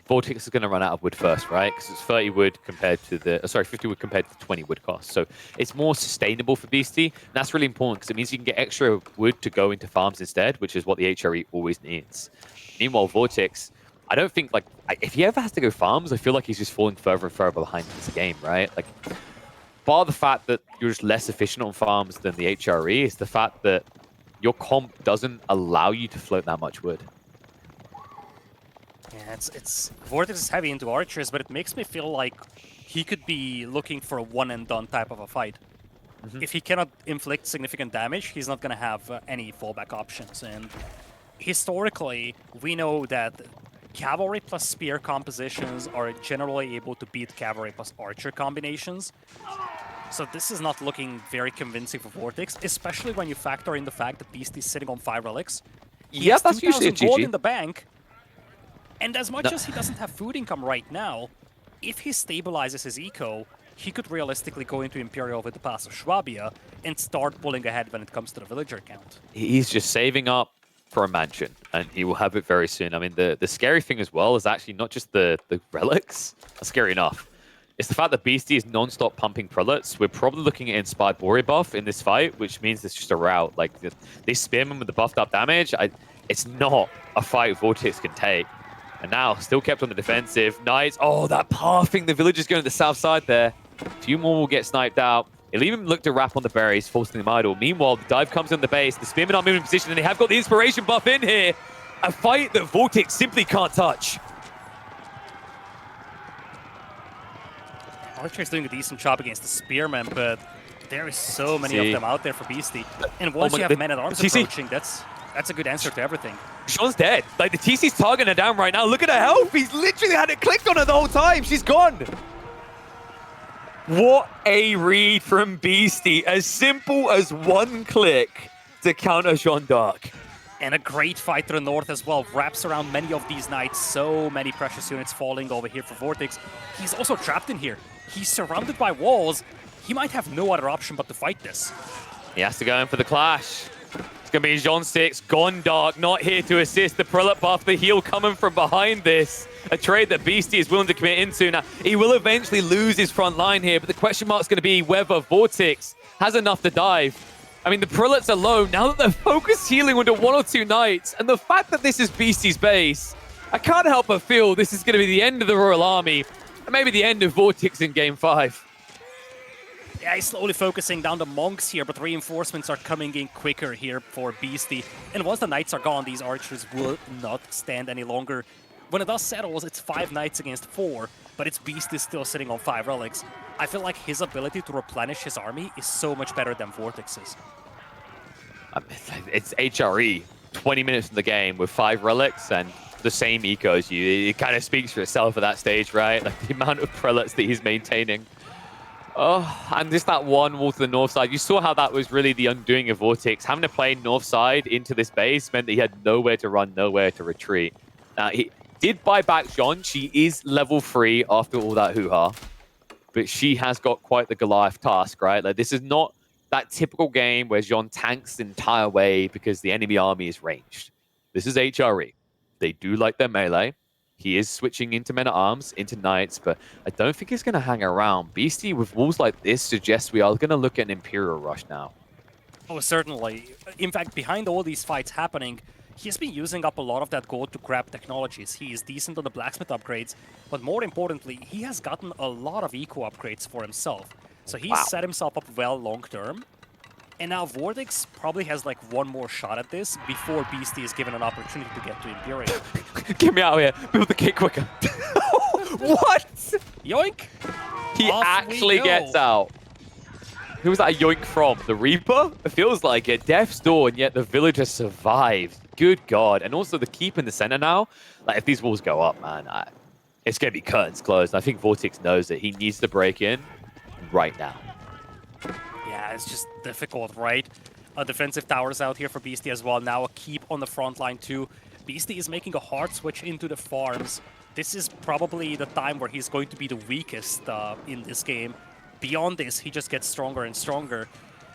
VortiX is going to run out of wood first, right? Because it's 30 wood compared to the, sorry, 50 wood compared to the 20 wood cost. So it's more sustainable for Beasty. And that's really important because it means you can get extra wood to go into farms instead, which is what the HRE always needs. Meanwhile, VortiX, I don't think, like, if he ever has to go farms, I feel like he's just falling further and further behind in this game, right? Like, bar the fact that you're just less efficient on farms than the HRE is the fact that your comp doesn't allow you to float that much wood. Yeah, it's VortiX is heavy into archers, but it makes me feel like he could be looking for a one-and-done type of a fight. If he cannot inflict significant damage, he's not going to have any fallback options. And historically, we know that cavalry plus spear compositions are generally able to beat cavalry plus archer combinations. So this is not looking very convincing for VortiX, especially when you factor in the fact that Beasty's sitting on 5 relics. He has That's usually a 2,000 gold GG. in the bank. And as much as he doesn't have food income right now, if he stabilizes his eco, he could realistically go into Imperial with the Pass of Schwabia and start pulling ahead when it comes to the villager count. He's just saving up for a mansion, and he will have it very soon. I mean, the scary thing as well is actually not just the relics. That's scary enough. It's the fact that Beasty is non-stop pumping prelates. We're probably looking at Inspired Warrior buff in this fight, which means it's just a rout. Like, they spearmen with the buffed up damage. It's not a fight VortiX can take. And now, still kept on the defensive. Knights, oh, that pathing. The villagers going to the south side there. 2 more will get sniped out. He'll even look to wrap on the berries, forcing them idle. Meanwhile, the dive comes on the base. The spearmen are moving in position, and they have got the inspiration buff in here. A fight that VortiX simply can't touch. Archer's doing a decent job against the spearmen, but there is so many of them out there for Beasty. And once you have men-at-arms approaching, that's a good answer to everything. Sean's dead. Like, the TC's targeting her down right now. Look at her health. He's literally had it clicked on her the whole time. She's gone. What a read from Beasty. As simple as one click to counter Jean d'Arc. And a great fight to the north as well. Wraps around many of these knights. So many precious units falling over here for VortiX. He's also trapped in here. He's surrounded by walls. He might have no other option but to fight this. He has to go in for the clash. It's going to be Jean 6, gone dark, not here to assist. The prelate buff, the heal coming from behind this. A trade that Beasty is willing to commit into. Now, he will eventually lose his front line here, but the question mark's going to be whether VortiX has enough to dive. I mean, the prelates alone, now that they're focused healing under 1 or 2 knights, and the fact that this is Beasty's base, I can't help but feel this is going to be the end of the Royal Army, and maybe the end of VortiX in Game 5. Yeah, he's slowly focusing down the monks here, but reinforcements are coming in quicker here for Beasty. And once the knights are gone, these archers will not stand any longer. When it does settles, it's 5 knights against 4, but it's Beasty still sitting on 5 relics. I feel like his ability to replenish his army is so much better than VortiX's. It's HRE, 20 minutes in the game with 5 relics and the same eco as you. It kind of speaks for itself at that stage, right? Like the amount of prelates that he's maintaining. Oh, and just that one wall to the north side. You saw how that was really the undoing of VortiX. Having to play north side into this base meant that he had nowhere to run, nowhere to retreat. Now, he did buy back Jean. She is level 3 after all that hoo-ha. But she has got quite the Goliath task, right? Like, this is not that typical game where Jean tanks the entire way because the enemy army is ranged. This is HRE. They do like their melee. He is switching into men-at-arms, into knights, but I don't think he's going to hang around. Beasty, with walls like this, suggests we are going to look at an Imperial rush now. Oh, certainly. In fact, behind all these fights happening, he's been using up a lot of that gold to grab technologies. He is decent on the blacksmith upgrades, but more importantly, he has gotten a lot of eco upgrades for himself. So he's set himself up well long-term. And now VortiX probably has like one more shot at this before Beasty is given an opportunity to get to Imperial. Get me out of here. Build the cake quicker. What? Yoink! He actually gets out. Who was that a yoink from? The Reaper? It feels like it. Death's Door, and yet the villager survived. Good God. And also the keep in the center now. Like, if these walls go up, man, it's going to be curtains closed. I think VortiX knows that he needs to break in right now. Yeah, it's just difficult, right? Defensive towers out here for Beasty as well. Now a keep on the front line too. Beasty is making a hard switch into the farms. This is probably the time where he's going to be the weakest in this game. Beyond this, he just gets stronger and stronger.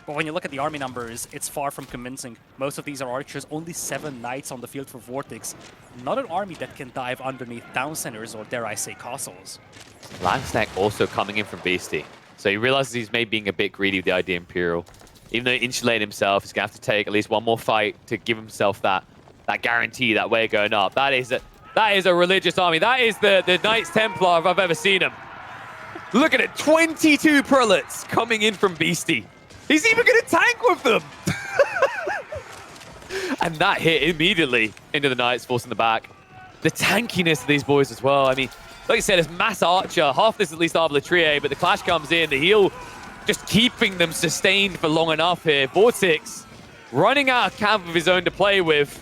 But when you look at the army numbers, it's far from convincing. Most of these are archers, only 7 knights on the field for VortiX. Not an army that can dive underneath town centers or, dare I say, castles. Langsnack also coming in from Beasty. So he realizes he's maybe being a bit greedy with the ID Imperial. Even though he insulated himself, he's going to have to take at least one more fight to give himself that guarantee, that way going up. That is a religious army. That is the Knights Templar if I've ever seen them. Look at it, 22 prelates coming in from Beasty. He's even going to tank with them. And that hit immediately into the Knights, forcing the back. The tankiness of these boys as well. I mean, like I said, it's mass archer. Half this at least Arbaletier, but the clash comes in. The heal just keeping them sustained for long enough here. VortiX running out of camp of his own to play with,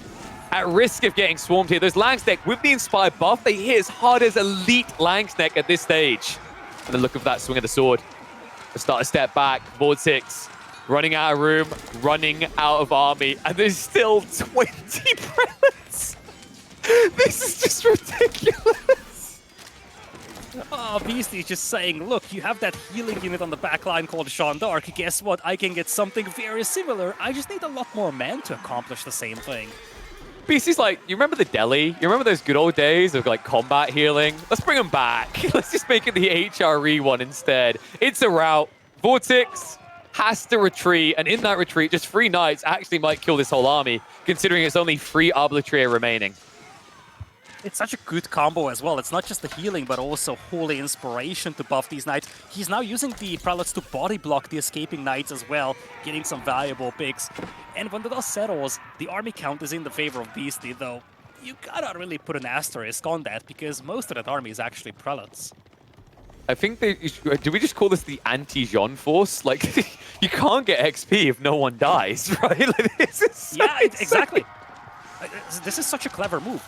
at risk of getting swarmed here. Those Langsneck, with the Inspired buff, they hit as hard as elite Langsneck at this stage. And then look at that swing of the sword. They start to step back. VortiX running out of room, running out of army, and there's still 20 prelates. This is just ridiculous. Oh, Beasty is just saying, look, you have that healing unit on the back line called Jeanne d'Arc. Guess what? I can get something very similar. I just need a lot more men to accomplish the same thing. Beasty's like, you remember the deli? You remember those good old days of like combat healing? Let's bring them back. Let's just make it the HRE one instead. It's a rout. VortiX has to retreat, and in that retreat, just 3 knights actually might kill this whole army, considering it's only 3 Arbaletier remaining. It's such a good combo as well. It's not just the healing, but also holy inspiration to buff these knights. He's now using the prelates to body block the escaping knights as well, getting some valuable picks. And when the dust settles, the army count is in the favor of Beasty, though you gotta really put an asterisk on that, because most of that army is actually prelates. I think do we just call this the anti-Jean force? Like, you can't get XP if no one dies, right? Like, this is so exactly. This is such a clever move.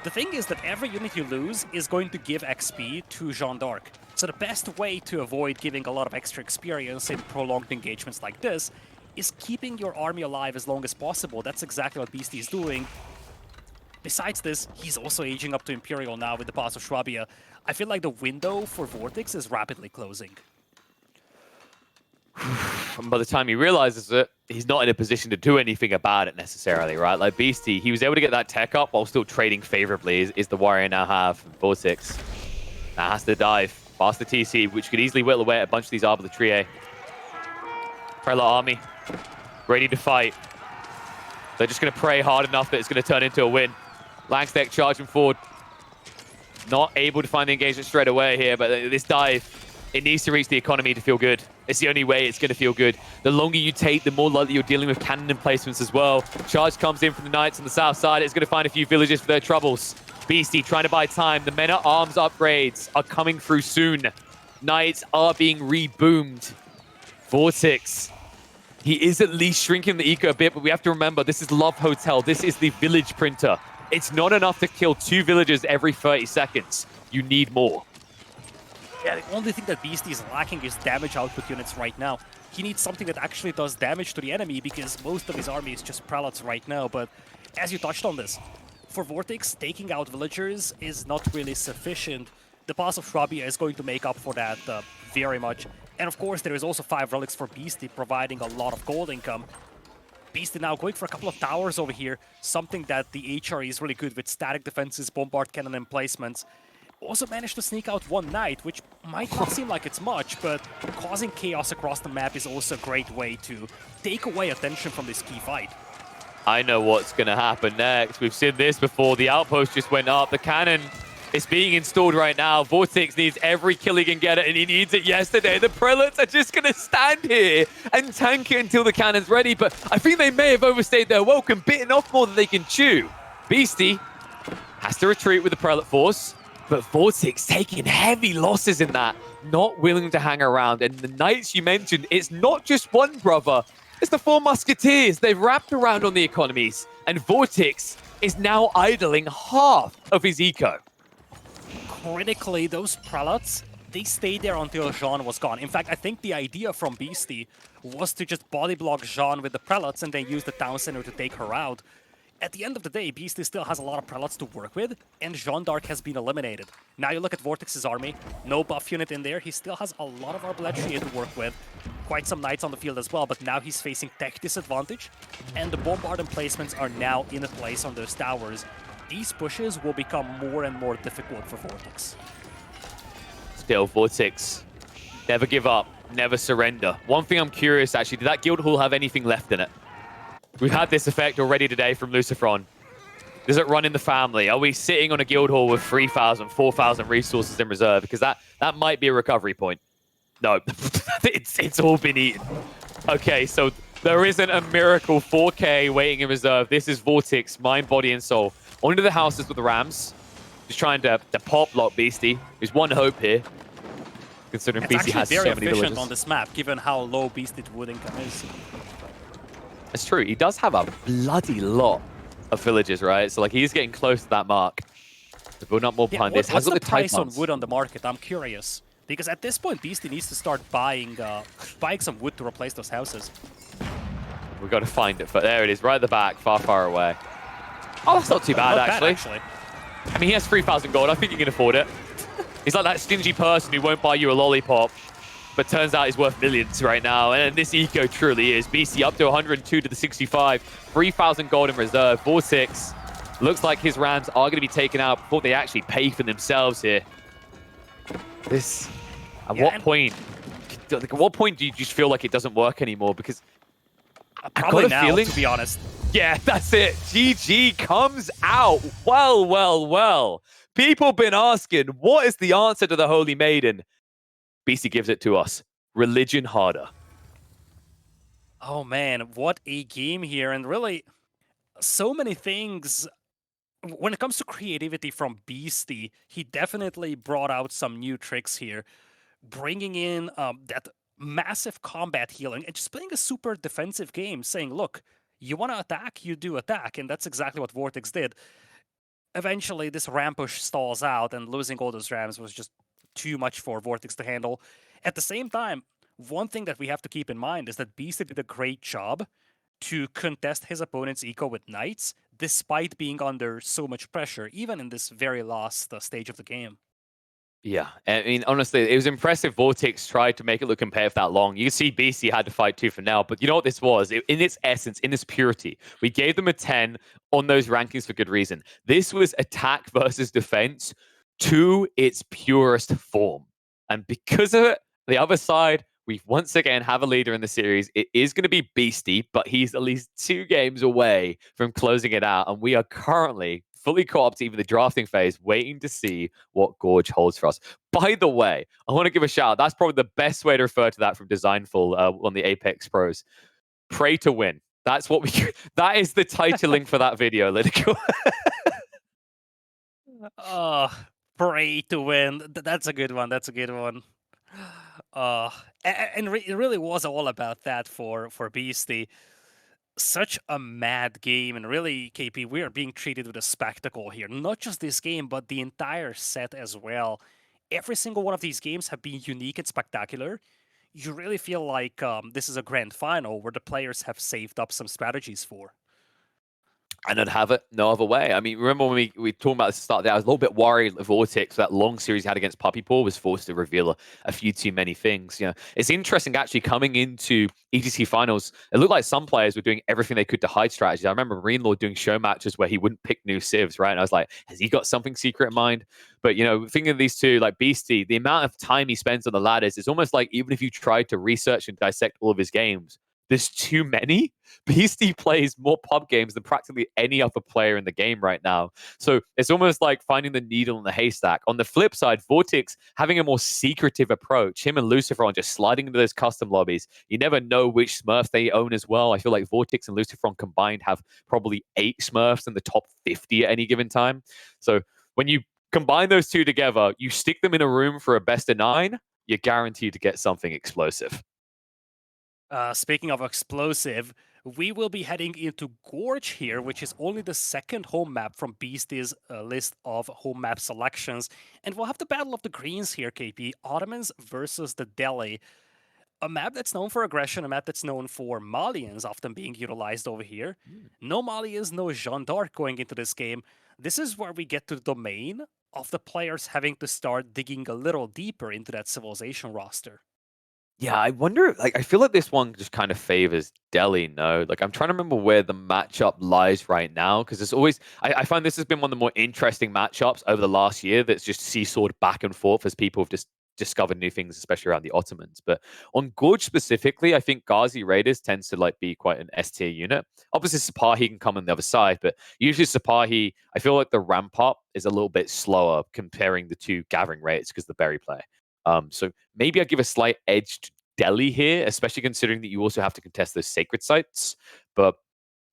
The thing is that every unit you lose is going to give XP to Jeanne d'Arc. So the best way to avoid giving a lot of extra experience in prolonged engagements like this is keeping your army alive as long as possible. That's exactly what Beasty is doing. Besides this, he's also aging up to Imperial now with the Pass of Schwabia. I feel like the window for VortiX is rapidly closing. And by the time he realizes it, he's not in a position to do anything about it necessarily, right? Like Beasty, he was able to get that tech up while still trading favorably, is the warrior now have. VortiX now has to dive past the TC, which could easily whittle away at a bunch of these Arbaletier. Prelate army, ready to fight. They're just going to pray hard enough that it's going to turn into a win. Langsneck charging forward. Not able to find the engagement straight away here, but this dive, it needs to reach the economy to feel good. It's the only way it's going to feel good. The longer you take, the more likely you're dealing with cannon emplacements as well. Charge comes in from the Knights on the south side. It's going to find a few villages for their troubles. Beasty trying to buy time. The men-at-arms upgrades are coming through soon. Knights are being reboomed. VortiX, he is at least shrinking the eco a bit, but we have to remember, this is Love Hotel. This is the village printer. It's not enough to kill 2 villagers every 30 seconds. You need more. Yeah, the only thing that Beasty is lacking is damage output units right now. He needs something that actually does damage to the enemy, because most of his army is just prelates right now. But as you touched on this, for VortiX, taking out villagers is not really sufficient. The Pass of Schwabia is going to make up for that very much. And of course, there is also 5 relics for Beasty, providing a lot of gold income. Beasty now going for a couple of towers over here, something that the HRE is really good with: static defenses, bombard cannon emplacements. Also managed to sneak out 1 knight, which might not seem like it's much, but causing chaos across the map is also a great way to take away attention from this key fight. I know what's going to happen next. We've seen this before. The outpost just went up. The cannon is being installed right now. VortiX needs every kill he can get it, and he needs it yesterday. The prelates are just going to stand here and tank it until the cannon's ready, but I think they may have overstayed their welcome, bitten off more than they can chew. Beasty has to retreat with the prelate force, but VortiX taking heavy losses in that, not willing to hang around. And the knights you mentioned, it's not just one brother, it's the 4 musketeers. They've wrapped around on the economies, and VortiX is now idling half of his eco. Critically, those prelates, they stayed there until Jeanne was gone. In fact, I think the idea from Beasty was to just body block Jeanne with the prelates and then use the town center to take her out. At the end of the day, Beasty still has a lot of prelates to work with, and Jeanne d'Arc has been eliminated. Now you look at VortiX's army, no buff unit in there, he still has a lot of Arbaletier to work with. quite some knights on the field as well, but now he's facing tech disadvantage, and the bombardment placements are now in place on those towers. These pushes will become more and more difficult for VortiX. Still, VortiX, never give up, never surrender. One thing I'm curious, actually, did that guild hall have anything left in it? We've had this effect already today from Lucifron. Does it run in the family? Are we sitting on a guild hall with 3,000, 4,000 resources in reserve? Because that might be a recovery point. No, it's all been eaten. Okay, so there isn't a miracle 4K waiting in reserve. This is VortiX, mind, body, and soul. Onto the houses with the Rams. Just trying to pop lock Beasty. There's one hope here, considering It's Beasty has so very many efficient villages. on this map, given how low Beasty wood income is. It's true. He does have a bloody lot of villages, right? So like he's getting close to that mark. To build up more behind this. What's Has got the the price on Titans. wood on the market? I'm curious. Because at this point, Beasty needs to start buying some wood to replace those houses. We've got to find it. But there it is, right at the back, far, far away. Oh, that's not too bad, actually. I mean, he has 3,000 gold. I think he can afford it. He's like that stingy person who won't buy you a lollipop, but turns out he's worth millions right now. And this eco truly is. Beasty up to 102 to the 65. 3,000 gold in reserve. VortiX looks like his Rams are going to be taken out before they actually pay for themselves here. This... At what point do you just feel like it doesn't work anymore? Because probably now, to be honest. Yeah, that's it. GG comes out. Well, well, well. People been asking, what is the answer to the Holy Maiden? Beasty gives it to us. Religion harder. Oh man, what a game here. And really, so many things. When it comes to creativity from Beasty, he definitely brought out some new tricks here. Bringing in that massive combat healing and just playing a super defensive game, saying, look, you want to attack, you do attack. And that's exactly what VortiX did. Eventually, this ram push stalls out, and losing all those rams was just too much for VortiX to handle. At the same time, one thing that we have to keep in mind is that Beasty did a great job to contest his opponent's eco with knights, despite being under so much pressure, even in this very last stage of the game. Yeah, I mean, honestly, it was impressive VortiX tried to make it look competitive that long. You can see Beasty had to fight tooth and nail, but you know what this was? In its essence, in its purity, we gave them a 10 on those rankings for good reason. This was attack versus defense to its purest form. And because of it, the other side, we once again have a leader in the series. It is going to be Beasty, but he's at least 2 games away from closing it out. And we are currently fully caught up to even the drafting phase, waiting to see what Gorge holds for us. By the way, I want to give a shout out. That's probably the best way to refer to that from Designful on the Apex Pros. Pray to win. That's what we. That is the titling for that video, LidaKor. Pray to win. That's a good one. That's a good one. It really was all about that for Beasty. Such a mad game, and really, KP, we are being treated with a spectacle here. Not just this game, but the entire set as well. Every single one of these games have been unique and spectacular. You really feel like this is a grand final where the players have saved up some strategies for. And I'd have it no other way. I mean, remember when we talked about this at the start there, I was a little bit worried that VortiX, that long series he had against Puppy Paw, was forced to reveal a few too many things. You know, it's interesting actually coming into EGC finals. It looked like some players were doing everything they could to hide strategies. I remember Greenlaw doing show matches where he wouldn't pick new civs, right? And I was like, has he got something secret in mind? But, you know, thinking of these two, like Beasty, the amount of time he spends on the ladders is almost like even if you tried to research and dissect all of his games, there's too many. Beasty plays more pub games than practically any other player in the game right now. So it's almost like finding the needle in the haystack. On the flip side, VortiX having a more secretive approach. Him and Lucifron just sliding into those custom lobbies. You never know which Smurf they own as well. I feel like VortiX and Lucifron combined have probably 8 Smurfs in the top 50 at any given time. So when you combine those two together, you stick them in a room for a best of 9, you're guaranteed to get something explosive. Speaking of explosive, we will be heading into Gorge here, which is only the second home map from Beasty's list of home map selections. And we'll have the Battle of the Greens here, KP. Ottomans versus the Delhi. A map that's known for aggression, a map that's known for Malians often being utilized over here. No Malians, no Jeanne d'Arc going into this game. This is where we get to the domain of the players having to start digging a little deeper into that civilization roster. Yeah, I wonder. Like, I feel like this one just kind of favors Delhi. No, like I'm trying to remember where the matchup lies right now because it's always. I find this has been one of the more interesting matchups over the last year. That's just seesawed back and forth as people have just discovered new things, especially around the Ottomans. But on Gorge specifically, I think Ghazi Raiders tends to like be quite an S tier unit. Obviously, Sipahi can come on the other side, but usually Sipahi, I feel like the ramp up is a little bit slower comparing the two gathering rates because the berry play. So maybe I give a slight edge to Delhi here, especially considering that you also have to contest those sacred sites. But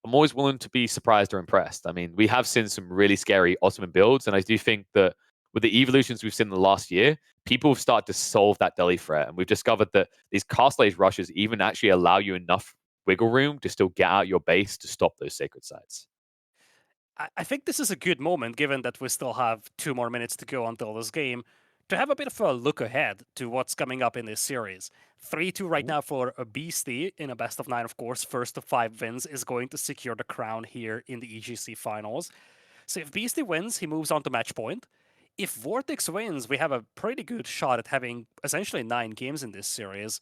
I'm always willing to be surprised or impressed. I mean, we have seen some really scary Ottoman builds, and I do think that with the evolutions we've seen in the last year, people have started to solve that Delhi threat, and we've discovered that these castle age rushes even actually allow you enough wiggle room to still get out your base to stop those sacred sites. I think this is a good moment, given that we still have 2 more minutes to go until this game, to have a bit of a look ahead to what's coming up in this series. 3-2 right now for a Beasty in a best of 9, of course. First of 5 wins is going to secure the crown here in the EGC finals. So if Beasty wins, he moves on to match point. If VortiX wins, we have a pretty good shot at having essentially 9 games in this series.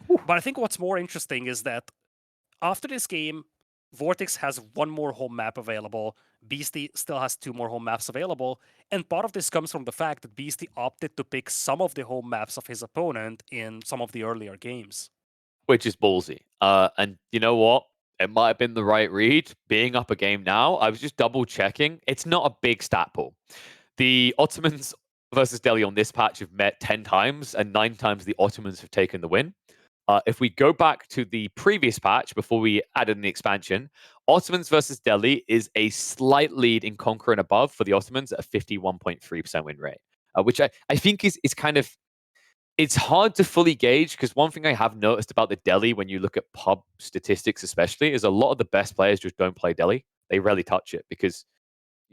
But I think what's more interesting is that after this game, VortiX has 1 more home map available. Beasty still has 2 more home maps available. And part of this comes from the fact that Beasty opted to pick some of the home maps of his opponent in some of the earlier games. Which is ballsy. And you know what? It might have been the right read. Being up a game now, I was just double checking. It's not a big stat pool. The Ottomans versus Delhi on this patch have met 10 times, and 9 times the Ottomans have taken the win. If we go back to the previous patch before we added in the expansion, Ottomans versus Delhi is a slight lead in Conquer and above for the Ottomans at a 51.3% win rate, which I think is kind of it's hard to fully gauge because one thing I have noticed about the Delhi when you look at pub statistics, especially, is a lot of the best players just don't play Delhi. They rarely touch it because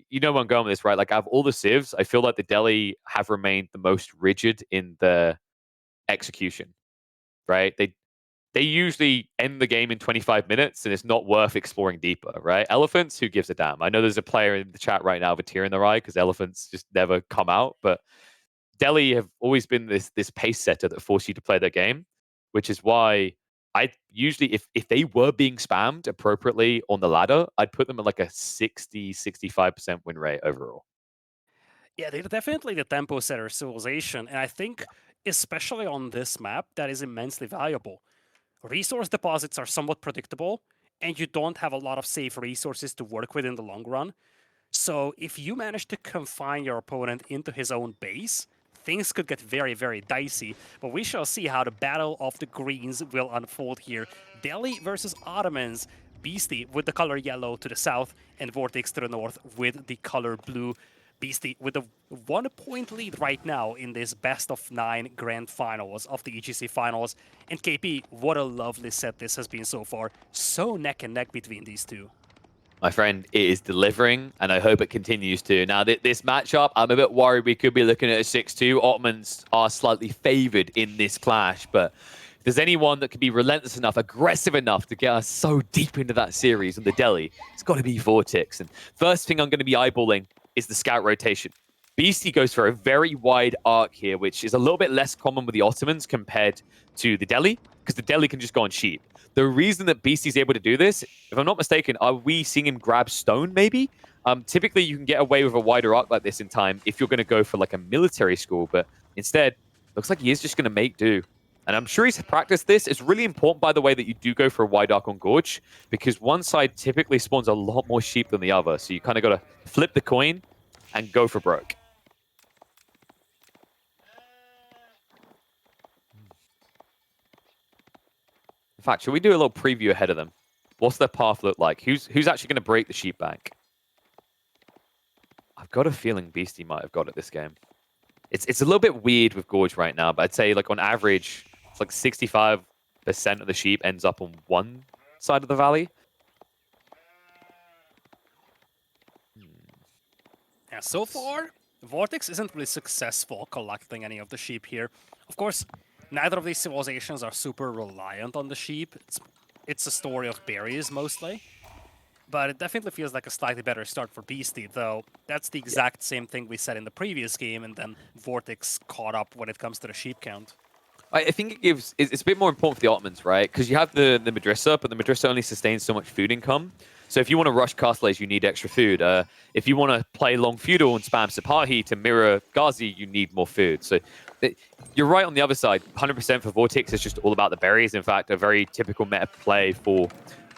you know where I'm going with this, right? Like, out of all the civs, I feel like the Delhi have remained the most rigid in the execution, right? They usually end the game in 25 minutes and it's not worth exploring deeper, right? Elephants, who gives a damn? I know there's a player in the chat right now with a tear in their eye because elephants just never come out, but Delhi have always been this pace setter that force you to play their game, which is why I usually, if they were being spammed appropriately on the ladder, I'd put them at like a 65% win rate overall. Yeah, they're definitely the tempo setter civilization, and I think, especially on this map, that is immensely valuable. Resource deposits are somewhat predictable, and you don't have a lot of safe resources to work with in the long run. So if you manage to confine your opponent into his own base, things could get very, very dicey. But we shall see how the battle of the greens will unfold here. Delhi versus Ottomans. Beasty with the color yellow to the south, and VortiX to the north with the color blue. Beasty with a 1 point lead right now in this best of 9 grand finals of the EGC finals. And KP, what a lovely set this has been so far. So neck and neck between these two. My friend, it is delivering, and I hope it continues to. Now, this matchup, I'm a bit worried we could be looking at a 6-2. Ottomans are slightly favored in this clash, but if there's anyone that can be relentless enough, aggressive enough to get us so deep into that series in the Delhi, it's got to be VortiX. And first thing I'm going to be eyeballing is the scout rotation. Beasty goes for a very wide arc here, which is a little bit less common with the Ottomans compared to the Delhi, because the Delhi can just go on sheep. The reason that Beasty's able to do this, if I'm not mistaken, are we seeing him grab stone, maybe? Typically, you can get away with a wider arc like this in time if you're going to go for like a military school, but instead, looks like he is just going to make do. And I'm sure he's practiced this. It's really important, by the way, that you do go for a wide arc on Gorge, because one side typically spawns a lot more sheep than the other. So you kind of got to flip the coin and go for broke. In fact, should we do a little preview ahead of them? What's their path look like? Who's actually going to break the sheep bank? I've got a feeling Beastie might have got it this game. It's a little bit weird with Gorge right now, but I'd say like on average, it's like 65% of the sheep ends up on one side of the valley. Yeah, so far, VortiX isn't really successful collecting any of the sheep here. Of course, neither of these civilizations are super reliant on the sheep. It's a story of berries, mostly. But it definitely feels like a slightly better start for Beastie, though that's the exact same thing we said in the previous game, and then VortiX caught up when it comes to the sheep count. I think it gives it's a bit more important for the Ottomans, right? Because you have the Madrasa, but the Madrasa only sustains so much food income. So if you want to rush castles, you need extra food. If you want to play long feudal and spam Sipahi to mirror Ghazi, you need more food. So you're right on the other side. 100% for VortiX is just all about the berries. In fact, a very typical meta play for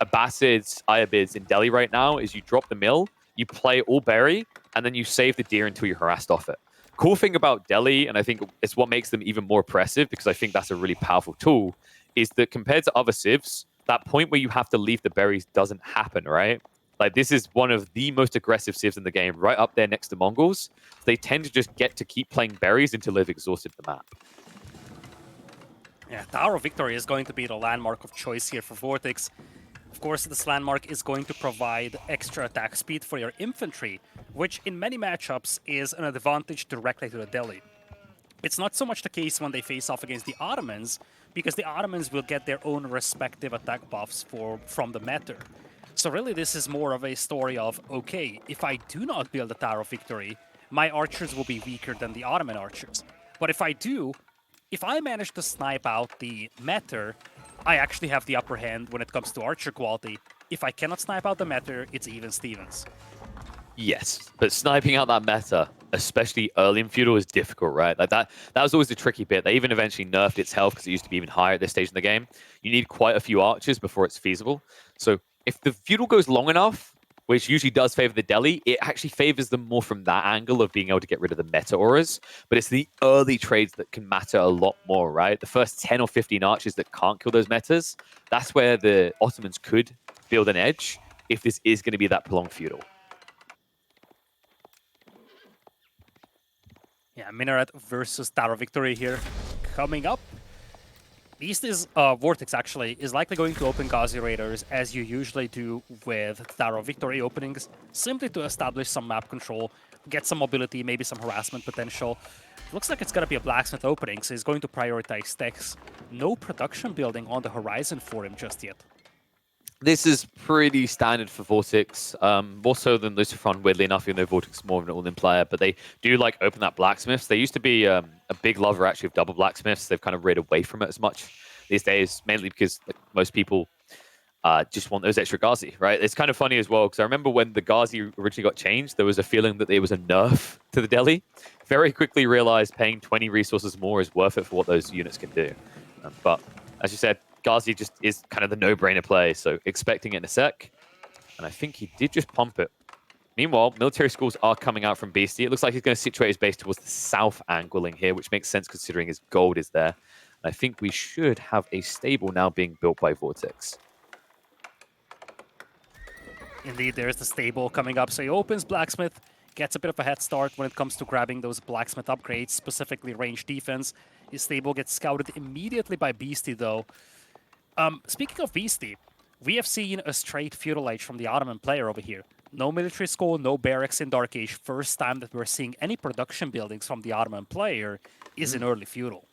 Abbasids, Ayyabids in Delhi right now is you drop the mill, you play all berry, and then you save the deer until you're harassed off it. Cool thing about Delhi, and I think it's what makes them even more oppressive, because I think that's a really powerful tool, is that compared to other civs, that point where you have to leave the berries doesn't happen, right? Like, this is one of the most aggressive civs in the game, right up there next to Mongols. They tend to just get to keep playing berries until they've exhausted the map. Yeah, Tower of Victory is going to be the landmark of choice here for VortiX. Of course, this landmark is going to provide extra attack speed for your infantry, which in many matchups is an advantage directly to the Delhi. It's not so much the case when they face off against the Ottomans, because the Ottomans will get their own respective attack buffs from the Meter. So really this is more of a story of, okay, if I do not build a Tower of Victory, my archers will be weaker than the Ottoman archers. But if I do, if I manage to snipe out the Meter, I actually have the upper hand when it comes to archer quality. If I cannot snipe out the Meter, it's even Stevens. Yes, but sniping out that meta, especially early in feudal, is difficult, right? Like that was always the tricky bit. They even eventually nerfed its health because it used to be even higher at this stage in the game. You need quite a few archers before it's feasible. So if the feudal goes long enough, which usually does favor the Delhi, it actually favors them more from that angle of being able to get rid of the meta auras. But it's the early trades that can matter a lot more, right? The first 10 or 15 archers that can't kill those metas, that's where the Ottomans could build an edge if this is going to be that prolonged feudal. Yeah, Minaret versus Tower of Victory here coming up. Beast is, VortiX actually, is likely going to open Ghazi Raiders as you usually do with Tower of Victory openings, simply to establish some map control, get some mobility, maybe some harassment potential. Looks like it's going to be a blacksmith opening, so he's going to prioritize techs. No production building on the horizon for him just yet. This is pretty standard for VortiX, more so than Lucifron, weirdly enough, even though VortiX is more of an all-in player, but they do like open that blacksmiths. They used to be a big lover, actually, of double blacksmiths. They've kind of reared away from it as much these days, mainly because like, most people just want those extra Ghazi, right? It's kind of funny as well, because I remember when the Ghazi originally got changed, there was a feeling that there was a nerf to the Delhi. Very quickly realized paying 20 resources more is worth it for what those units can do. But, as you said, Ghazi just is kind of the no-brainer play, so expecting it in a sec. And I think he did just pump it. Meanwhile, military schools are coming out from Beasty. It looks like he's going to situate his base towards the south angling here, which makes sense considering his gold is there. And I think we should have a stable now being built by VortiX. Indeed, there's the stable coming up. So he opens Blacksmith, gets a bit of a head start when it comes to grabbing those Blacksmith upgrades, specifically range defense. His stable gets scouted immediately by Beasty, though. Speaking of Beasty, we have seen a straight feudal age from the Ottoman player over here. No military school, no barracks in Dark Age. First time that we're seeing any production buildings from the Ottoman player is in early feudal.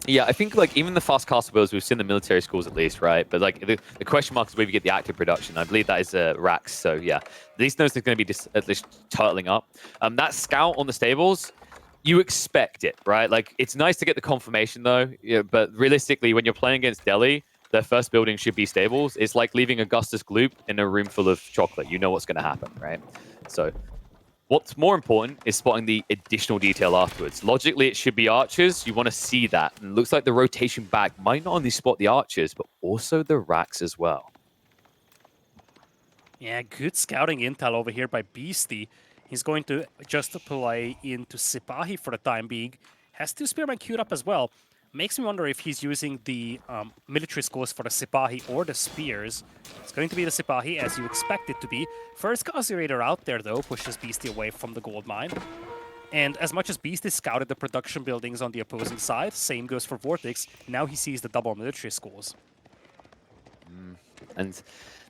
Yeah, I think like even the fast castle builds, we've seen the military schools at least, right? But like the question mark is where we get the active production. I believe that is Rax. So yeah, these nodes are going to be at least turtling up. That scout on the stables, you expect it, right? Like it's nice to get the confirmation though, yeah, but realistically, when you're playing against Delhi, their first building should be stables. It's like leaving Augustus Gloop in a room full of chocolate. You know what's going to happen, right? So what's more important is spotting the additional detail afterwards. Logically, it should be archers. You want to see that. And it looks like the rotation back might not only spot the archers, but also the racks as well. Yeah, good scouting intel over here by Beasty. He's going to just play into Sipahi for the time being. Has two Spearmen queued up as well. Makes me wonder if he's using the military schools for the Sipahi or the Spears. It's going to be the Sipahi, as you expect it to be. First Ghazi Raider out there, though, pushes Beasty away from the gold mine. And as much as Beasty scouted the production buildings on the opposing side, same goes for VortiX. Now he sees the double military schools. And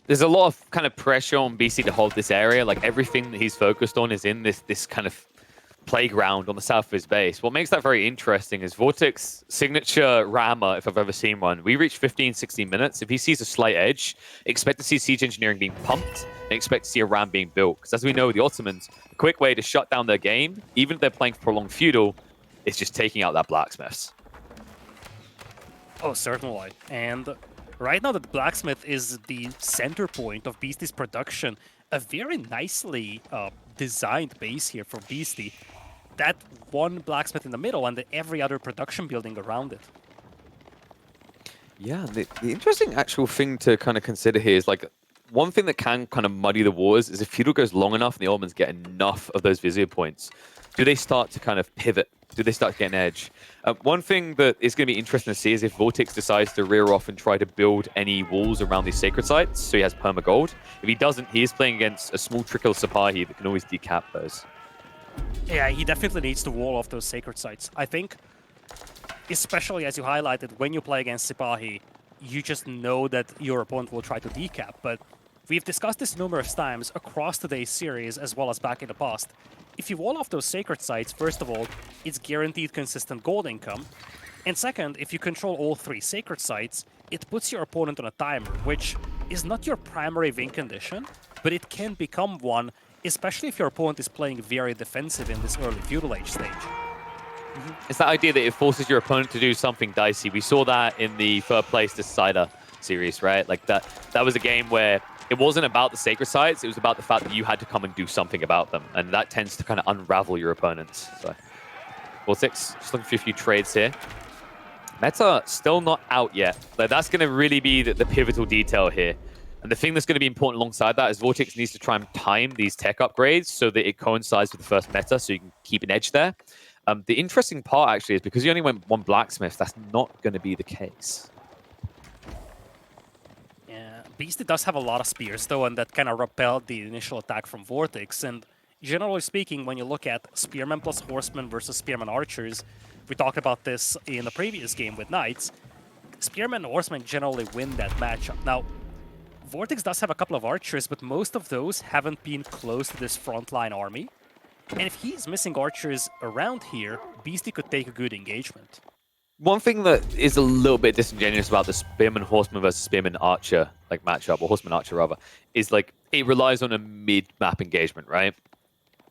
there's a lot of kind of pressure on BC to hold this area. Like everything that he's focused on is in this kind of playground on the south of his base. What makes that very interesting is VortiX signature rammer, if I've ever seen one. We reach 15, 16 minutes. If he sees a slight edge, expect to see siege engineering being pumped and expect to see a ram being built. Because as we know with the Ottomans, a quick way to shut down their game, even if they're playing prolonged feudal, is just taking out that blacksmiths. Oh, certainly. And right now, the blacksmith is the center point of Beasty's production. A very nicely designed base here for Beasty. That one blacksmith in the middle and every other production building around it. Yeah, the interesting actual thing to kind of consider here is like one thing that can kind of muddy the waters is if feudal goes long enough and the Almonds get enough of those Vizier points, do they start to kind of pivot? Do they start to get an edge? One thing that is going to be interesting to see is if VortiX decides to rear off and try to build any walls around these sacred sites, so he has perma gold. If he doesn't, he is playing against a small trickle of Sipahi that can always decap those. Yeah, he definitely needs to wall off those sacred sites. I think, especially as you highlighted, when you play against Sipahi, you just know that your opponent will try to decap. But we've discussed this numerous times across today's series as well as back in the past. If you wall off those sacred sites, first of all, it's guaranteed consistent gold income. And second, if you control all three sacred sites, it puts your opponent on a timer, which is not your primary win condition, but it can become one, especially if your opponent is playing very defensive in this early feudal age stage. It's that idea that it forces your opponent to do something dicey. We saw that in the third place Decider series, right? Like that was a game where it wasn't about the sacred sites, it was about the fact that you had to come and do something about them. And that tends to kind of unravel your opponents. So VortiX just looking for a few trades here. Meta still not out yet. Like, that's going to really be the pivotal detail here. And the thing that's going to be important alongside that is VortiX needs to try and time these tech upgrades so that it coincides with the first meta so you can keep an edge there. The interesting part, actually, is because you only went one blacksmith, that's not going to be the case. Yeah, Beasty does have a lot of spears, though, and that kind of repelled the initial attack from VortiX. And generally speaking, when you look at Spearman plus Horseman versus Spearman Archers, we talked about this in the previous game with Knights, Spearman and Horseman generally win that matchup. Now, VortiX does have a couple of Archers, but most of those haven't been close to this frontline army. And if he's missing Archers around here, Beasty could take a good engagement. One thing that is a little bit disingenuous about the Spearman Horseman versus Spearman Archer like matchup, or Horseman Archer rather, is like it relies on a mid-map engagement, right?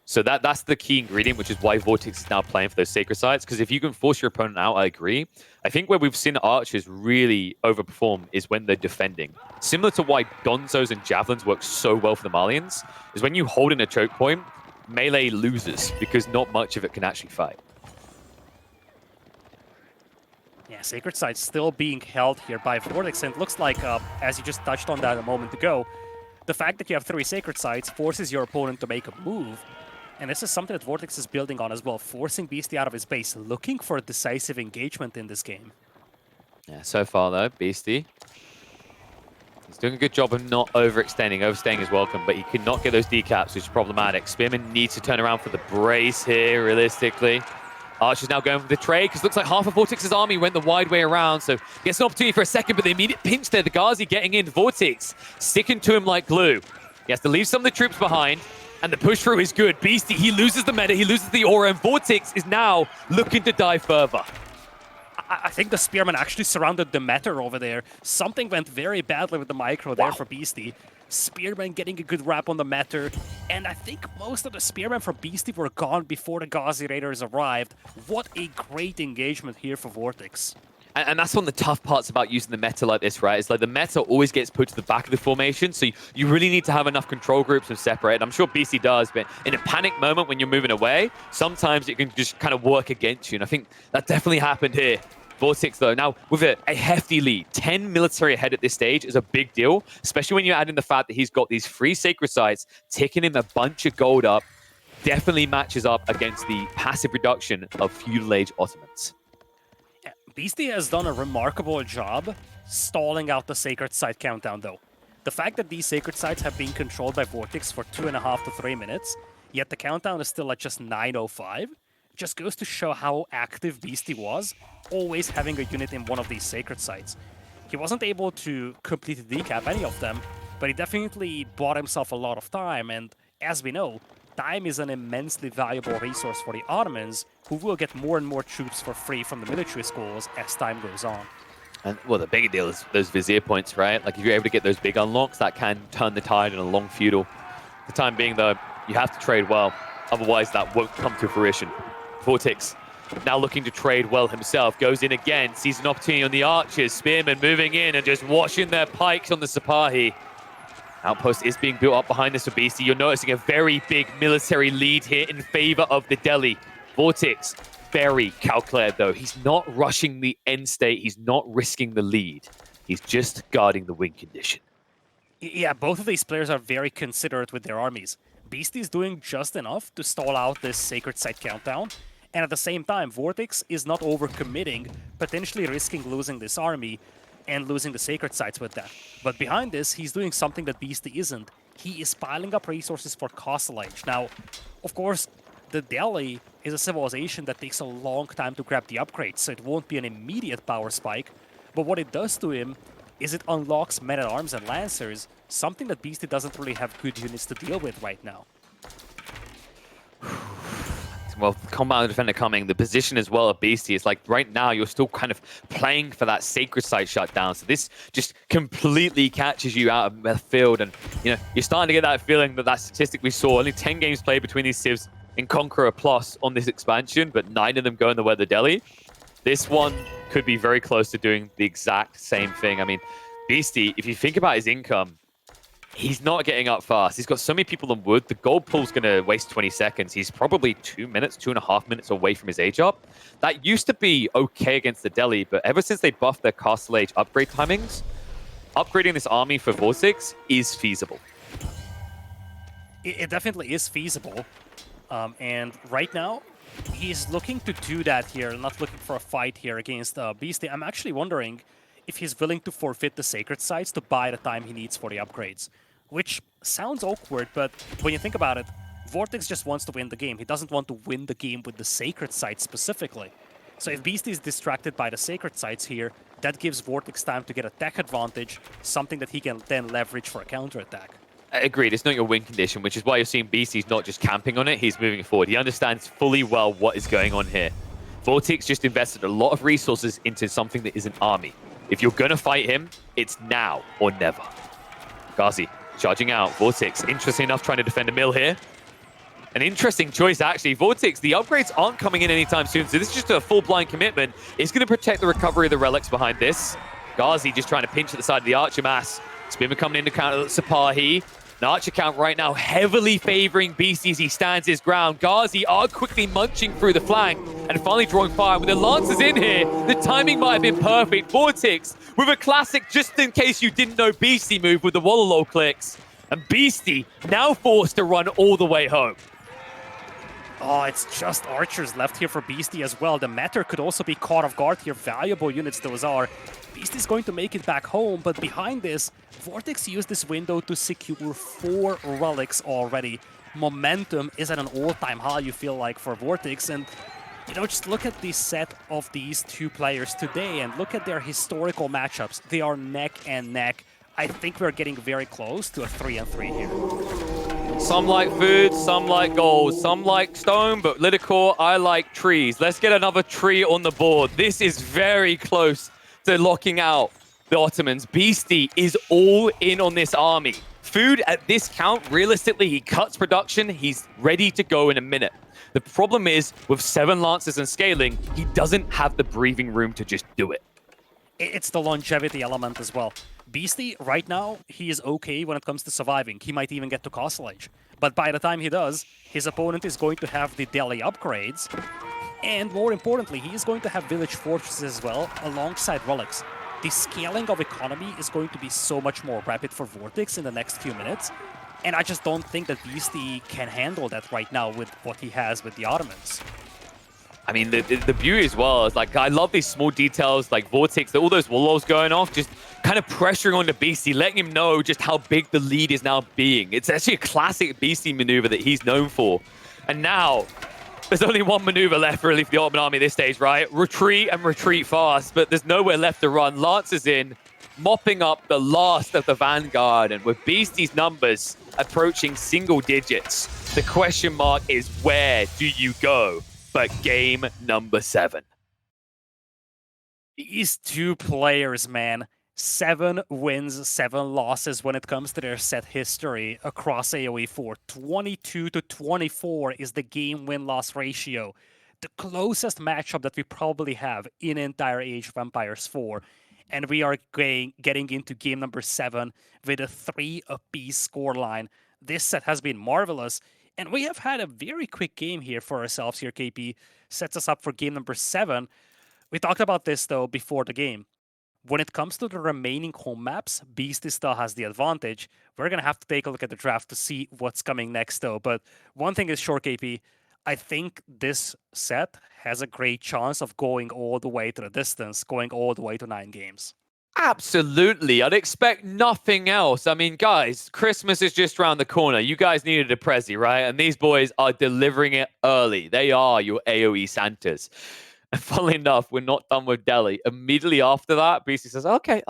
So that's the key ingredient, which is why VortiX is now playing for those sacred sites. Because if you can force your opponent out, I agree. I think where we've seen Archers really overperform is when they're defending. Similar to why Donzos and Javelins work so well for the Malians, is when you hold in a choke point, melee loses because not much of it can actually fight. Yeah, Sacred Site still being held here by VortiX, and it looks like, as you just touched on that a moment ago, the fact that you have 3 Sacred Sites forces your opponent to make a move, and this is something that VortiX is building on as well, forcing Beasty out of his base, looking for a decisive engagement in this game. Yeah, so far though, Beasty, he's doing a good job of not overextending. Overstaying is welcome, but he could not get those decaps, which is problematic. Spearman needs to turn around for the brace here, realistically. Archer's now going for the trade, because it looks like half of VortiX's army went the wide way around, so gets an opportunity for a second, but the immediate pinch there, the Ghazi getting in, VortiX sticking to him like glue. He has to leave some of the troops behind, and the push through is good. Beasty, he loses the meta, he loses the aura, and VortiX is now looking to dive further. I think the Spearman actually surrounded the meta over there. Something went very badly with the micro there for Beasty. Spearman getting a good wrap on the meta, and I think most of the Spearmen from Beasty were gone before the Ghazi Raiders arrived. What a great engagement here for VortiX. And that's one of the tough parts about using the meta like this, right? It's like the meta always gets put to the back of the formation, so you really need to have enough control groups and separate. I'm sure BC does, but in a panic moment when you're moving away, sometimes it can just kind of work against you, and I think that definitely happened here. VortiX, though, now with a hefty lead, 10 military ahead at this stage is a big deal, especially when you add in the fact that he's got these 3 sacred sites, ticking him a bunch of gold up, definitely matches up against the passive reduction of feudal age Ottomans. Beasty has done a remarkable job stalling out the Sacred Site countdown, though. The fact that these Sacred Sites have been controlled by VortiX for 2.5 to 3 minutes, yet the countdown is still at just 9:05, just goes to show how active Beasty was, always having a unit in one of these Sacred Sites. He wasn't able to completely decap any of them, but he definitely bought himself a lot of time, and as we know, time is an immensely valuable resource for the Ottomans, who will get more and more troops for free from the military schools as time goes on. And, well, the bigger deal is those Vizier points, right? Like, if you're able to get those big unlocks, that can turn the tide in a long feudal. For the time being, though, you have to trade well, otherwise that won't come to fruition. VortiX now looking to trade well himself. Goes in again, sees an opportunity on the archers. Spearmen moving in and just watching their pikes on the Sipahi. Outpost is being built up behind this for Beasty. You're noticing a very big military lead here in favor of the Delhi. VortiX, very calculated though. He's not rushing the end state. He's not risking the lead. He's just guarding the win condition. Yeah, both of these players are very considerate with their armies. Beasty is doing just enough to stall out this Sacred Site countdown, and at the same time, VortiX is not overcommitting, potentially risking losing this army and losing the Sacred Sites with that. But behind this, he's doing something that Beasty isn't. He is piling up resources for Castle Age. Now, of course, the Delhi is a civilization that takes a long time to grab the upgrades, so it won't be an immediate power spike. But what it does to him is it unlocks men-at-arms and lancers, something that Beasty doesn't really have good units to deal with right now. Well, combat defender coming, the position as well of Beasty is like right now you're still kind of playing for that Sacred Site shutdown. So this just completely catches you out of the field, and you know you're starting to get that feeling that statistic we saw. Only 10 games played between these civs in Conqueror Plus on this expansion, but 9 of them going the way of the Delhi. This one could be very close to doing the exact same thing. I mean, Beasty, if you think about his income, he's not getting up fast. He's got so many people on wood. The gold pool's going to waste 20 seconds. He's probably 2 minutes, 2.5 minutes away from his age up. That used to be okay against the Delhi, but ever since they buffed their Castle Age upgrade timings, upgrading this army for VortiX is feasible. It definitely is feasible. And right now, he's looking to do that here, not looking for a fight here against Beasty. I'm actually wondering if he's willing to forfeit the Sacred Sites to buy the time he needs for the upgrades. Which sounds awkward, but when you think about it, VortiX just wants to win the game. He doesn't want to win the game with the Sacred Sites specifically. So if Beasty is distracted by the Sacred Sites here, that gives VortiX time to get a tech advantage, something that he can then leverage for a counterattack. Agreed, it's not your win condition, which is why you're seeing Beasty's not just camping on it, he's moving forward. He understands fully well what is going on here. VortiX just invested a lot of resources into something that is an army. If you're going to fight him, it's now or never. Ghazi charging out. VortiX, interesting enough, trying to defend a mill here. An interesting choice, actually. VortiX, the upgrades aren't coming in anytime soon, so this is just a full-blind commitment. It's going to protect the recovery of the relics behind this. Ghazi just trying to pinch at the side of the Archer mass. Spearman coming in to counter Sipahi. An Archer count right now heavily favoring Beasty as he stands his ground. Ghazi are quickly munching through the flank and finally drawing fire. With the Lancers in here, the timing might have been perfect. VortiX with a classic just in case you didn't know Beasty move with the Wallalow clicks. And Beasty now forced to run all the way home. Oh, it's just archers left here for Beasty as well. The Matter could also be caught off guard here. Valuable units those are. Beasty's going to make it back home, but behind this, VortiX used this window to secure 4 relics already. Momentum is at an all-time high, you feel like, for VortiX. And, you know, just look at the set of these two players today and look at their historical matchups. They are neck and neck. I think we're getting very close to a 3-3 here. Some like food, some like gold, some like stone, but LidaKor, I like trees. Let's get another tree on the board. This is very close to locking out the Ottomans. Beasty is all in on this army. Food at this count, realistically, he cuts production. He's ready to go in a minute. The problem is, with 7 Lancers and scaling, he doesn't have the breathing room to just do it. It's the longevity element as well. Beasty, right now, he is okay when it comes to surviving. He might even get to Castle Age. But by the time he does, his opponent is going to have the Delhi upgrades. And more importantly, he is going to have village fortresses as well, alongside relics. The scaling of economy is going to be so much more rapid for VortiX in the next few minutes. And I just don't think that Beasty can handle that right now with what he has with the Ottomans. I mean, the beauty as well is, like, I love these small details, like VortiX, all those walls going off, just kind of pressuring on the Beasty, letting him know just how big the lead is now being. It's actually a classic Beasty maneuver that he's known for. And now, there's only one maneuver left really for the Ottoman army at this stage, right? Retreat and retreat fast, but there's nowhere left to run. Lancers in, mopping up the last of the vanguard, and with Beasty's numbers approaching single digits, the question mark is, where do you go? But game number 7. These two players, man. 7 wins, 7 losses when it comes to their set history across AoE 4. 22-24 is the game win-loss ratio. the closest matchup that we probably have in entire Age of Empires 4. And we are getting into game number 7 with a 3-apiece scoreline. This set has been marvelous. And we have had a very quick game here for ourselves here, KP. Sets us up for game number 7. We talked about this, though, before the game. When it comes to the remaining home maps, Beasty still has the advantage. We're going to have to take a look at the draft to see what's coming next, though. But one thing is sure, KP, I think this set has a great chance of going all the way to the distance, going all the way to 9 games. Absolutely. I'd expect nothing else. I mean, guys, Christmas is just around the corner. You guys needed a Prezi, right? And these boys are delivering it early. They are your AoE Santas. And funnily enough, we're not done with Delhi. Immediately after that, Beasty says, okay,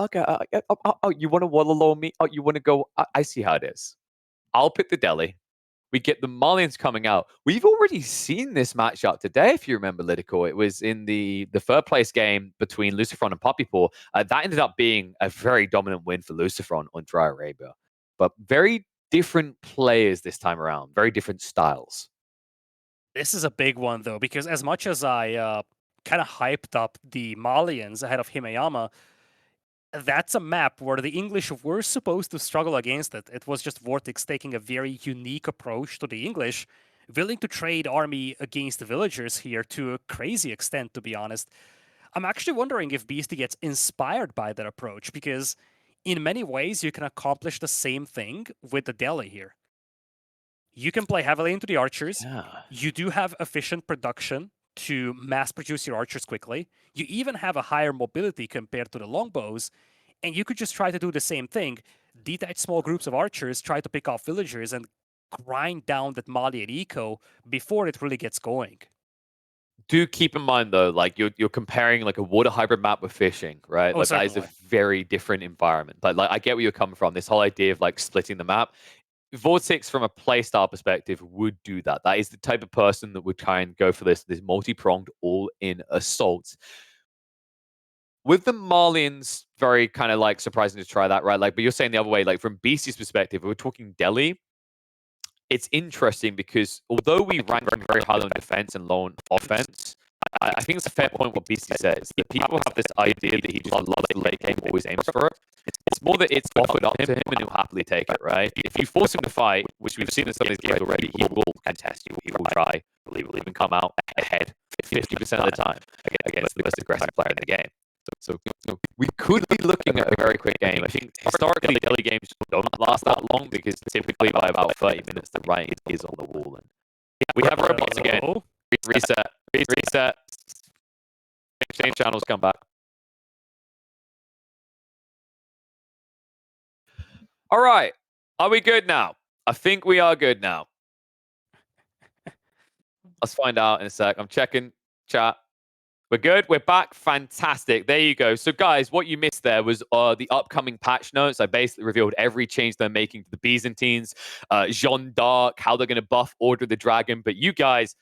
you want to waddle me? Oh, you want to go? I see how it is. I'll pick the Delhi. We get the Malians coming out. We've already seen this matchup today, if you remember, LidaKor. It was in the third place game between Lucifron and Puppypaw. That ended up being a very dominant win for Lucifron on Dry Arabia. But very different players this time around, very different styles. This is a big one, though, because as much as I kind of hyped up the Malians ahead of Himayama, that's a map where the English were supposed to struggle against it. It was just VortiX taking a very unique approach to the English, willing to trade army against the villagers here to a crazy extent, to be honest. I'm actually wondering if Beasty gets inspired by that approach, because in many ways you can accomplish the same thing with the Delhi here. You can play heavily into the archers. Yeah. You do have efficient production to mass produce your archers quickly. You even have a higher mobility compared to the longbows. And you could just try to do the same thing. Detach small groups of archers, try to pick off villagers, and grind down that Malian eco before it really gets going. Do keep in mind, though, like you're comparing like a water hybrid map with fishing, right? Oh, like that is a very different environment. But like I get where you're coming from. This whole idea of like splitting the map. VortiX, from a playstyle perspective, would do that. That is the type of person that would try and go for this multi-pronged all-in assault. With the Malians, very kind of like surprising to try that, right? Like, but you're saying the other way, like from Beasty's perspective, we're talking Delhi. It's interesting because although we rank very high on defense and low on offense, I think it's a fair point what Beasty says. That people have this idea that he just loves the late game, always aims for it. It's more that it's offered up to him and he'll happily take it, right? If you force him to fight, which we've seen in some of these games already, he will contest you. He will try, believe it, even come out ahead 50% of the time against the most aggressive player in the game. So we could be looking at a very quick game. I think historically, Delhi games don't last that long because typically by about 30 minutes, the writing is on the wall. And we have robots again. Reset. Exchange channels come back. All right. Are we good now? I think we are good now. Let's find out in a sec. I'm checking chat. We're good. We're back. Fantastic. There you go. So, guys, what you missed there was the upcoming patch notes. I basically revealed every change they're making to the Byzantines, Jeanne d'Arc, how they're going to buff Order of the Dragon. But you guys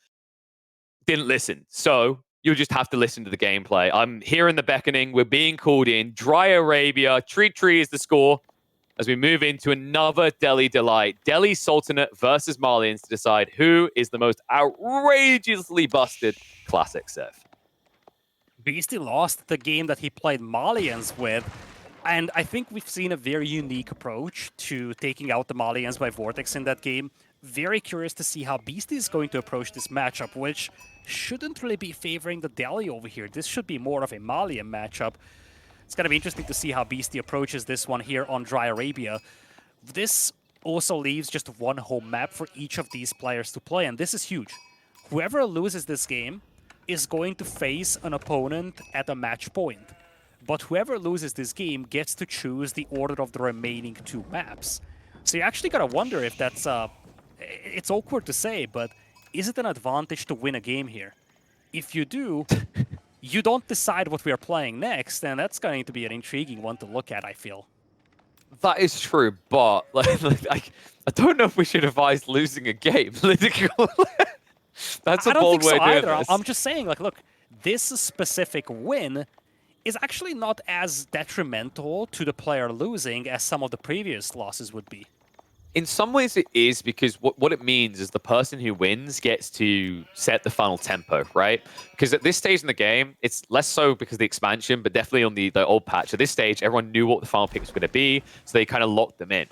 didn't listen. So you'll just have to listen to the gameplay. I'm hearing the beckoning. We're being called in. Dry Arabia. Tree is the score as we move into another Delhi Delight. Delhi Sultanate versus Malians to decide who is the most outrageously busted classic Civ. Beasty lost the game that he played Malians with, and I think we've seen a very unique approach to taking out the Malians by VortiX in that game. Very curious to see how Beasty is going to approach this matchup, which shouldn't really be favoring the Delhi over here. This should be more of a Malian matchup. It's going to be interesting to see how Beasty approaches this one here on Dry Arabia. This also leaves just one home map for each of these players to play, and this is huge. Whoever loses this game is going to face an opponent at a match point. But whoever loses this game gets to choose the order of the remaining 2 maps. So you actually gotta wonder if that's it's awkward to say, but is it an advantage to win a game here? If you do, you don't decide what we are playing next, and that's going to be an intriguing one to look at, I feel. That is true, but I don't know if we should advise losing a game. That's a bold way of doing this. I'm just saying, like, look, this specific win is actually not as detrimental to the player losing as some of the previous losses would be. In some ways, it is because what it means is the person who wins gets to set the final tempo, right? Because at this stage in the game, it's less so because of the expansion, but definitely on the old patch. At this stage, everyone knew what the final pick was going to be, so they kind of locked them in.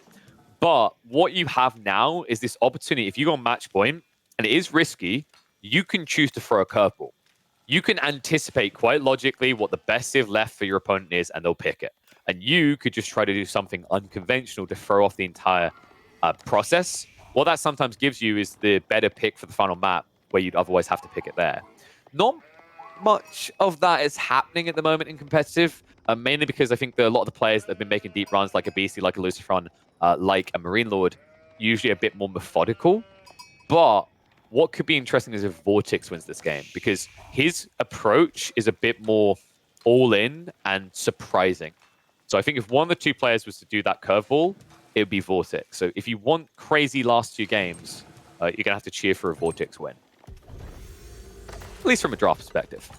But what you have now is this opportunity. If you go on match point, and it is risky, you can choose to throw a curveball. You can anticipate quite logically what the best sieve left for your opponent is, and they'll pick it. And you could just try to do something unconventional to throw off the entire process. What that sometimes gives you is the better pick for the final map, where you'd otherwise have to pick it there. Not much of that is happening at the moment in competitive, mainly because I think a lot of the players that have been making deep runs, like a Beasty, like a Lucifron, like a Marine Lord, usually a bit more methodical. But what could be interesting is if VortiX wins this game, because his approach is a bit more all-in and surprising. So I think if one of the two players was to do that curveball, it would be VortiX. So if you want crazy last 2 games, you're going to have to cheer for a VortiX win. At least from a draft perspective.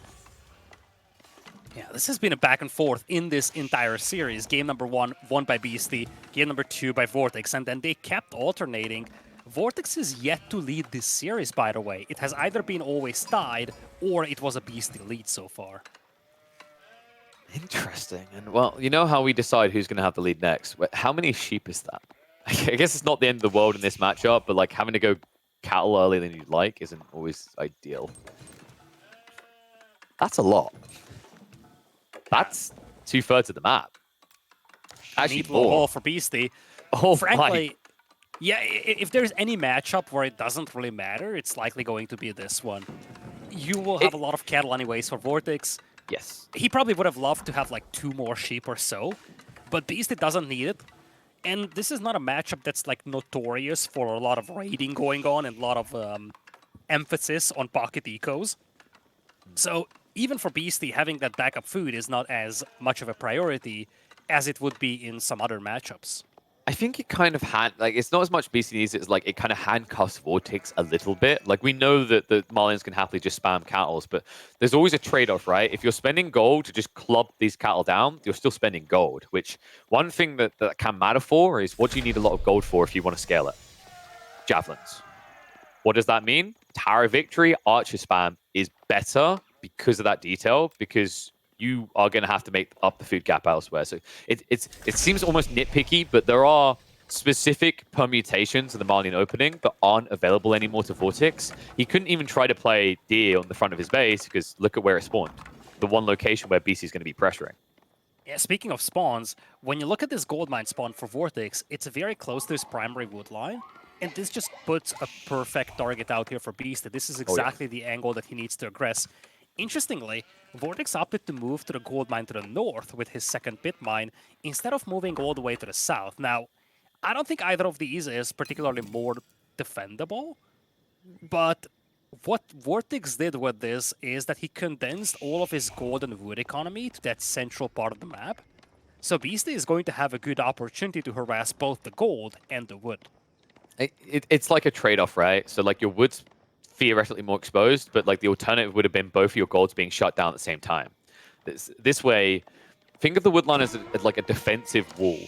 Yeah, this has been a back and forth in this entire series. Game number 1 won by Beasty, game number 2 by VortiX, and then they kept alternating. VortiX is yet to lead this series, by the way. It has either been always tied, or it was a Beasty lead so far. Interesting. And well, you know how we decide who's going to have the lead next? How many sheep is that? I guess it's not the end of the world in this matchup, but like having to go cattle earlier than you'd like isn't always ideal. That's a lot. That's 2/3 of the map. Actually, more for Beasty. Oh, frankly, yeah, if there's any matchup where it doesn't really matter, it's likely going to be this one. You will have a lot of cattle anyways for VortiX. Yes. He probably would have loved to have like 2 more sheep or so, but Beasty doesn't need it. And this is not a matchup that's like notorious for a lot of raiding going on and a lot of emphasis on pocket ecos. So even for Beasty, having that backup food is not as much of a priority as it would be in some other matchups. I think it kind of it's not as much Beasty needs, it's like it kind of handcuffs VortiX a little bit. Like we know that the Malians can happily just spam cattles, but there's always a trade-off, right? If you're spending gold to just club these cattle down, you're still spending gold, which one thing that can matter for is what do you need a lot of gold for if you want to scale it? Javelins. What does that mean? Tower Victory, Archer spam is better because of that detail, because you are going to have to make up the food gap elsewhere. So it seems almost nitpicky, but there are specific permutations of the Malian opening that aren't available anymore to VortiX. He couldn't even try to play Deer on the front of his base because look at where it spawned. The one location where BC is going to be pressuring. Yeah, speaking of spawns, when you look at this gold mine spawn for VortiX, it's very close to his primary wood line. And this just puts a perfect target out here for Beasty. This is exactly the angle that he needs to aggress. Interestingly, VortiX opted to move to the gold mine to the north with his second pit mine instead of moving all the way to the south. Now, I don't think either of these is particularly more defendable, but what VortiX did with this is that he condensed all of his gold and wood economy to that central part of the map. So Beasty is going to have a good opportunity to harass both the gold and the wood. It's like a trade-off, right? So like your wood's theoretically more exposed, but like the alternative would have been both of your golds being shut down at the same time. This way, think of the wood line as like a defensive wall.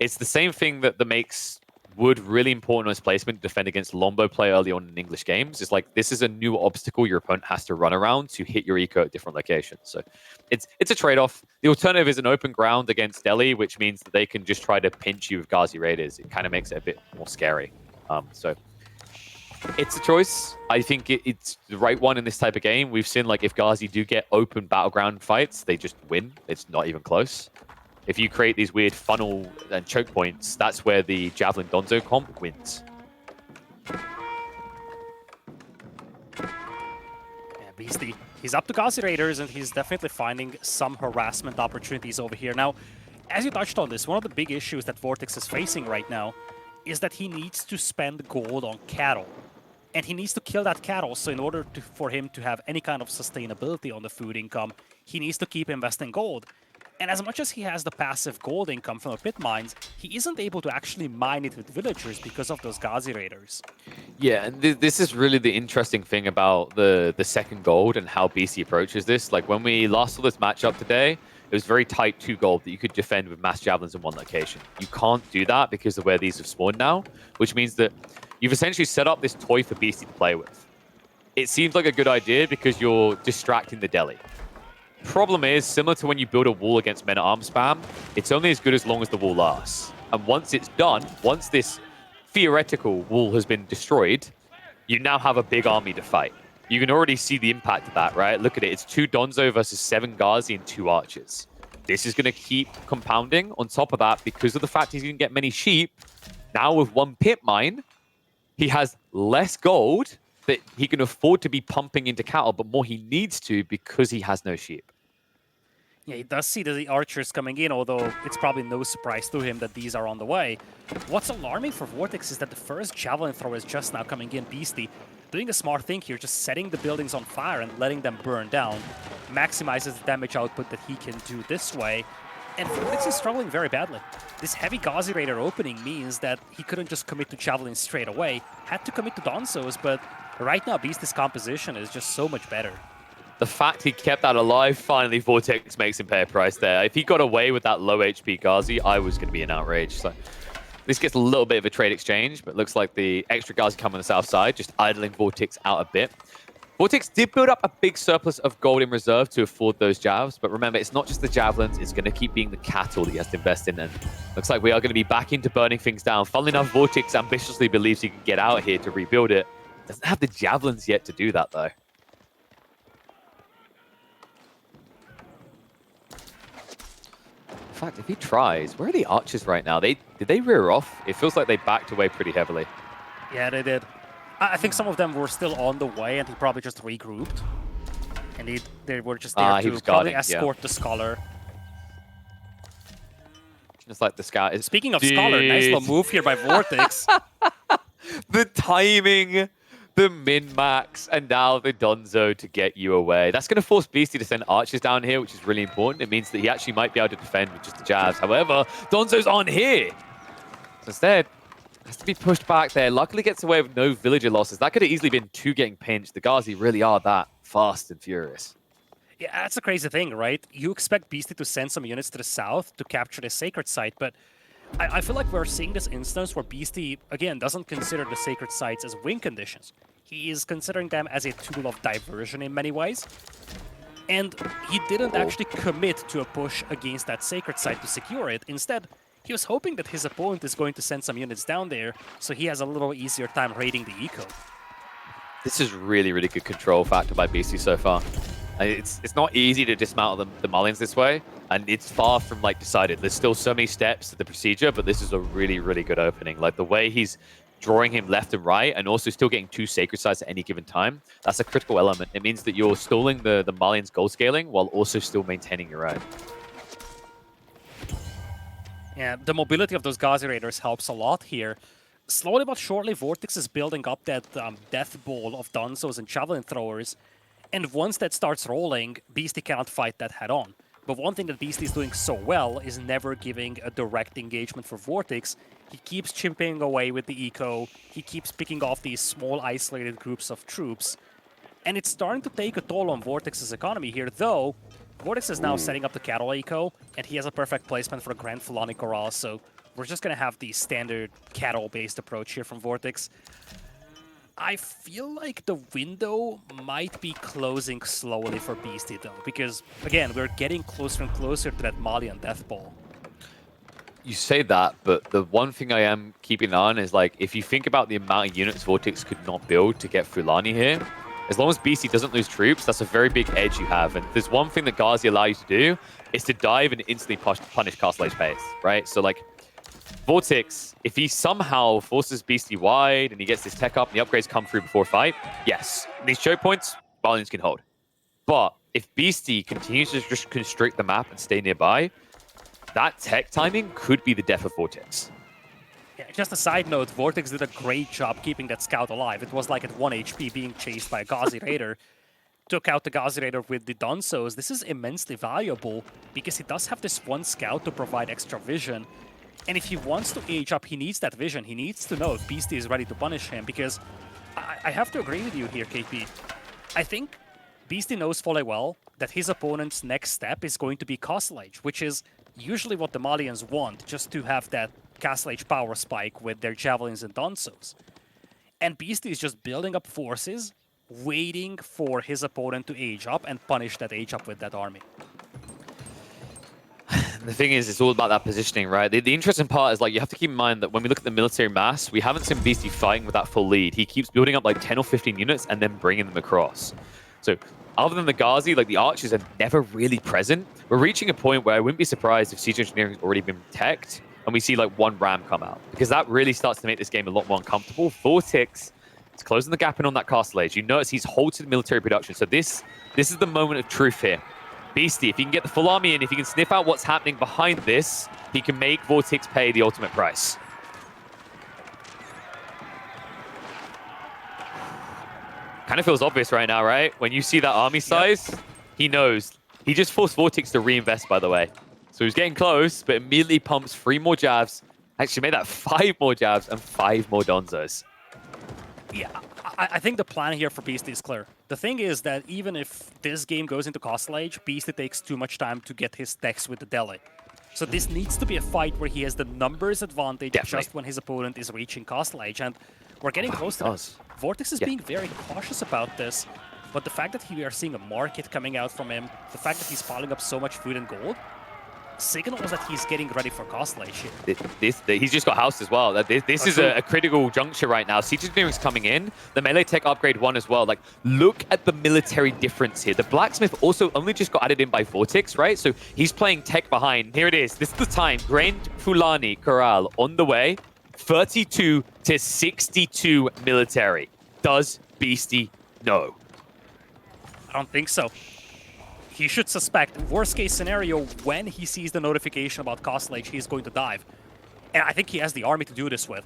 It's the same thing that makes wood really important on its placement to defend against Lombo play early on in English games. It's like this is a new obstacle your opponent has to run around to hit your eco at different locations. So it's a trade-off. The alternative is an open ground against Delhi, which means that they can just try to pinch you with Ghazi Raiders. It kind of makes it a bit more scary. So it's a choice. I think it's the right one in this type of game. We've seen like if Ghazi do get open battleground fights, they just win. It's not even close. If you create these weird funnel and choke points, that's where the Javelin Donzo comp wins. Yeah, Beasty, he's up to Ghazi Raiders, and he's definitely finding some harassment opportunities over here. Now, as you touched on this, one of the big issues that VortiX is facing right now is that he needs to spend gold on cattle. And he needs to kill that cattle, so in order for him to have any kind of sustainability on the food income, he needs to keep investing gold. And as much as he has the passive gold income from the pit mines, he isn't able to actually mine it with villagers because of those Ghazi Raiders. Yeah, and this is really the interesting thing about the second gold and how BC approaches this. Like when we last saw this matchup today, it was very tight 2 gold that you could defend with mass javelins in one location. You can't do that because of where these have spawned now, which means that you've essentially set up this toy for Beasty to play with. It seems like a good idea because you're distracting the deli. Problem is, similar to when you build a wall against men-at-arms spam, it's only as good as long as the wall lasts. And once it's done, once this theoretical wall has been destroyed, you now have a big army to fight. You can already see the impact of that, right? Look at it. It's 2 Donzo versus 7 Ghazi and 2 Archers. This is going to keep compounding. On top of that, because of the fact he's going to get many sheep, now with 1 pit mine, he has less gold that he can afford to be pumping into cattle, but more he needs to because he has no sheep. Yeah, he does see the archers coming in, although it's probably no surprise to him that these are on the way. What's alarming for VortiX is that the first javelin thrower is just now coming in, Beasty, doing a smart thing here, just setting the buildings on fire and letting them burn down. Maximizes the damage output that he can do this way. And VortiX is struggling very badly. This heavy Ghazi Raider opening means that he couldn't just commit to javelins straight away, had to commit to Donzos, but right now Beasty's composition is just so much better. The fact he kept that alive, finally VortiX makes him pay a price there. If he got away with that low HP Ghazi, I was going to be in outrage. So this gets a little bit of a trade exchange, but it looks like the extra Ghazi come on the south side, just idling VortiX out a bit. VortiX did build up a big surplus of gold in reserve to afford those javs, but remember, it's not just the javelins, it's going to keep being the cattle that he has to invest in, and looks like we are going to be back into burning things down. Funnily enough, VortiX ambitiously believes he can get out here to rebuild it. Doesn't have the javelins yet to do that, though. In fact, if he tries, where are the archers right now? Did they rear off? It feels like they backed away pretty heavily. Yeah, they did. I think some of them were still on the way, and he probably just regrouped. And they were just there to probably escort the Scholar. Just like the scout is... Speaking of Scholar, nice little move here by VortiX. The timing, the min-max, and now the Donzo to get you away. That's going to force Beasty to send archers down here, which is really important. It means that he actually might be able to defend with just the jabs. However, Donzo's on here. So instead, has to be pushed back there. Luckily gets away with no villager losses. That could have easily been 2 getting pinched. The Ghazi really are that fast and furious. Yeah, that's a crazy thing, right? You expect Beasty to send some units to the south to capture the sacred site, but I feel like we're seeing this instance where Beasty, again, doesn't consider the sacred sites as win conditions. He is considering them as a tool of diversion in many ways. And he didn't actually commit to a push against that sacred site to secure it. Instead, he was hoping that his opponent is going to send some units down there, so he has a little easier time raiding the eco. This is really, really good control factor by Beasty so far. It's not easy to dismantle the Mullins this way, and it's far from like decided. There's still so many steps to the procedure, but this is a really, really good opening. Like the way he's drawing him left and right, and also still getting 2 sacred sites at any given time, that's a critical element. It means that you're stalling the Mullins goal scaling while also still maintaining your own. Yeah, the mobility of those Ghazi Raiders helps a lot here. Slowly but surely, VortiX is building up that death ball of Donzos and Javelin Throwers. And once that starts rolling, Beasty cannot fight that head-on. But one thing that Beasty is doing so well is never giving a direct engagement for VortiX. He keeps chipping away with the eco, he keeps picking off these small isolated groups of troops. And it's starting to take a toll on VortiX's economy here, though VortiX is now setting up the cattle eco, and he has a perfect placement for a Grand Fulani Corral, so we're just going to have the standard cattle-based approach here from VortiX. I feel like the window might be closing slowly for Beasty, though, because, again, we're getting closer and closer to that Malian Death Ball. You say that, but the one thing I am keeping on is, like, if you think about the amount of units VortiX could not build to get Fulani here, as long as Beasty doesn't lose troops, that's a very big edge you have. And there's one thing that Ghazi allows you to do, is to dive and instantly punish Castle Age pace, right? So, like, VortiX, if he somehow forces Beasty wide and he gets this tech up and the upgrades come through before fight, yes, these choke points, Valiants can hold. But if Beasty continues to just constrict the map and stay nearby, that tech timing could be the death of VortiX. Yeah, just a side note, VortiX did a great job keeping that scout alive. It was like at 1 HP being chased by a Ghazi Raider. Took out the Ghazi Raider with the Donzos. This is immensely valuable because he does have this one scout to provide extra vision. And if he wants to age up, he needs that vision. He needs to know if Beasty is ready to punish him, because I have to agree with you here, KP. I think Beasty knows fully well that his opponent's next step is going to be Castle Age, which is usually what the Malians want, just to have that Castle Age power spike with their Javelins and Danzos. And Beasty is just building up forces, waiting for his opponent to age up and punish that age up with that army. The thing is, it's all about that positioning, right? The interesting part is, like, you have to keep in mind that when we look at the military mass, we haven't seen Beasty fighting with that full lead. He keeps building up like 10 or 15 units and then bringing them across. So other than the Ghazi, like, the archers are never really present. We're reaching a point where I wouldn't be surprised if siege engineering has already been teched and we see like one ram come out, because that really starts to make this game a lot more uncomfortable. VortiX is closing the gap in on that Castle Age. You notice he's halted military production. So this is the moment of truth here. Beasty, if he can get the full army in, if he can sniff out what's happening behind this, he can make VortiX pay the ultimate price. Kind of feels obvious right now, right? When you see that army size, he knows. He just forced VortiX to reinvest, by the way. So he's getting close, but immediately pumps 3 more jabs. Actually made that 5 more jabs and 5 more Donzos. Yeah, I think the plan here for Beasty is clear. The thing is that even if this game goes into Castle Age, Beasty takes too much time to get his stacks with the Delhi. So this needs to be a fight where he has the numbers advantage just when his opponent is reaching Castle Age, and we're getting close to this. VortiX is being very cautious about this, but the fact that we are seeing a market coming out from him, the fact that he's piling up so much food and gold, signals that he's getting ready for Castle Age here. He's just got house as well. This is a critical juncture right now. Siege Engineering's coming in. The melee tech upgrade 1 as well. Like, look at the military difference here. The blacksmith also only just got added in by VortiX, right? So he's playing tech behind. Here it is. This is the time. Grand Fulani Corral on the way. 32 to 62 military. Does Beasty know? I don't think so. He should suspect. Worst case scenario, when he sees the notification about Castle Age, he's going to dive. And I think he has the army to do this with.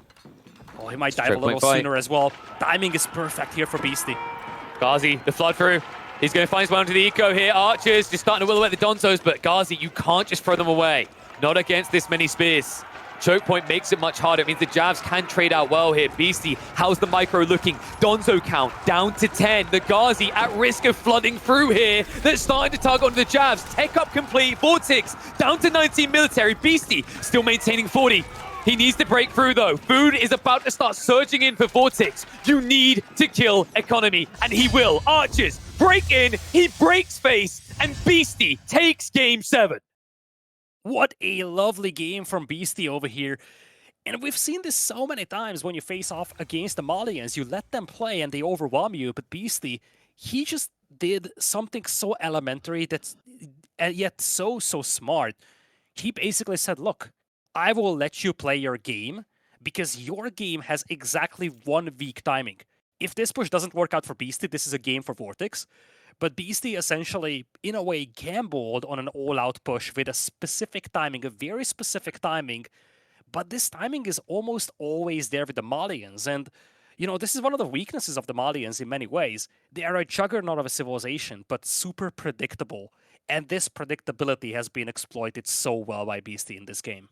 Oh, he might dive a little sooner as well. Timing is perfect here for Beasty. Ghazi, the flood through. He's going to find his way onto the eco here. Archers just starting to will away the Donzos, but Ghazi, you can't just throw them away. Not against this many spears. Choke point makes it much harder. It means the jabs can trade out well here. Beasty, how's the micro looking? Donzo count down to 10. The Ghazi at risk of flooding through here. They're starting to tug onto the jabs. Tech up complete. VortiX down to 19 military. Beasty still maintaining 40. He needs to break through though. Food is about to start surging in for VortiX. You need to kill economy, and he will. Archers break in. He breaks face, and Beasty takes game 7. What a lovely game from Beasty over here. And we've seen this so many times when you face off against the Malians. You let them play and they overwhelm you. But Beasty, he just did something so elementary that's yet so smart. He basically said, look, I will let you play your game because your game has exactly 1 week timing. If this push doesn't work out for Beasty, this is a game for VortiX. But Beasty essentially, in a way, gambled on an all-out push with a specific timing, a very specific timing. But this timing is almost always there with the Malians. And, you know, this is one of the weaknesses of the Malians in many ways. They are a juggernaut of a civilization, but super predictable. And this predictability has been exploited so well by Beasty in this game.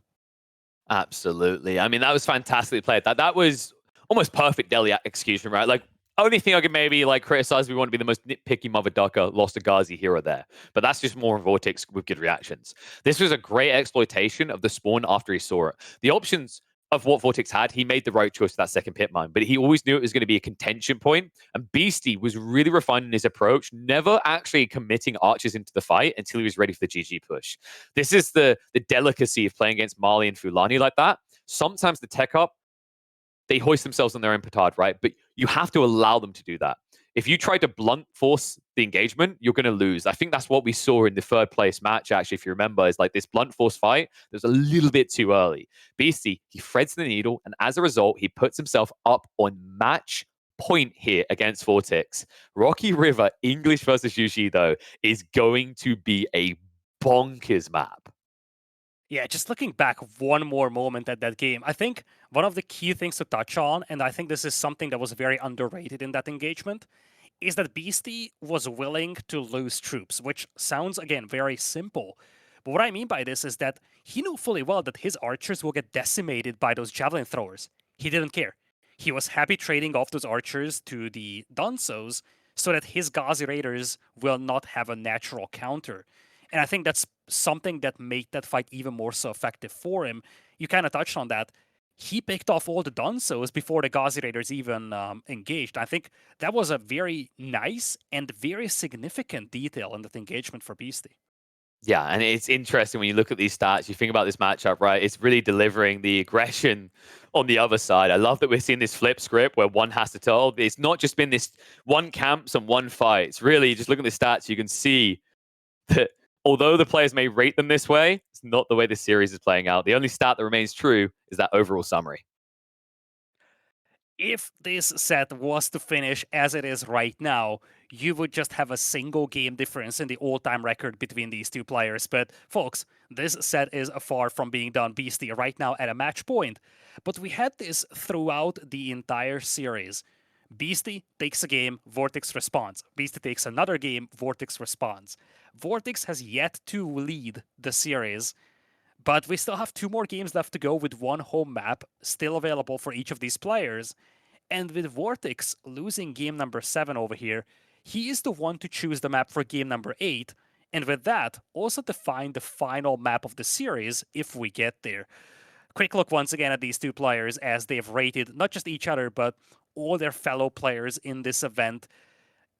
Absolutely. I mean, that was fantastically played. That was almost perfect Delhi execution, right? Like, only thing I could maybe like criticize, we want to be the most nitpicky mother ducker, lost a Ghazi here or there. But that's just more VortiX with good reactions. This was a great exploitation of the spawn after he saw it. The options of what VortiX had, he made the right choice for that second pit mine, but he always knew it was going to be a contention point. And Beasty was really refining his approach, never actually committing archers into the fight until he was ready for the GG push. This is the delicacy of playing against Mali and Fulani like that. Sometimes the tech up, they hoist themselves on their own petard, right? But you have to allow them to do that. If you try to blunt force the engagement, you're going to lose. I think that's what we saw in the 3rd place match, actually, if you remember, is like this blunt force fight that was a little bit too early. Beasty, he threads the needle, and as a result, he puts himself up on match point here against VortiX. Rocky River, English versus Yushi, though, is going to be a bonkers map. Yeah, just looking back one more moment at that game, I think one of the key things to touch on, and I think this is something that was very underrated in that engagement, is that Beasty was willing to lose troops, which sounds, again, very simple. But what I mean by this is that he knew fully well that his archers will get decimated by those javelin throwers. He didn't care. He was happy trading off those archers to the Danzos so that his Ghazi Raiders will not have a natural counter. And I think that's something that made that fight even more so effective for him. You kind of touched on that. He picked off all the Dunsos before the Ghazi Raiders even engaged. I think that was a very nice and very significant detail in that engagement for Beasty. Yeah, and it's interesting when you look at these stats, you think about this matchup, right? It's really delivering the aggression on the other side. I love that we're seeing this flip script where one has to tell. It's not just been this one camps and one fight. It's really, just look at the stats, you can see that although the players may rate them this way, it's not the way the series is playing out. The only stat that remains true is that overall summary. If this set was to finish as it is right now, you would just have a single game difference in the all-time record between these two players. But folks, this set is far from being done. Beasty right now at a match point. But we had this throughout the entire series. Beasty takes a game, VortiX responds. Beasty takes another game, VortiX responds. VortiX has yet to lead the series, but we still have 2 more games left to go with 1 home map still available for each of these players. And with VortiX losing game number 7 over here, he is the one to choose the map for game number 8, and with that, also define the final map of the series if we get there. Quick look once again at these 2 players as they've rated not just each other, but all their fellow players in this event.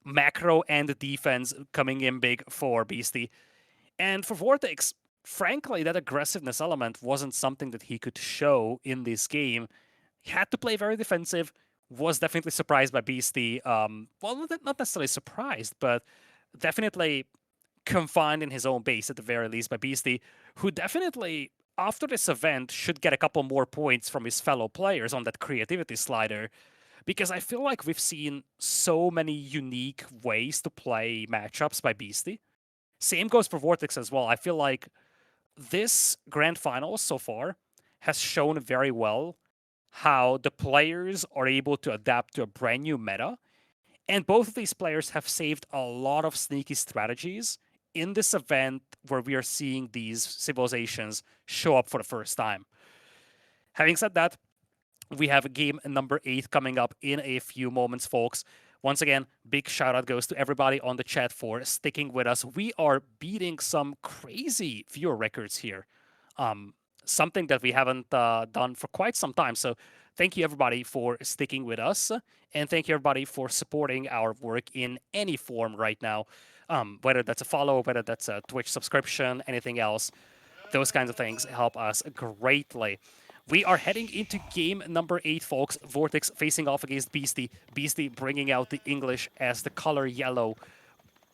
Macro and defense coming in big for Beasty. And for VortiX, frankly, that aggressiveness element wasn't something that he could show in this game. He had to play very defensive, was definitely surprised by Beasty. Well, not necessarily surprised, but definitely confined in his own base at the very least by Beasty, who definitely, after this event, should get a couple more points from his fellow players on that creativity slider. Because I feel like we've seen so many unique ways to play matchups by Beasty. Same goes for VortiX as well. I feel like this grand final so far has shown very well how the players are able to adapt to a brand new meta. And both of these players have saved a lot of sneaky strategies in this event where we are seeing these civilizations show up for the first time. Having said that, we have game number 8 coming up in a few moments, folks. Once again, big shout out goes to everybody on the chat for sticking with us. We are beating some crazy viewer records here. Something that we haven't done for quite some time. So thank you everybody for sticking with us. And thank you everybody for supporting our work in any form right now. Whether that's a follow, whether that's a Twitch subscription, anything else. Those kinds of things help us greatly. We are heading into game number 8, folks. VortiX facing off against Beasty. Beasty bringing out the English as the color yellow.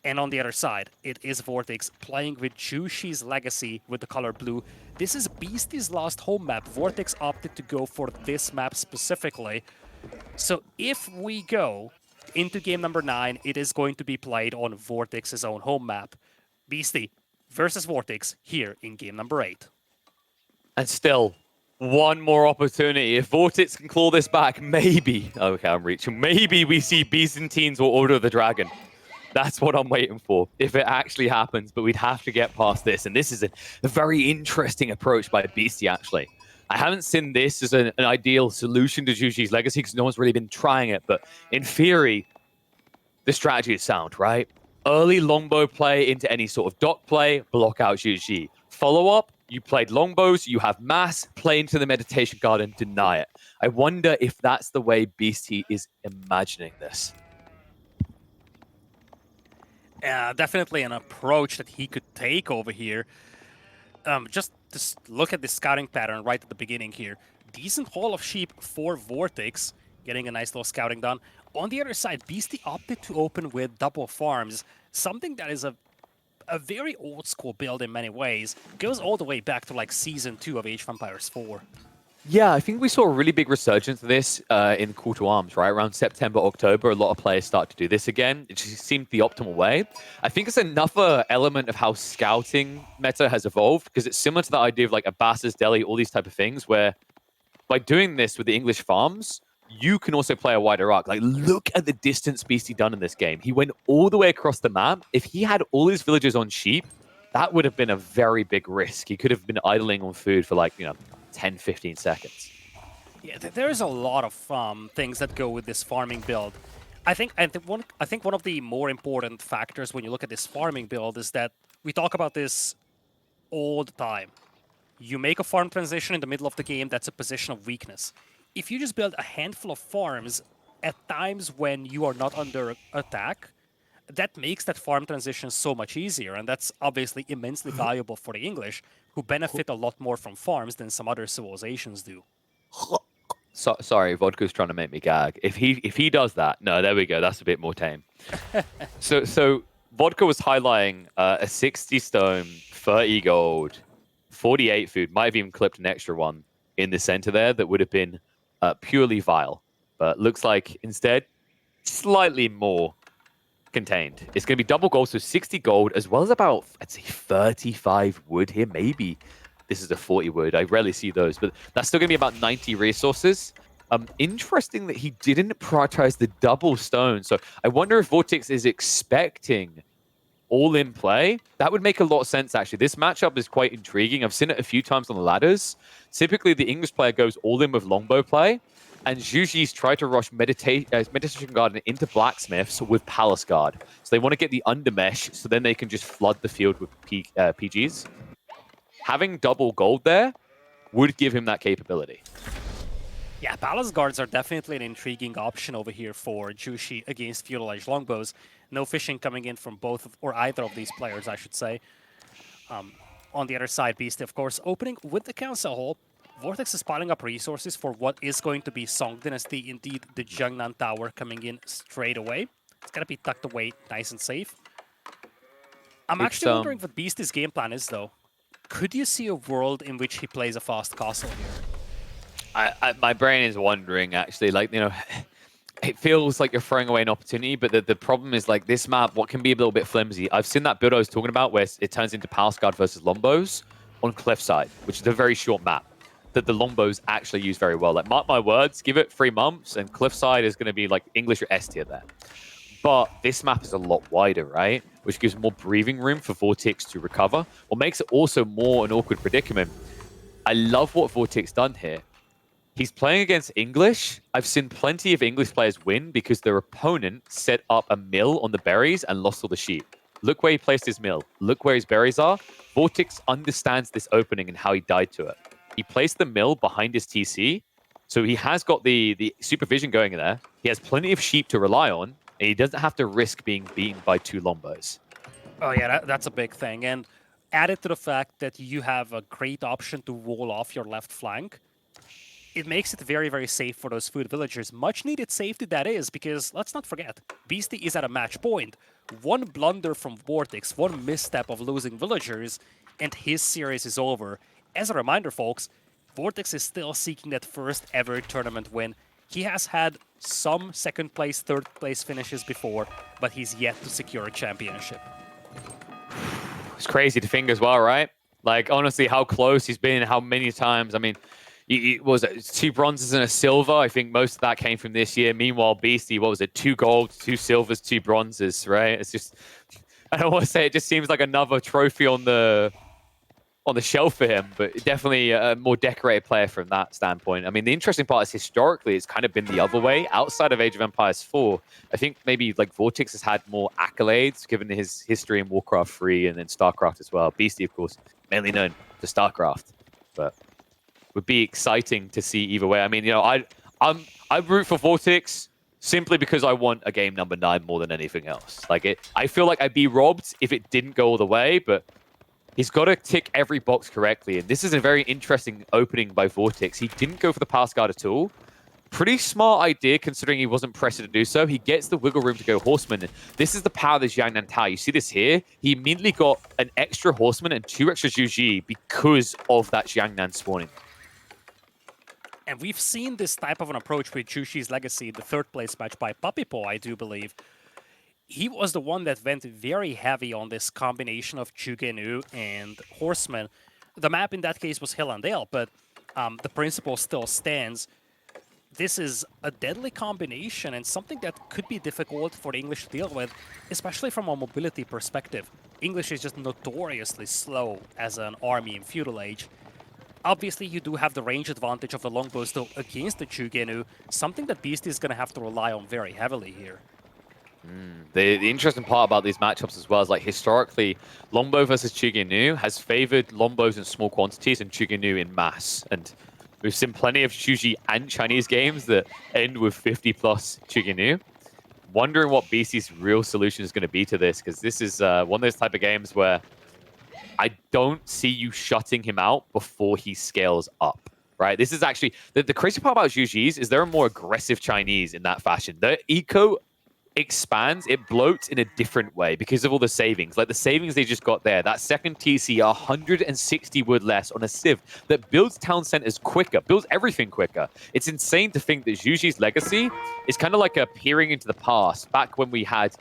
And on the other side, it is VortiX playing with Jushi's Legacy with the color blue. This is Beasty's last home map. VortiX opted to go for this map specifically. So if we go into game number 9, it is going to be played on VortiX's own home map. Beasty versus VortiX here in game number 8. And still, one more opportunity. If VortiX can claw this back, maybe... Okay, I'm reaching. Maybe we see Byzantines or Order of the Dragon. That's what I'm waiting for, if it actually happens. But we'd have to get past this. And this is a very interesting approach by Beasty, actually. I haven't seen this as an ideal solution to Jushi's Legacy because no one's really been trying it. But in theory, the strategy is sound, right? Early longbow play into any sort of dock play, block out Jushi. Follow-up, you played longbows, you have mass, play into the meditation garden, deny it. I wonder if that's the way Beasty is imagining this. Definitely an approach that he could take over here. Just look at the scouting pattern right at the beginning here. Decent haul of sheep for VortiX, getting a nice little scouting done. On the other side, Beasty opted to open with double farms, something that is a very old school build in many ways. Goes all the way back to like Season 2 of Age of Empires 4. Yeah, I think we saw a really big resurgence of this in Call to Arms, right? Around September, October, a lot of players start to do this again. It just seemed the optimal way. I think it's another element of how scouting meta has evolved, because it's similar to the idea of like Abbas's Deli, all these type of things, where by doing this with the English farms, you can also play a wider arc. Like, look at the distance Beasty done in this game. He went all the way across the map. If he had all his villagers on sheep, that would have been a very big risk. He could have been idling on food for like, 10, 15 seconds. Yeah, there's a lot of things that go with this farming build. I think one I think one of the more important factors when you look at this farming build is that we talk about this all the time. You make a farm transition in the middle of the game, that's a position of weakness. If you just build a handful of farms at times when you are not under attack, that makes that farm transition so much easier, and that's obviously immensely valuable for the English, who benefit a lot more from farms than some other civilizations do. Sorry, Vodka's trying to make me gag. If he does that, no, there we go. That's a bit more tame. So Vodka was highlighting a 60 stone, 30 gold, 48 food. Might have even clipped an extra one in the center there that would have been purely vile. But looks like instead, slightly more contained. It's going to be double gold, so 60 gold, as well as about, I'd say, 35 wood here. Maybe this is a 40 wood. I rarely see those, but that's still going to be about 90 resources. Interesting that he didn't prioritize the double stone. So I wonder if VortiX is expecting all in play. That would make a lot of sense, actually. This matchup is quite intriguing. I've seen it a few times on the ladders. Typically, the English player goes all in with longbow play, and Juji's try to rush Meditation Garden into Blacksmiths with Palace Guard. So they want to get the undermesh, so then they can just flood the field with PGs. Having double gold there would give him that capability. Yeah, Palace Guards are definitely an intriguing option over here for Jushi against Feudal Age Longbows. No fishing coming in from or either of these players, I should say. On the other side, Beasty, of course, opening with the Council Hall. VortiX is piling up resources for what is going to be Song Dynasty. Indeed, the Jiangnan Tower coming in straight away. It's going to be tucked away nice and safe. I'm actually wondering what Beasty's game plan is, though. Could you see a world in which he plays a fast castle here? My brain is wondering, actually. Like, you know, it feels like you're throwing away an opportunity, but the problem is, like, this map, what can be a little bit flimsy. I've seen that build I was talking about where it turns into Palace Guard versus Lombos on Cliffside, which is a very short map that the Lombos actually use very well. Like, mark my words, give it 3 months, and Cliffside is going to be, like, English or S tier there. But this map is a lot wider, right? Which gives more breathing room for VortiX to recover. What makes it also more an awkward predicament. I love what VortiX done here. He's playing against English. I've seen plenty of English players win because their opponent set up a mill on the berries and lost all the sheep. Look where he placed his mill. Look where his berries are. VortiX understands this opening and how he died to it. He placed the mill behind his TC, so he has got the supervision going in there. He has plenty of sheep to rely on, and he doesn't have to risk being beaten by 2 Lombos. Oh yeah, that's a big thing. And added to the fact that you have a great option to wall off your left flank, it makes it very, very safe for those food villagers. Much needed safety that is, because let's not forget, Beasty is at a match point. One blunder from VortiX, one misstep of losing villagers, and his series is over. As a reminder, folks, VortiX is still seeking that first ever tournament win. He has had some second place, third place finishes before, but he's yet to secure a championship. It's crazy to think as well, right? Like, honestly, how close he's been, how many times. I mean, was it 2 bronzes and a silver? I think most of that came from this year. Meanwhile, Beasty, what was it? 2 golds, 2 silvers, 2 bronzes, right? It's just, I don't want to say it just seems like another trophy on the shelf for him, but definitely a more decorated player from that standpoint. I mean, the interesting part is historically, it's kind of been the other way. Outside of Age of Empires 4, I think maybe like VortiX has had more accolades given his history in Warcraft 3 and then StarCraft as well. Beasty, of course, mainly known for StarCraft, but would be exciting to see either way. I mean, you know, I root for VortiX simply because I want a game number 9 more than anything else. Like, I feel like I'd be robbed if it didn't go all the way, but he's got to tick every box correctly. And this is a very interesting opening by VortiX. He didn't go for the Palace Guard at all. Pretty smart idea considering he wasn't pressed to do so. He gets the wiggle room to go Horseman. And this is the power of this Jiangnan Tower. You see this here? He immediately got an extra Horseman and 2 extra Juji because of that Jiangnan spawning. And we've seen this type of an approach with Jushi's Legacy, the 3rd place match by Papipo, I do believe. He was the one that went very heavy on this combination of Chugenu and Horseman. The map in that case was Hill and Dale, but the principle still stands. This is a deadly combination and something that could be difficult for the English to deal with, especially from a mobility perspective. English is just notoriously slow as an army in Feudal Age. Obviously, you do have the range advantage of the longbows though against the Chugenu, something that Beasty is going to have to rely on very heavily here. The interesting part about these matchups as well is, like, historically, Longbow versus Chuginu has favored Longbos in small quantities and Chuginu in mass. And we've seen plenty of Chuji and Chinese games that end with 50-plus Chuginu. Wondering what Beasty's real solution is going to be to this, because this is one of those type of games where I don't see you shutting him out before he scales up. Right, this is actually the crazy part about Juji's is they're more aggressive Chinese in that fashion. Their eco expands, it bloats in a different way because of all the savings. Like the savings they just got there, that second TC, 160 wood less on a Civ that builds town centers quicker, builds everything quicker. It's insane to think that Juji's legacy is kind of like a peering into the past, back when we had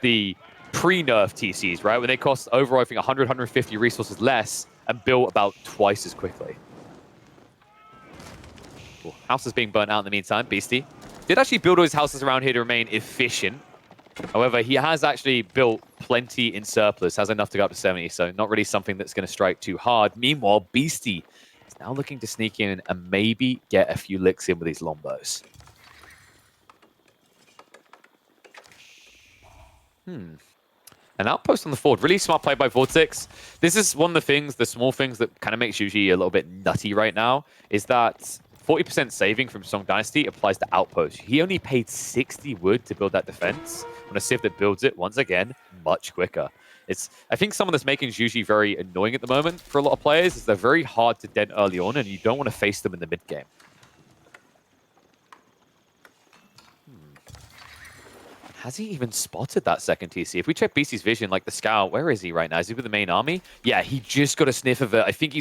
the pre-nerf TCs, right? When they cost over, I think, 100, 150 resources less and built about twice as quickly. Cool. House is being burnt out in the meantime. Beasty did actually build all his houses around here to remain efficient. However, he has actually built plenty in surplus, has enough to go up to 70, so not really something that's going to strike too hard. Meanwhile, Beasty is now looking to sneak in and maybe get a few licks in with these Lombos. An outpost on the forward. Really smart play by VortiX. This is one of the things, the small things that kind of makes Yuji a little bit nutty right now, is that 40% saving from Song Dynasty applies to Outpost. He only paid 60 wood to build that defense on a Civ that builds it, once again, much quicker. I think someone that's making Juji very annoying at the moment for a lot of players is they're very hard to dent early on, and you don't want to face them in the mid-game. Has he even spotted that second TC? If we check Beasty's vision, like the scout, where is he right now? Is he with the main army? Yeah, he just got a sniff of it. I think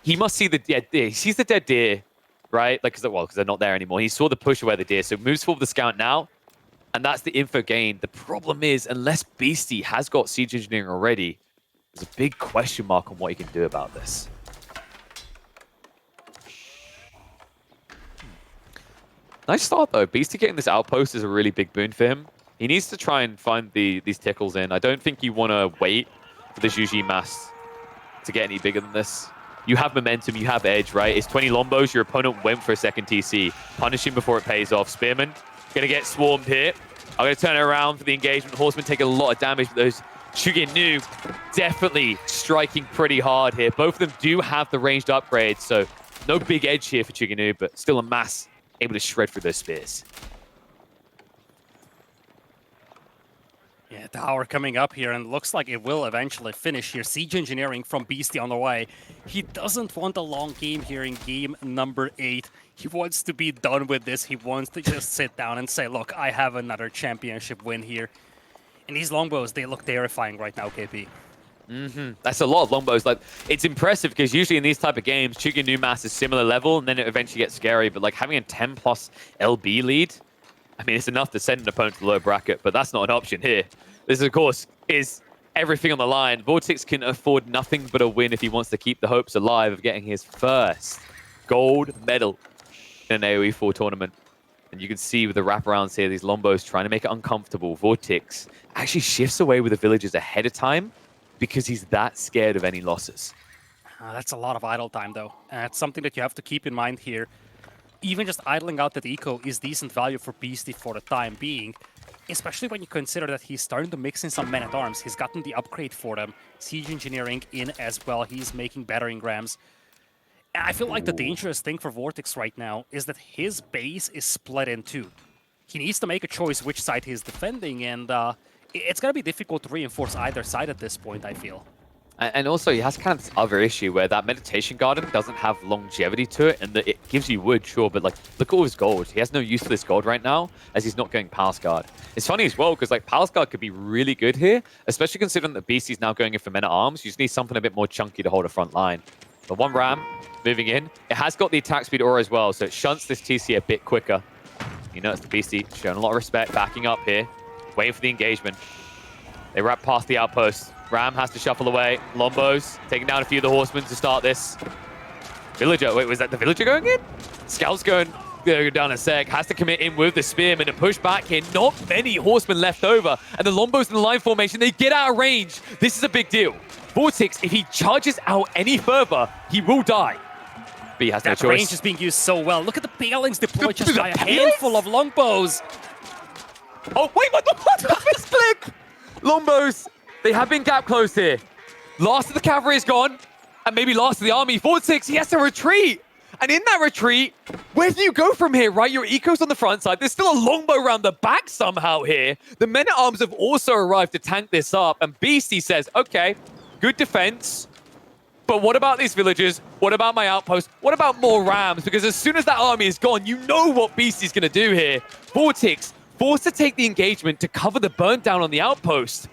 he must see the dead deer. He sees the dead deer, right? Like, because they're not there anymore. He saw the push away the deer, so moves forward the scout now, and that's the info gain. The problem is, unless Beasty has got siege engineering already, there's a big question mark on what he can do about this. Nice start, though. Beasty getting this outpost is a really big boon for him. He needs to try and find these tickles in. I don't think you want to wait for the Juji mass to get any bigger than this. You have momentum, you have edge, right? It's 20 Lombos, your opponent went for a second TC. Punish him before it pays off. Spearman, gonna get swarmed here. I'm gonna turn it around for the engagement. Horsemen take a lot of damage, but those Shuginu definitely striking pretty hard here. Both of them do have the ranged upgrades, so no big edge here for Shuginu, but still a mass able to shred through those spears. Yeah, tower coming up here, and looks like it will eventually finish here. Siege engineering from Beasty on the way. He doesn't want a long game here in game number 8. He wants to be done with this. He wants to just sit down and say, look, I have another championship win here. And these longbows, they look terrifying right now, KP. That's a lot of longbows. Like, it's impressive because usually in these type of games, Chuginu mass is similar level, and then it eventually gets scary. But like having a 10+ LB lead, I mean, it's enough to send an opponent to the low bracket, but that's not an option here. This, of course, is everything on the line. VortiX can afford nothing but a win if he wants to keep the hopes alive of getting his first gold medal in an AoE 4 tournament. And you can see with the wraparounds here, these Lombos trying to make it uncomfortable. VortiX actually shifts away with the villagers ahead of time because he's that scared of any losses. That's a lot of idle time, though. It's something that you have to keep in mind here. Even just idling out that eco is decent value for Beasty for the time being, especially when you consider that he's starting to mix in some men-at-arms. He's gotten the upgrade for them. Siege engineering in as well. He's making battering rams. And I feel like the dangerous thing for VortiX right now is that his base is split in two. He needs to make a choice which side he's defending, and it's going to be difficult to reinforce either side at this point, I feel. And also, he has kind of this other issue where that meditation garden doesn't have longevity to it, and that it gives you wood, sure, but like, look at all his gold. He has no use for this gold right now, as he's not going Palace Guard. It's funny as well, because like Palace Guard could be really good here, especially considering that Beasty's now going in for men-at-arms. You just need something a bit more chunky to hold a front line. The one ram moving in. It has got the attack speed aura as well, so it shunts this TC a bit quicker. You notice the Beasty showing a lot of respect, backing up here, waiting for the engagement. They wrap past the outpost. Ram has to shuffle away. Lombos taking down a few of the horsemen to start this. Villager, wait, was that the villager going in? Scout's going down a sec. Has to commit in with the spearman and push back here. Not many horsemen left over. And the Lombos in the line formation, they get out of range. This is a big deal. VortiX, if he charges out any further, he will die. But he has no choice. That range is being used so well. Look at the palings deployed just by a handful of longbows. Oh, wait, what the fist click? Lombos, they have been gap closed here. Last of the cavalry is gone, and maybe last of the army. VortiX, he has to retreat. And in that retreat, where do you go from here, right? Your eco's on the front side. There's still a longbow around the back somehow here. The men-at-arms have also arrived to tank this up, and Beasty says, okay, good defense, but what about these villagers? What about my outpost? What about more rams? Because as soon as that army is gone, you know what Beasty's going to do here. VortiX forced to take the engagement to cover the burn down on the outpost.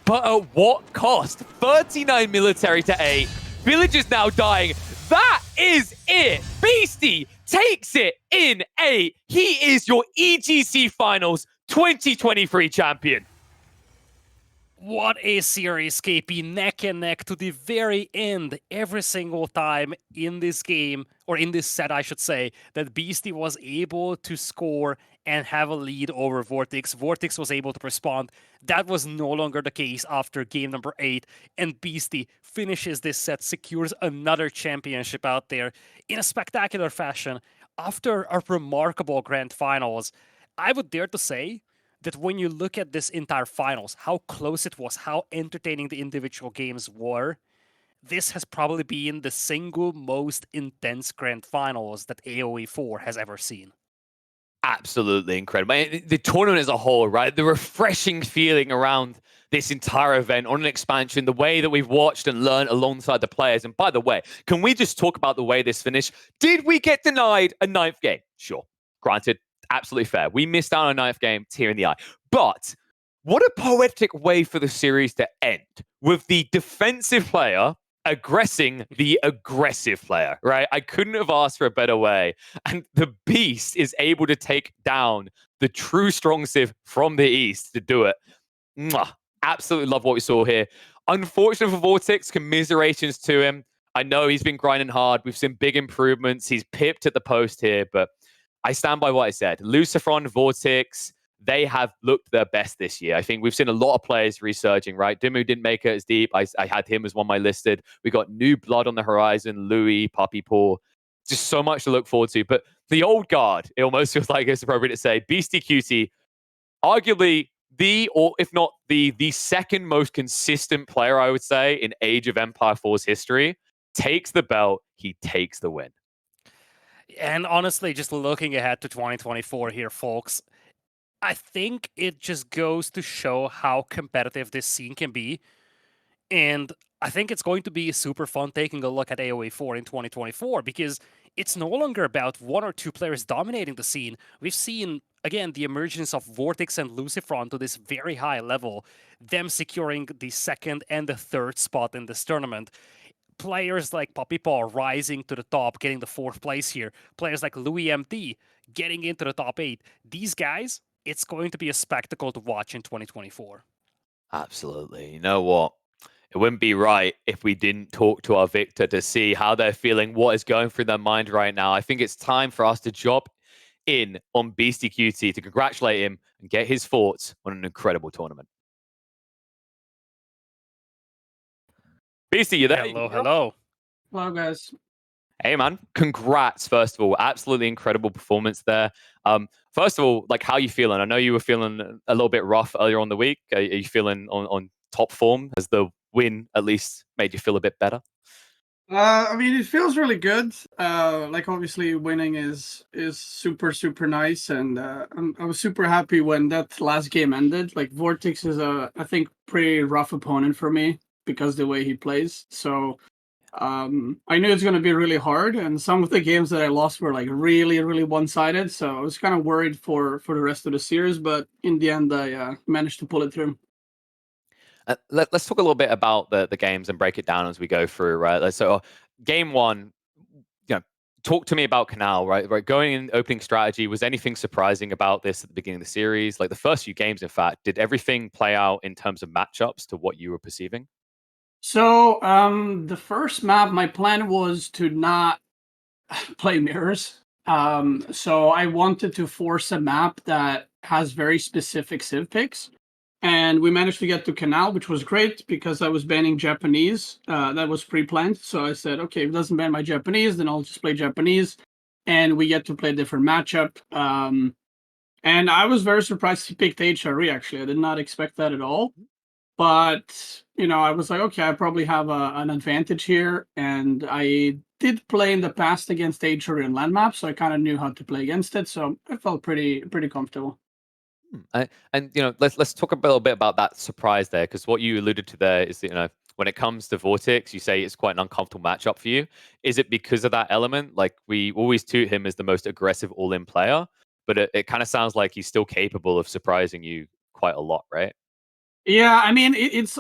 But at what cost? 39 military to 8. Villagers now dying. That is it. Beasty takes it in 8. He is your EGC Finals 2023 champion. What a series, KP, neck and neck to the very end, every single time in this game, or in this set, I should say, that Beasty was able to score and have a lead over VortiX. VortiX was able to respond. That was no longer the case after game number 8, and Beasty finishes this set, secures another championship out there in a spectacular fashion after a remarkable grand finals. I would dare to say that when you look at this entire finals, how close it was, how entertaining the individual games were, this has probably been the single most intense grand finals that AoE 4 has ever seen. Absolutely incredible. The tournament as a whole, right? The refreshing feeling around this entire event on an expansion, the way that we've watched and learned alongside the players. And by the way, can we just talk about the way this finished? Did we get denied a 9th game? Sure. Granted, absolutely fair. We missed out on a 9th game, tear in the eye. But what a poetic way for the series to end with the defensive player aggressing the aggressive player, right? I couldn't have asked for a better way. And the Beast is able to take down the true strong Civ from the East to do it. Mwah. Absolutely love what we saw here. Unfortunate for VortiX, commiserations to him. I know he's been grinding hard. We've seen big improvements. He's pipped at the post here, but I stand by what I said. Lucifron, VortiX, they have looked their best this year. I think we've seen a lot of players resurging, right? Dimu didn't make it as deep. I had him as one of my listed. We got new blood on the horizon, Louis, Puppy Paw. Just so much to look forward to. But the old guard, it almost feels like it's appropriate to say, Beasty Cutie, arguably the, or if not the second most consistent player, I would say, in Age of Empire 4's history, takes the belt, he takes the win. And honestly, just looking ahead to 2024 here, folks, I think it just goes to show how competitive this scene can be. And I think it's going to be super fun taking a look at AoE 4 in 2024 because it's no longer about 1 or 2 players dominating the scene. We've seen, again, the emergence of VortiX and Lucifron to this very high level, them securing the 2nd and the 3rd spot in this tournament. Players like Puppy Paw rising to the top, getting the 4th place here. Players like Louis MT getting into the top 8. These guys, it's going to be a spectacle to watch in 2024. Absolutely. You know what? It wouldn't be right if we didn't talk to our victor to see how they're feeling, what is going through their mind right now. I think it's time for us to drop in on Beasty QT to congratulate him and get his thoughts on an incredible tournament. Beasty, you there? Hello, hello. Hello, guys. Hey, man. Congrats, first of all. Absolutely incredible performance there. First of all, like, how you feeling? I know you were feeling a little bit rough earlier on the week. Are you feeling on top form? Has the win at least made you feel a bit better? I mean, it feels really good. Like, obviously, winning is super nice, and I was super happy when that last game ended. Like, VortiX is I think, pretty rough opponent for me because the way he plays. So I knew it's going to be really hard, and some of the games that I lost were like really one-sided. So I was kind of worried for the rest of the series, but in the end, I managed to pull it through. Let's talk a little bit about the games and break it down as we go through, right? So game 1, talk to me about Canal, right? Going in opening strategy, was anything surprising about this at the beginning of the series? Like the first few games, in fact, did everything play out in terms of matchups to what you were perceiving? So the first map, my plan was to not play mirrors. So I wanted to force a map that has very specific civ picks. And we managed to get to Canal, which was great because I was banning Japanese. That was pre-planned. So I said, okay, if it doesn't ban my Japanese, then I'll just play Japanese. And we get to play a different matchup. And I was very surprised he picked HRE, actually. I did not expect that at all. But, I was like, okay, I probably have an advantage here. And I did play in the past against HRE and land map, so I kind of knew how to play against it. So I felt pretty comfortable. And let's talk a little bit about that surprise there, because what you alluded to there is that, when it comes to VortiX, you say it's quite an uncomfortable matchup for you. Is it because of that element? Like, we always toot him as the most aggressive all-in player, but it kind of sounds like he's still capable of surprising you quite a lot, right? Yeah, I mean, it's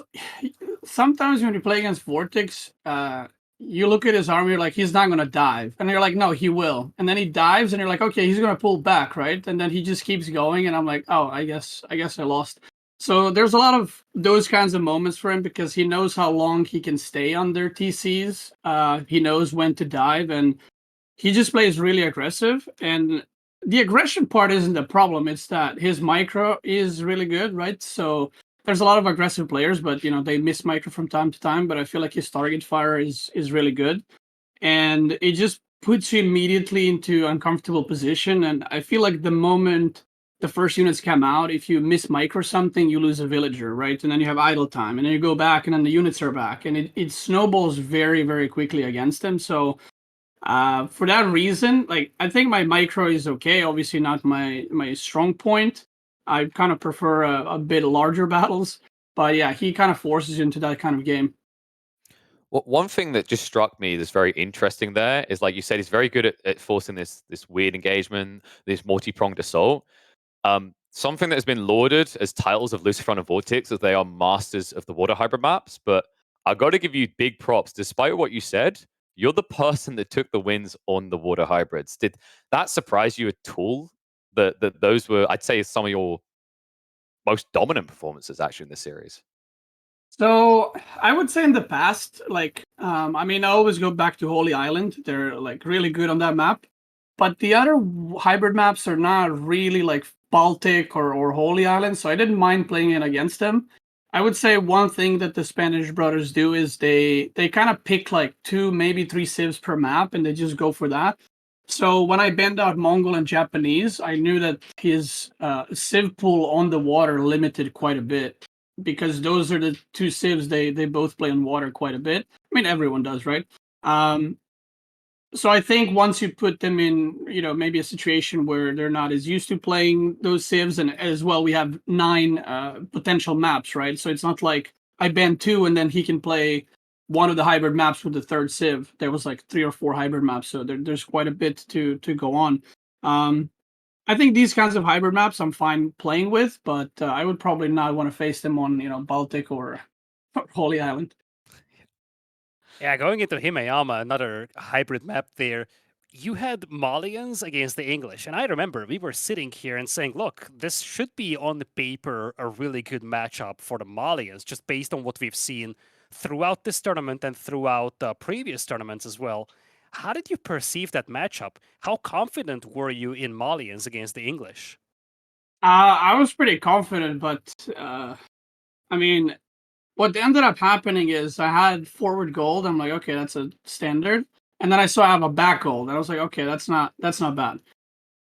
sometimes when you play against VortiX, you look at his arm, you're like, he's not gonna dive, and you're like, no, he will, and then he dives, and you're like, okay, he's gonna pull back, right? And then he just keeps going, and I'm like, oh, I guess I lost. So there's a lot of those kinds of moments for him because he knows how long he can stay under TCs. He knows when to dive, and he just plays really aggressive. And the aggression part isn't the problem; it's that his micro is really good, right? So there's a lot of aggressive players, but they miss micro from time to time. But I feel like his target fire is really good, and it just puts you immediately into uncomfortable position. And I feel like the moment the first units come out, if you miss micro something, you lose a villager, right? And then you have idle time, and then you go back, and then the units are back, and it snowballs very, very quickly against them. So for that reason, like, I think my micro is okay. Obviously, not my strong point. I kind of prefer a bit larger battles, but yeah, he kind of forces you into that kind of game. Well, one thing that just struck me that's very interesting there is, like you said, he's very good at forcing this weird engagement, this multi-pronged assault. Something that has been lauded as titles of Lucifer and VortiX is they are masters of the water hybrid maps, but I got to give you big props. Despite what you said, you're the person that took the wins on the water hybrids. Did that surprise you at all? That those were, I'd say, some of your most dominant performances actually in the series. So I would say in the past, like, I mean, I always go back to Holy Island. They're like really good on that map, but the other hybrid maps are not really like Baltic or Holy Island. So I didn't mind playing it against them. I would say one thing that the Spanish brothers do is they kind of pick like 2, maybe 3 civs per map, and they just go for that. So when I banned out Mongol and Japanese, I knew that his civ pool on the water limited quite a bit because those are the 2 civs they both play on water quite a bit. I mean, everyone does, right? Um, so I think once you put them in, maybe a situation where they're not as used to playing those civs, and as well, we have 9 potential maps, right? So it's not like I ban 2 and then he can play one of the hybrid maps with the third civ. There was like 3 or 4 hybrid maps, so there's quite a bit to go on. Um, I think these kinds of hybrid maps I'm fine playing with, but I would probably not want to face them on Baltic or Holy Island. Yeah, going into Himayama, another hybrid map there, you had Malians against the English. And I remember we were sitting here and saying, look, this should be on the paper a really good matchup for the Malians, just based on what we've seen throughout this tournament and throughout previous tournaments as well. How did you perceive that matchup? How confident were you in Malians against the English? I was pretty confident, but I mean, what ended up happening is I had forward gold. I'm like, okay, that's a standard. And then I saw I have a back gold. And I was like, okay, that's not bad.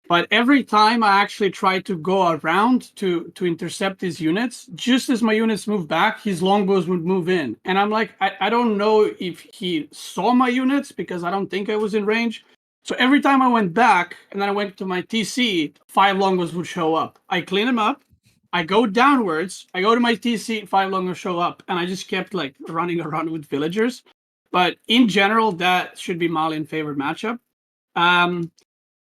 But every time I actually tried to go around to intercept his units, just as my units moved back, his longbows would move in. And I'm like, I don't know if he saw my units because I don't think I was in range. So every time I went back and then I went to my TC, 5 longbows would show up. I clean them up. I go downwards. I go to my TC, 5 longbows show up. And I just kept like running around with villagers. But in general, that should be Malian favorite matchup.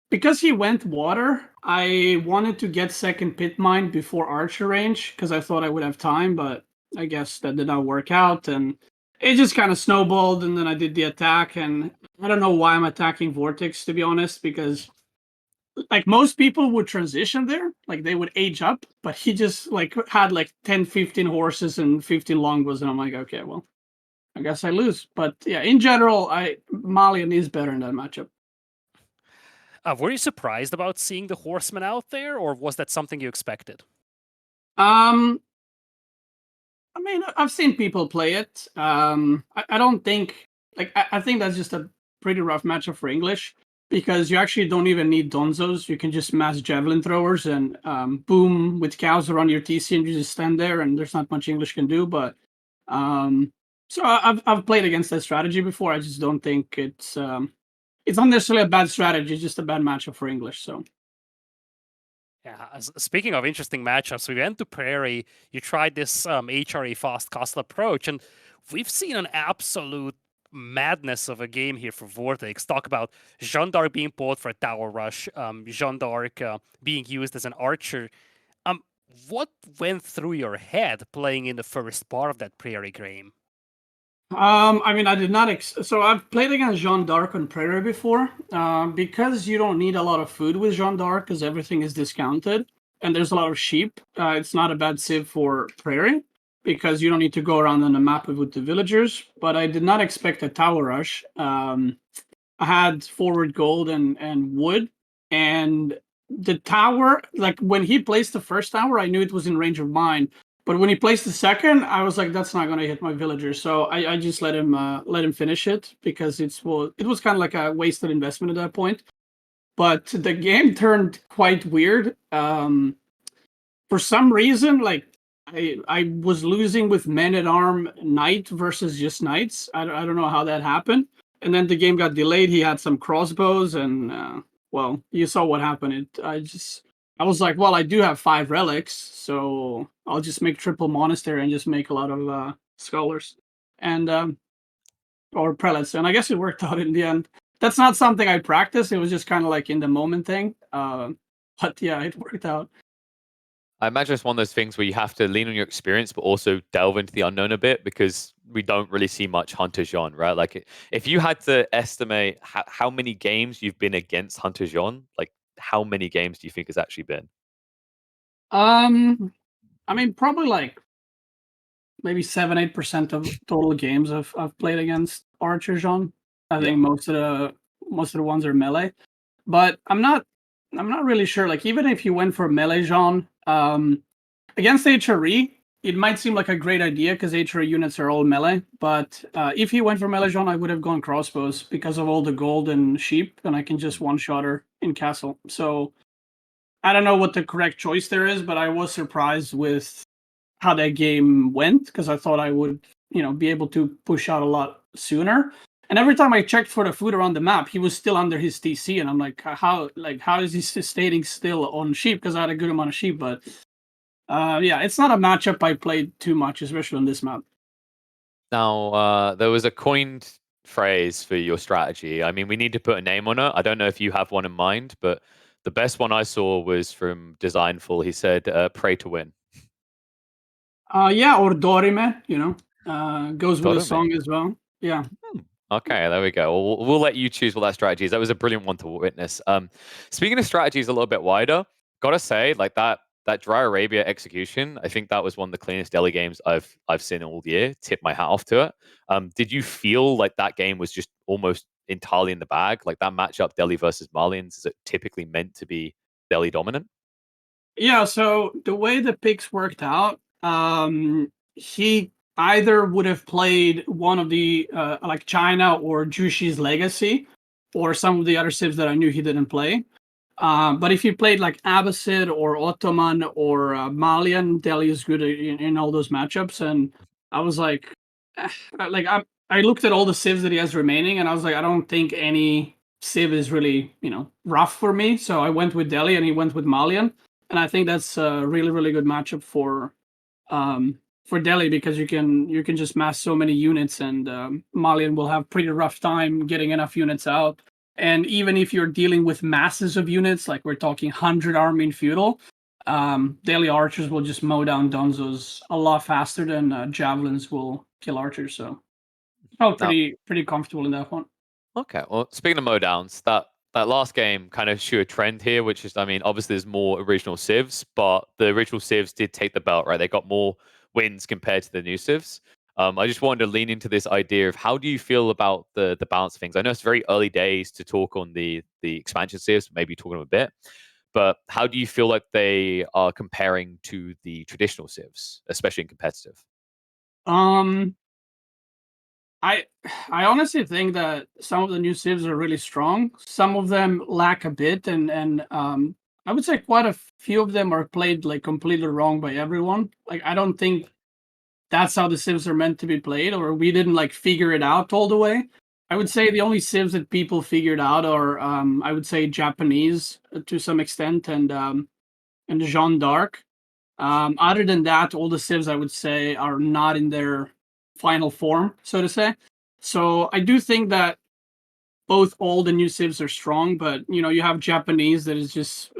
Because he went water, I wanted to get second pit mine before archer range because I thought I would have time, but I guess that did not work out, and it just kind of snowballed. And then I did the attack, and I don't know why I'm attacking VortiX, to be honest, because like most people would transition there, like they would age up, but he just like had like 10, 15 horses and 15 longbows, and I'm like, okay, well, I guess I lose. But yeah, in general, Malian is better in that matchup. Were you surprised about seeing the Horsemen out there, or was that something you expected? Um, I mean, I've seen people play it. I don't think I think that's just a pretty rough matchup for English. because you actually don't even need donzos. You can just mass javelin throwers and boom with cows around your TC, and you just stand there, and there's not much English can do. But so I've played against that strategy before. I just don't think it's not necessarily a bad strategy, it's just a bad matchup for English. So. Yeah, speaking of interesting matchups, we went to Prairie. You tried this HRE fast castle approach, and we've seen an absolute madness of a game here for VortiX. Talk about Jeanne d'Arc being pulled for a tower rush, Jeanne d'Arc being used as an archer. What went through your head playing in the first part of that Prairie game? I mean, I did not. So I've played against Jeanne d'Arc on Prairie before. Because you don't need a lot of food with Jeanne d'Arc, because everything is discounted, and there's a lot of sheep. It's not a bad civ for Prairie because you don't need to go around on the map with the villagers. But I did not expect a tower rush. I had forward gold and wood, and the tower. Like when he placed the first tower, I knew it was in range of mine. But when he placed the second, I was like, "That's not going to hit my villagers." So I just let him finish it because it was kind of like a wasted investment at that point. But the game turned quite weird. For some reason, like I was losing with men at arm knight versus just knights. I don't know how that happened. And then the game got delayed. He had some crossbows, and well, you saw what happened. I was like, well, I do have 5 relics, so I'll just make triple monastery and just make a lot of scholars and or prelates, and I guess it worked out in the end. That's not something I practiced. It was just kind of like in the moment thing. But yeah, it worked out. I imagine it's one of those things where you have to lean on your experience, but also delve into the unknown a bit because we don't really see much Hunter Jean, right? Like, if you had to estimate how many games you've been against Hunter Jean, like, how many games do you think has actually been? I mean, probably like maybe 7-8% of total games I've played against Archer Jean. I think most of the ones are melee, but I'm not really sure. Like even if you went for melee Jean against HRE, it might seem like a great idea because HRE units are all melee. But if he went for melee Jean, I would have gone crossbows because of all the gold and sheep, and I can just one shot her in castle. So I don't know what the correct choice there is, but I was surprised with how that game went because I thought I would, be able to push out a lot sooner. And every time I checked for the food around the map, he was still under his TC, and I'm like, how is he staying still on sheep? Because I had a good amount of sheep, but yeah, it's not a matchup I played too much, especially on this map. Now, there was a coined phrase for your strategy. I mean, we need to put a name on it. I don't know if you have one in mind, but the best one I saw was from Designful. He said, "Pray to win." Yeah, or Dorime, goes with the Dorime. song as well. Yeah. Okay, there we go. We'll let you choose what that strategy is. That was a brilliant one to witness. Speaking of strategies a little bit wider, gotta say, like that Dry Arabia execution, I think that was one of the cleanest Delhi games I've seen all year. Tip my hat off to it. Did you feel like that game was just almost entirely in the bag? Like that matchup, Delhi versus Malians, is it typically meant to be Delhi dominant? Yeah, so the way the picks worked out, he either would have played one of the like China or Jushi's Legacy, or some of the other civs that I knew he didn't play. But if he played like Abbasid or Ottoman or Malian, Delhi is good in all those matchups. And I was like, like I looked at all the civs that he has remaining, and I was like, I don't think any civ is really rough for me. So I went with Delhi, and he went with Malian, and I think that's a really good matchup for Delhi because you can just mass so many units, and Malian will have pretty rough time getting enough units out. And even if you're dealing with masses of units, like we're talking 100 army in feudal, Delhi archers will just mow down Donzos a lot faster than javelins will kill archers. So I felt Now, pretty comfortable in that one. okay. Well, speaking of mowdowns, that last game kind of showed a trend here, which is, I mean, obviously there's more original civs, but the original civs did take the belt, right? They got more wins compared to the new civs. I just wanted to lean into this idea of how do you feel about the balance of things? I know it's very early days to talk on the expansion civs, maybe talk on them a bit, but how do you feel like they are comparing to the traditional civs, especially in competitive? Um, I honestly think that some of the new civs are really strong. Some of them lack a bit, and I would say quite a few of them are played like completely wrong by everyone. Like I don't think that's how the civs are meant to be played, or we didn't like figure it out all the way. I would say the only civs that people figured out are I would say Japanese to some extent, and Jeanne d'Arc. Other than that, all the civs I would say are not in their final form, so to say. So I do think that both all the new civs are strong, but you have Japanese that is just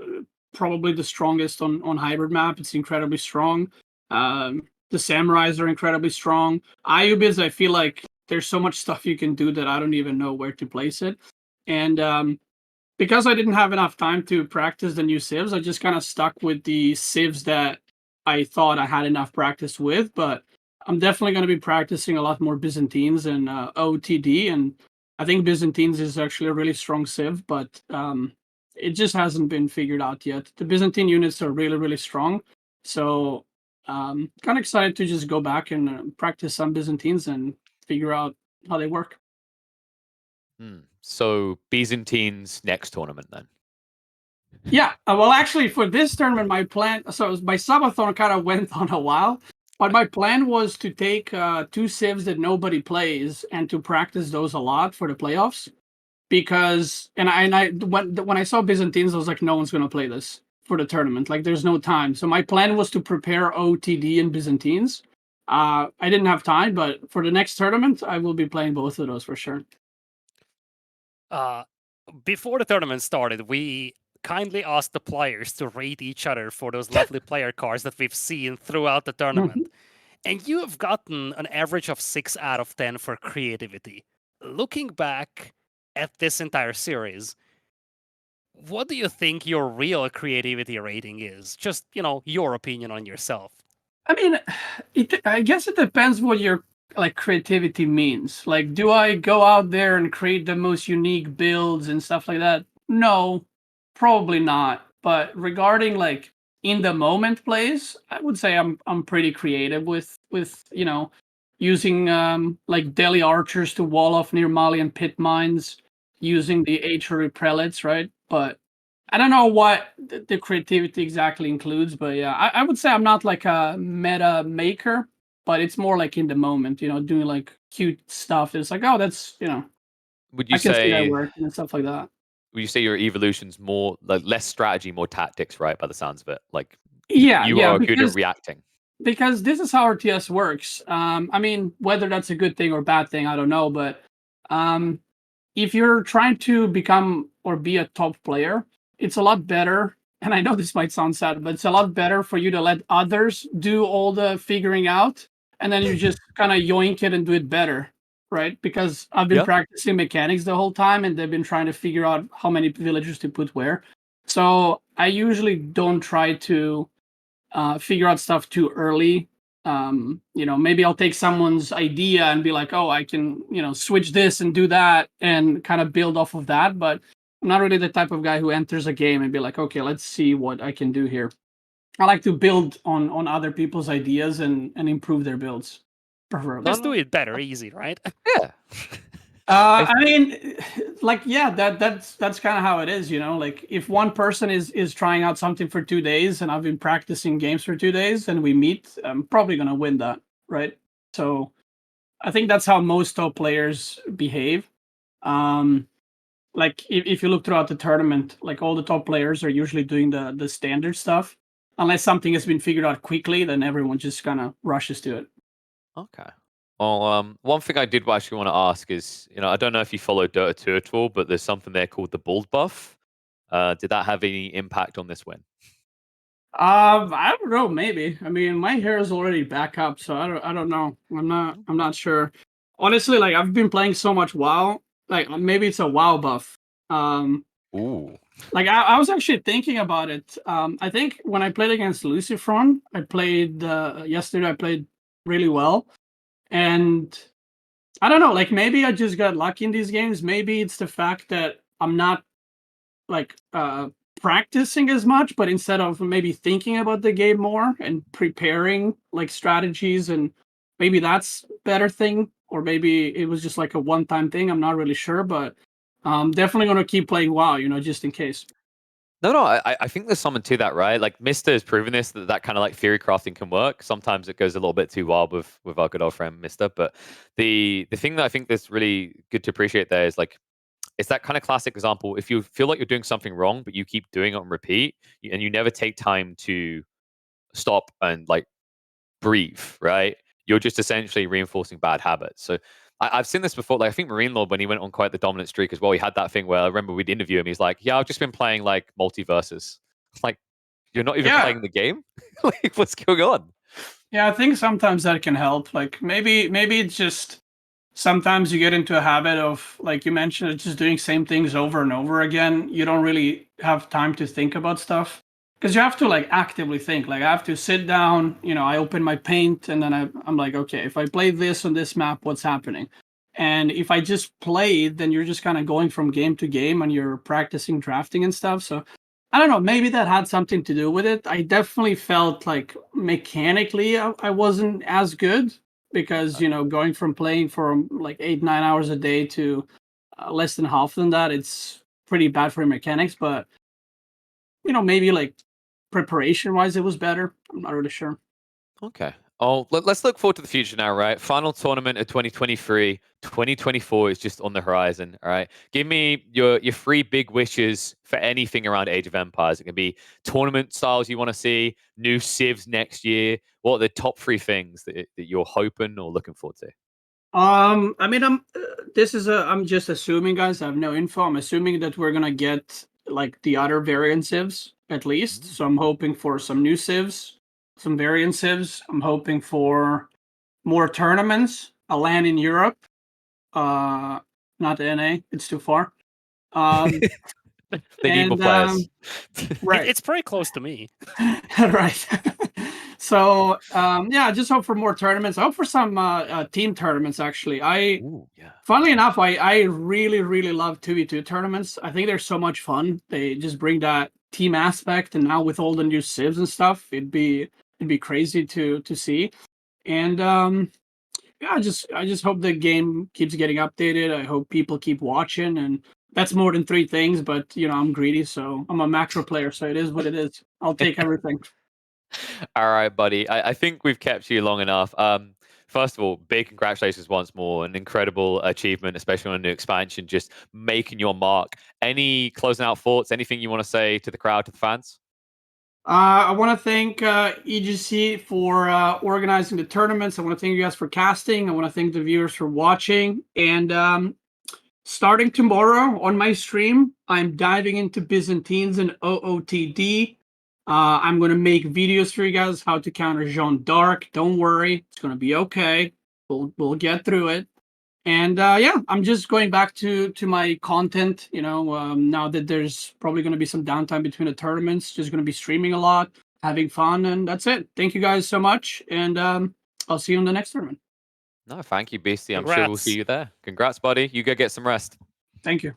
probably the strongest on hybrid map. It's incredibly strong. The samurais are incredibly strong. Ayubis, I feel like there's so much stuff you can do that I don't even know where to place it. And because I didn't have enough time to practice the new civs, I just kind of stuck with the civs that I thought I had enough practice with. But I'm definitely going to be practicing a lot more Byzantines and OTD, and I think Byzantines is actually a really strong civ, but it just hasn't been figured out yet. The Byzantine units are really, really strong, so kind of excited to just go back and practice some Byzantines and figure out how they work. So Byzantines next tournament then. Yeah, well, actually, for this tournament, my plan. So my subathon kind of went on a while, but my plan was to take two civs that nobody plays and to practice those a lot for the playoffs. Because when I saw Byzantines, I was like, no one's gonna play this for the tournament. Like, there's no time. So my plan was to prepare OTD and Byzantines. I didn't have time, but for the next tournament, I will be playing both of those for sure. Before the tournament started, we kindly asked the players to rate each other for those lovely player cards that we've seen throughout the tournament. And you have gotten an average of 6 out of 10 for creativity. Looking back at this entire series, what do you think your real creativity rating is? Just, your opinion on yourself. I mean, I guess it depends what your like creativity means. Like, do I go out there and create the most unique builds and stuff like that? No, probably not. But regarding like in the moment plays, I would say I'm pretty creative with using like Delhi archers to wall off near Malian pit mines, using the archery prelates, right? But I don't know what the creativity exactly includes, but yeah, I would say I'm not like a meta maker, but it's more like in the moment, doing like cute stuff. It's like, oh, that's Would you I can see that say working and stuff like that. would you say your evolution's more like less strategy, more tactics, right? By the sounds of it, like Yeah, you yeah, are good at reacting. because this is how RTS works. I mean, whether that's a good thing or bad thing, I don't know, but if you're trying to become or be a top player, it's a lot better. And I know this might sound sad, but it's a lot better for you to let others do all the figuring out, and then you just kind of yoink it and do it better, right? Because I've been Yeah. practicing mechanics the whole time, and they've been trying to figure out how many villagers to put where. So I usually don't try to figure out stuff too early. Maybe I'll take someone's idea and be like, oh, I can, switch this and do that and kind of build off of that. But I'm not really the type of guy who enters a game and be like, okay, let's see what I can do here. I like to build on other people's ideas and improve their builds, preferably. Just do it better, easy, right? Yeah. I mean, like, yeah, that's kind of how it is, Like, if one person is trying out something for 2 days, and I've been practicing games for 2 days, and we meet, I'm probably gonna win that, right? So, I think that's how most top players behave. Like, if you look throughout the tournament, like all the top players are usually doing the standard stuff, unless something has been figured out quickly, then everyone just kind of rushes to it. Okay. Well, one thing I did actually want to ask is, I don't know if you follow Dota 2 at all, but there's something there called the bald buff. Did that have any impact on this win? I don't know. Maybe. I mean, my hair is already back up, so I don't know. I'm not sure. Honestly, like I've been playing so much WoW. Like maybe it's a WoW buff. Ooh. Like I was actually thinking about it. I think when I played against Lucifron, I played yesterday. I played really well, and I don't know. Like maybe I just got lucky in these games. Maybe it's the fact that I'm not like practicing as much, but instead of maybe thinking about the game more and preparing like strategies, and maybe that's better thing, or maybe it was just like a one-time thing. I'm not really sure, but definitely gonna keep playing WoW, just in case. No, I think there's something to that, right? Like Mister has proven this that kind of like theory crafting can work. Sometimes it goes a little bit too wild with our good old friend Mister. But the thing that I think that's really good to appreciate there is like it's that kind of classic example. If you feel like you're doing something wrong, but you keep doing it on repeat, and you never take time to stop and like breathe, right? You're just essentially reinforcing bad habits. So I've seen this before. Like I think Marine Lord, when he went on quite the dominant streak as well, he had that thing where I remember we'd interview him. He's like, "Yeah, I've just been playing like multiverses." Like, you're not even Yeah. playing the game. Like, what's going on? Yeah, I think sometimes that can help. Like maybe it's just sometimes you get into a habit of, like you mentioned, just doing same things over and over again. You don't really have time to think about stuff because you have to like actively think. Like I have to sit down, I open my paint and then I'm like, okay, if I play this on this map, what's happening? And if I just play it, then you're just kind of going from game to game and you're practicing drafting and stuff. So I don't know, maybe that had something to do with it. I definitely felt like mechanically I wasn't as good because, going from playing for like 8-9 hours a day to less than half than that, it's pretty bad for your mechanics. But, maybe like preparation wise, it was better. I'm not really sure. Okay. Oh, let's look forward to the future now, right? Final tournament of 2023. 2024 is just on the horizon, all right? Give me your three big wishes for anything around Age of Empires. It can be tournament styles you want to see, new civs next year. What are the top three things that you're hoping or looking forward to? I mean, I'm just assuming, guys. I have no info. I'm assuming that we're gonna get like the other variant civs at least. So I'm hoping for some new civs, some variant civs. I'm hoping for more tournaments. A LAN in Europe. Not NA. It's too far. Um, They need more and players. right. It's pretty close to me. Right. So yeah, I just hope for more tournaments. I hope for some team tournaments. Actually, Ooh, yeah. funnily enough, I really really love 2v2 tournaments. I think they're so much fun. They just bring that team aspect, and now with all the new civs and stuff, it'd be crazy to see. And yeah, I just hope the game keeps getting updated. I hope people keep watching, and that's more than three things. But I'm greedy, so I'm a macro player, so it is what it is. I'll take everything. All right, buddy. I think we've kept you long enough. First of all, big congratulations once more. An incredible achievement, especially on a new expansion, just making your mark. Any closing out thoughts? Anything you want to say to the crowd, to the fans? I want to thank EGC for organizing the tournaments. I want to thank you guys for casting. I want to thank the viewers for watching. And starting tomorrow on my stream, I'm diving into Byzantines and OOTD. I'm going to make videos for you guys how to counter Jeanne d'Arc. Don't worry, it's going to be okay. We'll get through it. And yeah, I'm just going back to my content. Now that there's probably going to be some downtime between the tournaments, just going to be streaming a lot, having fun, and that's it. Thank you guys so much, and I'll see you in the next tournament. No, thank you, Beastie. I'm sure we'll Congrats. see you there. Congrats, buddy. You go get some rest. Thank you.